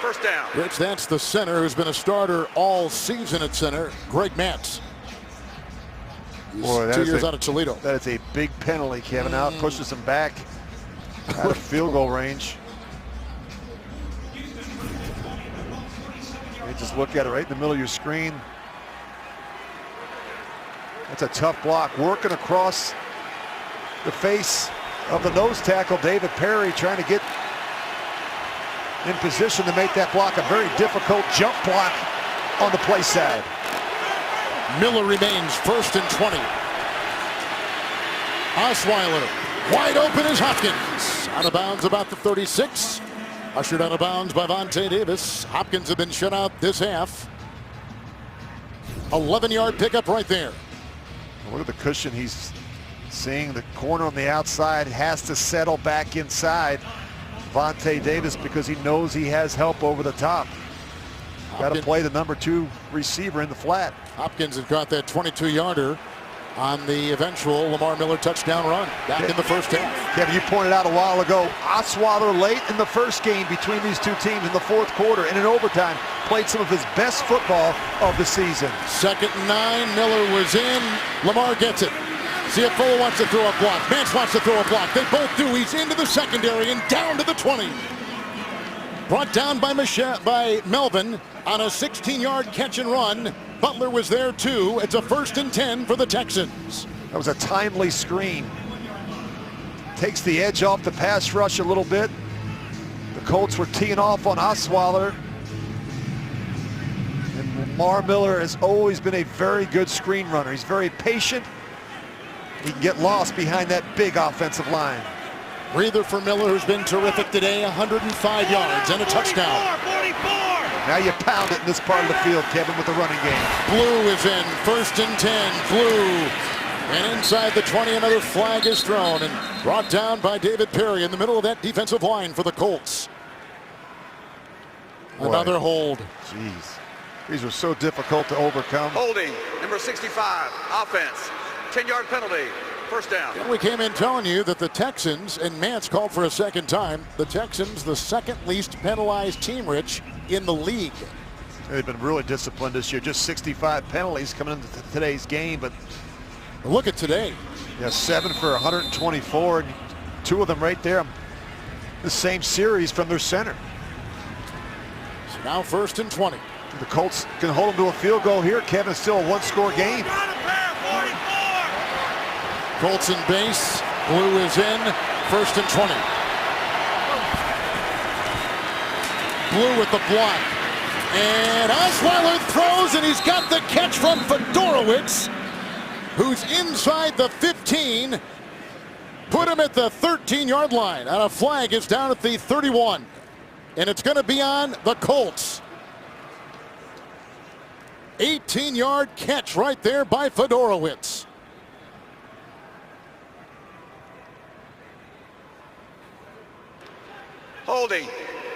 First down. Rich, that's the center who's been a starter all season at center, Greg Matz. Boy, 2 years out of Toledo. That is a big penalty, Kevin. Now it pushes him back out of field goal range. You just look at it right in the middle of your screen. That's a tough block. Working across the face of the nose tackle, David Perry, trying to get in position to make that block a very difficult jump block on the play side. Miller remains 1st and 20. Osweiler wide open is Hopkins. Out of bounds about the 36. Ushered out of bounds by Vontae Davis. Hopkins have been shut out this half. 11-yard pickup right there. Look at the cushion he's seeing. The corner on the outside has to settle back inside Vontae Davis because he knows he has help over the top. Got to play the number 2 receiver in the flat. Hopkins had got that 22-yarder on the eventual Lamar Miller touchdown run back in the first half. Kevin, you pointed out a while ago, Osweiler late in the first game between these two teams in the 4th quarter and in overtime played some of his best football of the season. 2nd and 9, Miller was in, Lamar gets it. See if Fuller wants to throw a block. Vance wants to throw a block. They both do. He's into the secondary and down to the 20. Brought down by Melvin on a 16-yard catch and run. Butler was there too. It's a 1st and 10 for the Texans. That was a timely screen. Takes the edge off the pass rush a little bit. The Colts were teeing off on Osweiler. And Lamar Miller has always been a very good screen runner. He's very patient. He can get lost behind that big offensive line. Breather for Miller, who's been terrific today. 105 yards and a touchdown. 44! Now you pound it in this part of the field, Kevin, with the running game. Blue is in, 1st and 10, Blue. And inside the 20, another flag is thrown and brought down by David Perry in the middle of that defensive line for the Colts. Another hold. Jeez. These were so difficult to overcome. Holding, number 65, offense. 10-yard penalty, first down. And we came in telling you that the Texans, and Mance called for a second time, the Texans, the 2nd least penalized team, Rich, in the league. They've been really disciplined this year. Just 65 penalties coming into today's game, but look at today. Yeah, 7 for 124, and 2 of them right there. The same series from their center. So now 1st and 20. The Colts can hold them to a field goal here. Kevin, it's still a 1-score game. Colts in base. Blue is in. 1st and 20. Blue with the block. And Osweiler throws, and he's got the catch from Fedorowicz, who's inside the 15. Put him at the 13-yard line. And a flag is down at the 31. And it's going to be on the Colts. 18-yard catch right there by Fedorowicz. Holding.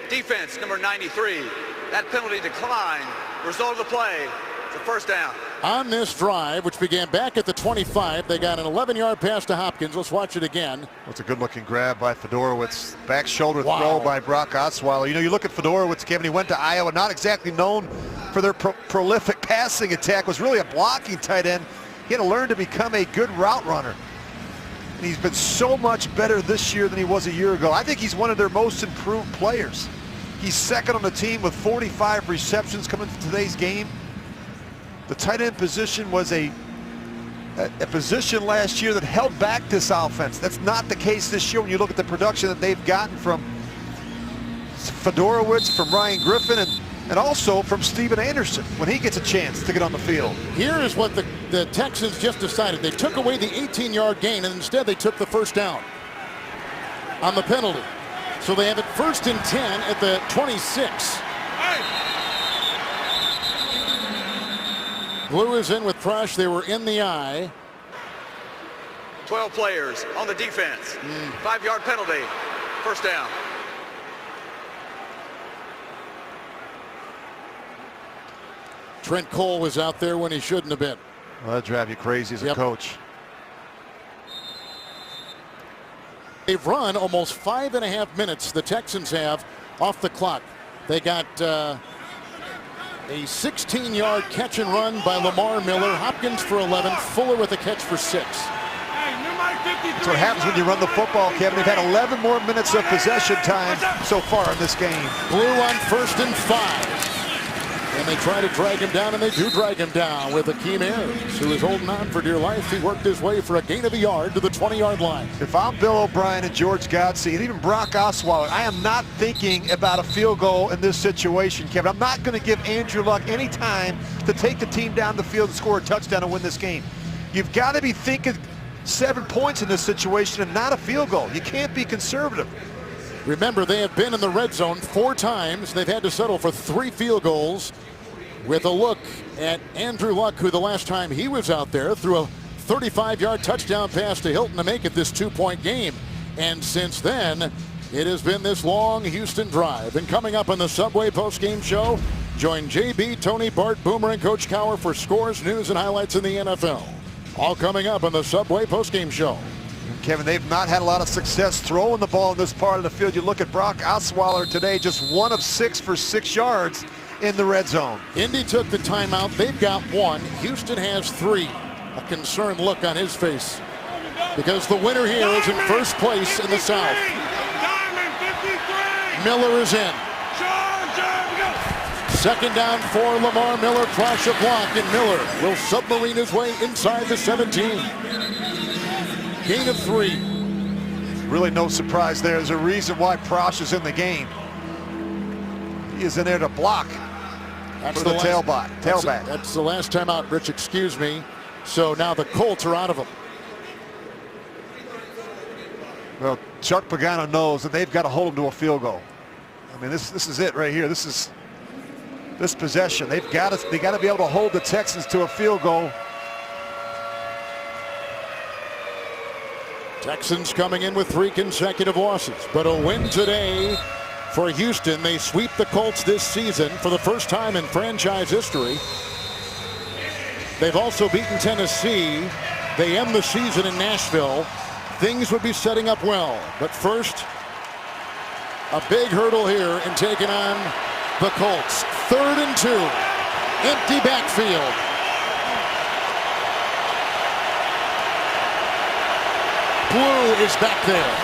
Defense, number 93. That penalty declined. Result of the play. It's a first down. On this drive, which began back at the 25, they got an 11-yard pass to Hopkins. Let's watch it again. That's a good-looking grab by Fedorowicz. Back shoulder throw by Brock Osweiler. You know, you look at Fedorowicz, Kevin, he went to Iowa, not exactly known for their prolific passing attack, was really a blocking tight end. He had to learn to become a good route runner. And he's been so much better this year than he was a year ago. I think he's one of their most improved players. He's second on the team with 45 receptions coming to today's game. The tight end position was a position last year that held back this offense. That's not the case this year when you look at the production that they've gotten from Fedorowicz, from Ryan Griffin, and also from Steven Anderson when he gets a chance to get on the field. Here is what the Texans just decided. They took away the 18-yard gain, and instead they took the first down on the penalty. So they have it 1st and 10 at the 26. Blue is in with Prosh. They were in the eye. 12 players on the defense. 5-yard penalty. First down. Trent Cole was out there when he shouldn't have been. Well, that'd drive you crazy as a coach. They've run almost 5.5 minutes, the Texans have, off the clock. They got a 16-yard catch and run by Lamar Miller. Hopkins for 11. Fuller with a catch for 6. That's what happens when you run the football, Kevin. They've had 11 more minutes of possession time so far in this game. Blue on 1st and 5. And they try to drag him down, and they do drag him down with Akeem Ayers, who is holding on for dear life. He worked his way for a gain of a yard to the 20-yard line. If I'm Bill O'Brien and George Godsey and even Brock Osweiler, I am not thinking about a field goal in this situation, Kevin. I'm not going to give Andrew Luck any time to take the team down the field and score a touchdown and win this game. You've got to be thinking 7 points in this situation and not a field goal. You can't be conservative. Remember, they have been in the red zone 4 times. They've had to settle for 3 field goals. With a look at Andrew Luck, who the last time he was out there threw a 35-yard touchdown pass to Hilton to make it this 2-point game. And since then, it has been this long Houston drive. And coming up on the Subway postgame show, join JB, Tony, Bart, Boomer, and Coach Cower for scores, news, and highlights in the NFL. All coming up on the Subway postgame show. Kevin, they've not had a lot of success throwing the ball in this part of the field. You look at Brock Osweiler today, just 1 of 6 for 6 yards in the red zone. Indy took the timeout. They've got 1. Houston has 3. A concerned look on his face because the winner here is in first place in the South. Miller is in. 2nd down for Lamar Miller. Crash a block, and Miller will submarine his way inside the 17. Gain of 3. Really no surprise there. There's a reason why Prosh is in the game. He is in there to block. That's the tailback. That's the last time out, Rich, excuse me. So now the Colts are out of them. Well, Chuck Pagano knows that they've got to hold him to a field goal. I mean, this is it right here. This possession. They got to be able to hold the Texans to a field goal. Texans coming in with 3 consecutive losses, but a win today for Houston. They sweep the Colts this season for the first time in franchise history. They've also beaten Tennessee. They end the season in Nashville. Things would be setting up well, but first, a big hurdle here in taking on the Colts. 3rd and 2, empty backfield. Blue is back there.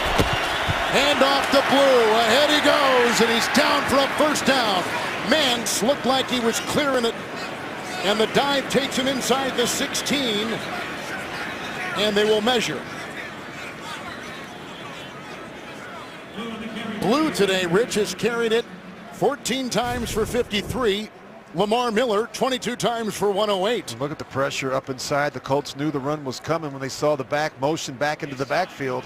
Hand off to Blue. Ahead he goes, and he's down for a first down. Mance looked like he was clearing it, and the dive takes him inside the 16, and they will measure. Blue today, Rich, has carried it 14 times for 53. Lamar Miller 22 times for 108. Look at the pressure up inside. The Colts knew the run was coming when they saw the back motion back into the backfield.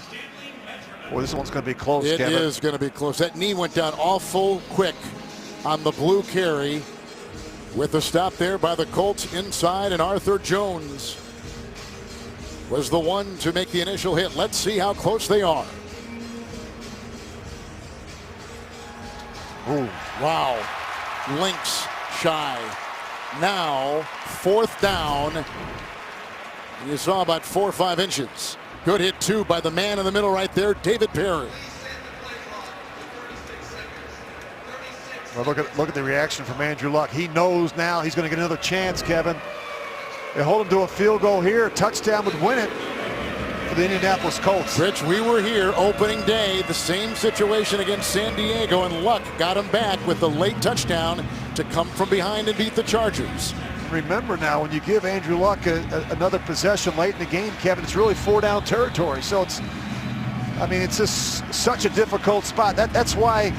Boy, this one's going to be close, Kevin. It is going to be close. That knee went down awful quick on the blue carry with the stop there by the Colts inside, and Arthur Jones was the one to make the initial hit. Let's see how close they are. Ooh. Wow. Lynx shy. Now, 4th down. You saw about 4 or 5 inches. Good hit, too, by the man in the middle right there, David Perry. Well, look at the reaction from Andrew Luck. He knows now he's going to get another chance, Kevin. They hold him to a field goal here. A touchdown would win it for the Indianapolis Colts. Rich, we were here opening day, the same situation against San Diego, and Luck got him back with the late touchdown to come from behind and beat the Chargers. Remember now, when you give Andrew Luck another possession late in the game, Kevin, it's really 4-down territory. So it's just such a difficult spot. That's why,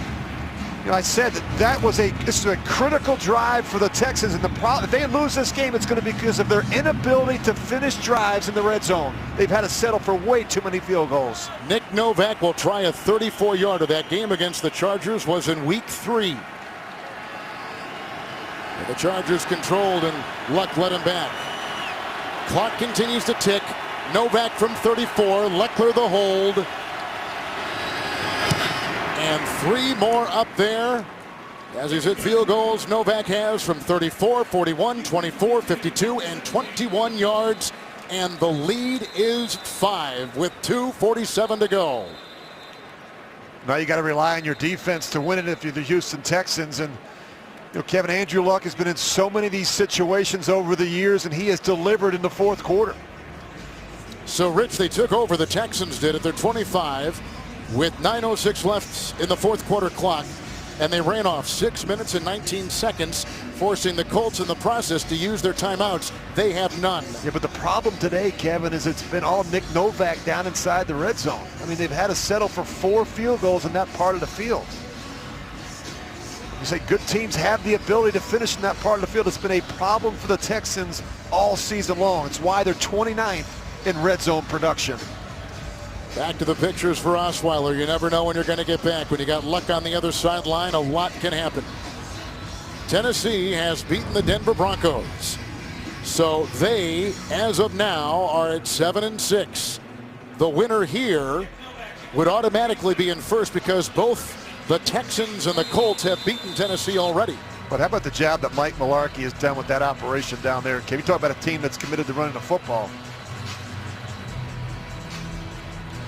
I said this is a critical drive for the Texans, and if they lose this game, it's going to be because of their inability to finish drives in the red zone. They've had to settle for way too many field goals. Nick Novak will try a 34-yarder. That game against the Chargers was in week 3. The Chargers controlled, and Luck let him back. Clock continues to tick. Novak from 34, Leckler the hold. And 3 more up there. As he's hit field goals, Novak has from 34, 41, 24, 52, and 21 yards. And the lead is 5 with 2:47 to go. Now you got to rely on your defense to win it if you're the Houston Texans. And Kevin, Andrew Luck has been in so many of these situations over the years, and he has delivered in the 4th quarter. So, Rich, they took over, the Texans did, at their 25 with 9:06 left in the 4th quarter clock, and they ran off 6 minutes and 19 seconds, forcing the Colts in the process to use their timeouts. They have none. Yeah, but the problem today, Kevin, is it's been all Nick Novak down inside the red zone. They've had to settle for 4 field goals in that part of the field. You say good teams have the ability to finish in that part of the field. It's been a problem for the Texans all season long. It's why they're 29th in red zone production. Back to the pictures for Osweiler. You never know when you're going to get back. When you got Luck on the other sideline, a lot can happen. Tennessee has beaten the Denver Broncos. So they, as of now, are at 7-6. The winner here would automatically be in first because both the Texans and the Colts have beaten Tennessee already. But how about the job that Mike Mularkey has done with that operation down there? Can you talk about a team that's committed to running the football?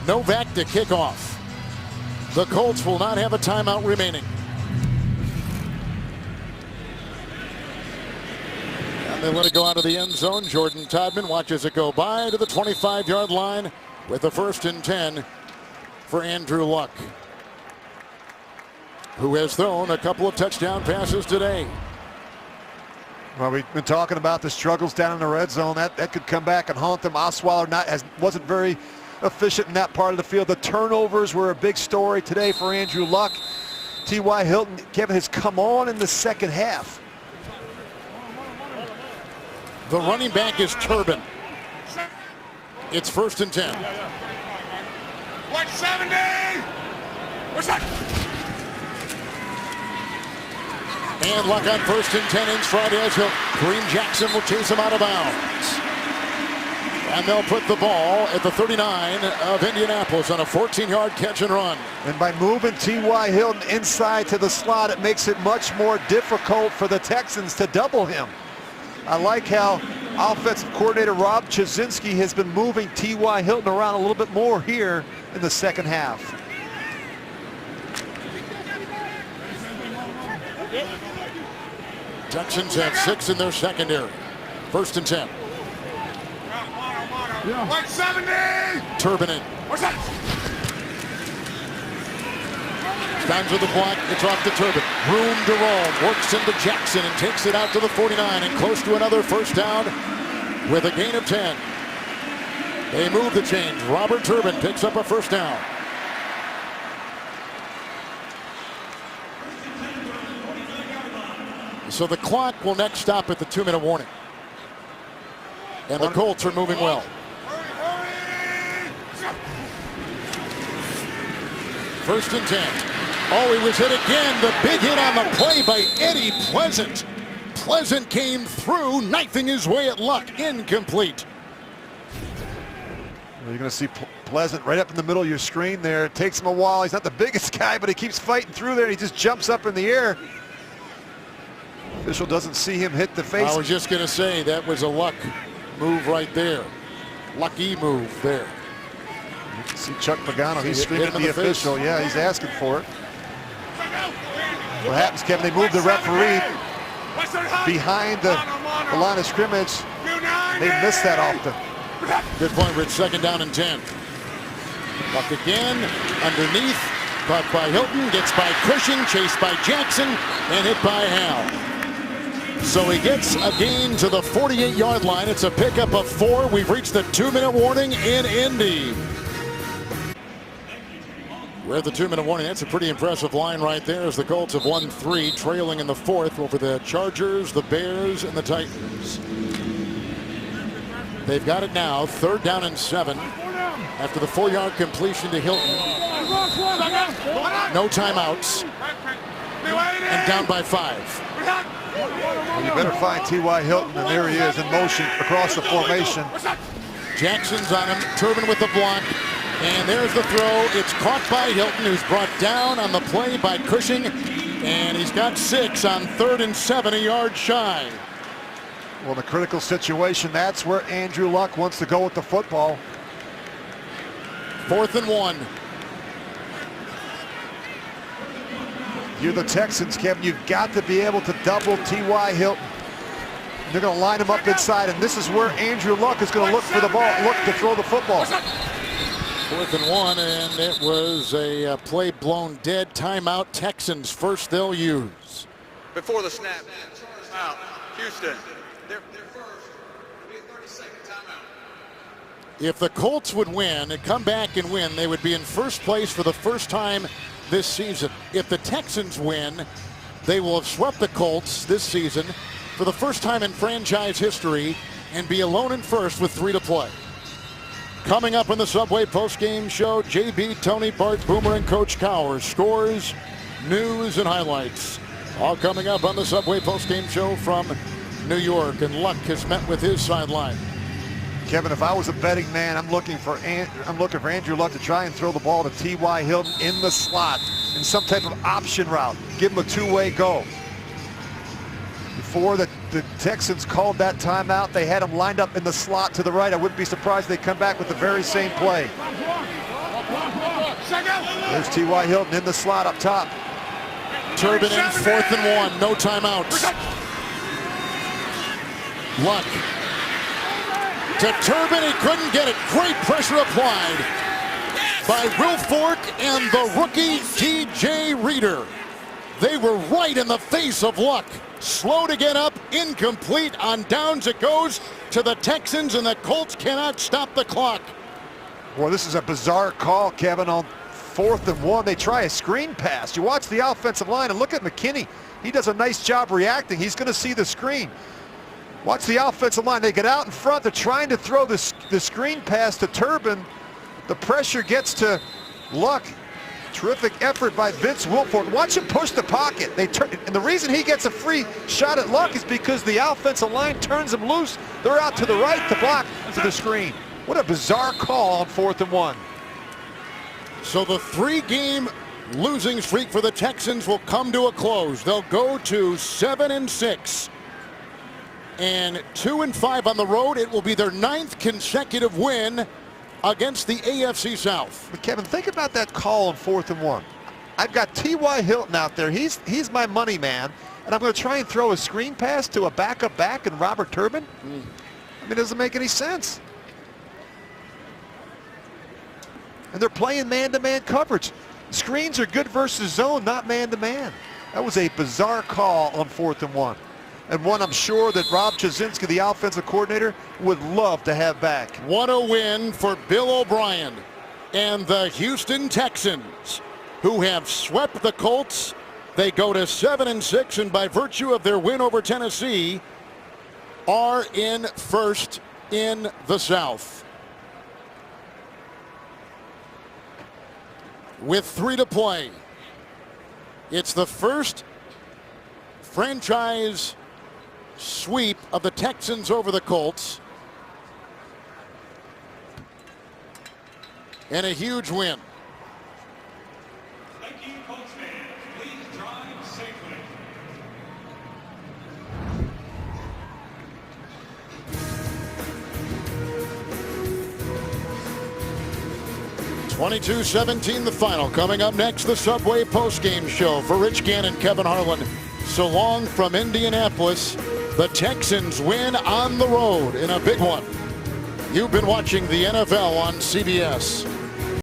Novak to kick off. The Colts will not have a timeout remaining. And they let it go out of the end zone. Jordan Todman watches it go by to the 25-yard line with the 1st and 10 for Andrew Luck, who has thrown a couple of touchdown passes today. Well, we've been talking about the struggles down in the red zone. That could come back and haunt them. Osweiler wasn't very efficient in that part of the field. The turnovers were a big story today for Andrew Luck. T.Y. Hilton, Kevin, has come on in the second half. The running back is Turbin. It's 1st and 10. 170! What's that? And Luck on 1st and 10 inside as Green Jackson will chase him out of bounds. And they'll put the ball at the 39 of Indianapolis on a 14-yard catch and run. And by moving T.Y. Hilton inside to the slot, it makes it much more difficult for the Texans to double him. I like how offensive coordinator Rob Chazinski has been moving T.Y. Hilton around a little bit more here in the second half. Texans have 6 in their secondary. 1st and 10. 170! Turbin in. What's that? Stands with the block. It's off to Turbin. Room to roam. Works into Jackson and takes it out to the 49 and close to another 1st down with a gain of 10. They move the chains. Robert Turbin picks up a 1st down. So the clock will next stop at the 2-minute warning. And the Colts are moving well. First and 10. Oh, he was hit again. The big hit on the play by Eddie Pleasant. Pleasant came through, knifing his way at Luck. Incomplete. You're going to see Pleasant right up in the middle of your screen there. It takes him a while. He's not the biggest guy, but he keeps fighting through there. And he just jumps up in the air. Official doesn't see him hit the face. I was just going to say that was a Luck move right there. Lucky move there. You can see Chuck Pagano. He's screaming at the official. Yeah, he's asking for it. What happens, Kevin? They move the referee behind the line of scrimmage. They miss that often. Good point, Rich. Second down and 10. Luck again, underneath, caught by Hilton, gets by Cushing, chased by Jackson, and hit by Hal. So he gets a gain to the 48-yard line. It's a pickup of 4. We've reached the 2-minute warning in Indy. We're at the 2-minute warning. That's a pretty impressive line right there as the Colts have won 3, trailing in the 4th over the Chargers, the Bears, and the Titans. They've got it now, 3rd down and 7 after the 4-yard completion to Hilton. No timeouts. And down by 5. Well, you better find T.Y. Hilton, and there he is in motion across the formation. Jackson's on him, Turbin with the block. And there's the throw. It's caught by Hilton, who's brought down on the play by Cushing. And he's got 6 on 3rd and 7, a yard shy. Well, in a critical situation, that's where Andrew Luck wants to go with the football. 4th and 1. You're the Texans, Kevin. You've got to be able to double T.Y. Hilton. They're going to line him up inside, and this is where Andrew Luck is going to look for the ball, look to throw the football. 4th and 1, and it was a play blown dead. Timeout. Texans first they'll use. Before the snap, out. Houston. They're first. It'll be a 30-second timeout. If the Colts would win and come back and win, they would be in first place for the first time this season. If the Texans win, they will have swept the Colts this season for the first time in franchise history and be alone in first with 3 to play. Coming up in the Subway postgame show, JB, Tony, Bart, Boomer, and Coach Cowers. Scores, news, and highlights. All coming up on the Subway postgame show from New York. And Luck has met with his sideline. Kevin, if I was a betting man, I'm looking for Andrew Luck to try and throw the ball to T.Y. Hilton in the slot in some type of option route. Give him a 2-way go. Before the Texans called that timeout, they had him lined up in the slot to the right. I wouldn't be surprised if they come back with the very same play. There's T.Y. Hilton in the slot up top. Turbin in 4th and 1, no timeouts. Luck to Turbin, he couldn't get it. Great pressure applied by Will Fork and the rookie T.J. Reader. They were right in the face of Luck. Slow to get up, incomplete. On downs it goes to the Texans, and the Colts cannot stop the clock. Boy, this is a bizarre call, Kevin, on 4th and 1. They try a screen pass. You watch the offensive line and look at McKinney. He does a nice job reacting. He's going to see the screen. Watch the offensive line. They get out in front. They're trying to throw the screen pass to Turbin. The pressure gets to Luck. Terrific effort by Vince Wilfork. Watch him push the pocket. And the reason he gets a free shot at Luck is because the offensive line turns him loose. They're out to the right to block to the screen. What a bizarre call on 4th and 1. So the 3-game losing streak for the Texans will come to a close. They'll go to 7-6 and 2-5 on the road. It will be their 9th consecutive win against the AFC South. But Kevin, think about that call on 4th and 1. I've got T.Y. Hilton out there. He's my money man, and I'm going to try and throw a screen pass to a backup back and Robert Turbin. I mean, it doesn't make any sense. And they're playing man-to-man coverage. Screens are good versus zone, not man-to-man. That was a bizarre call on 4th and 1. And one I'm sure that Rob Jasinski, the offensive coordinator, would love to have back. What a win for Bill O'Brien and the Houston Texans, who have swept the Colts They go to 7-6, and by virtue of their win over Tennessee, are in first in the South. With 3 to play, it's the first franchise sweep of the Texans over the Colts, and a huge win. Thank you, Colts fans. Please drive safely. (22-17) the final. Coming up next, the Subway postgame show for Rich Gann and Kevin Harlan. So long from Indianapolis. The Texans win on the road in a big one. You've been watching the NFL on CBS.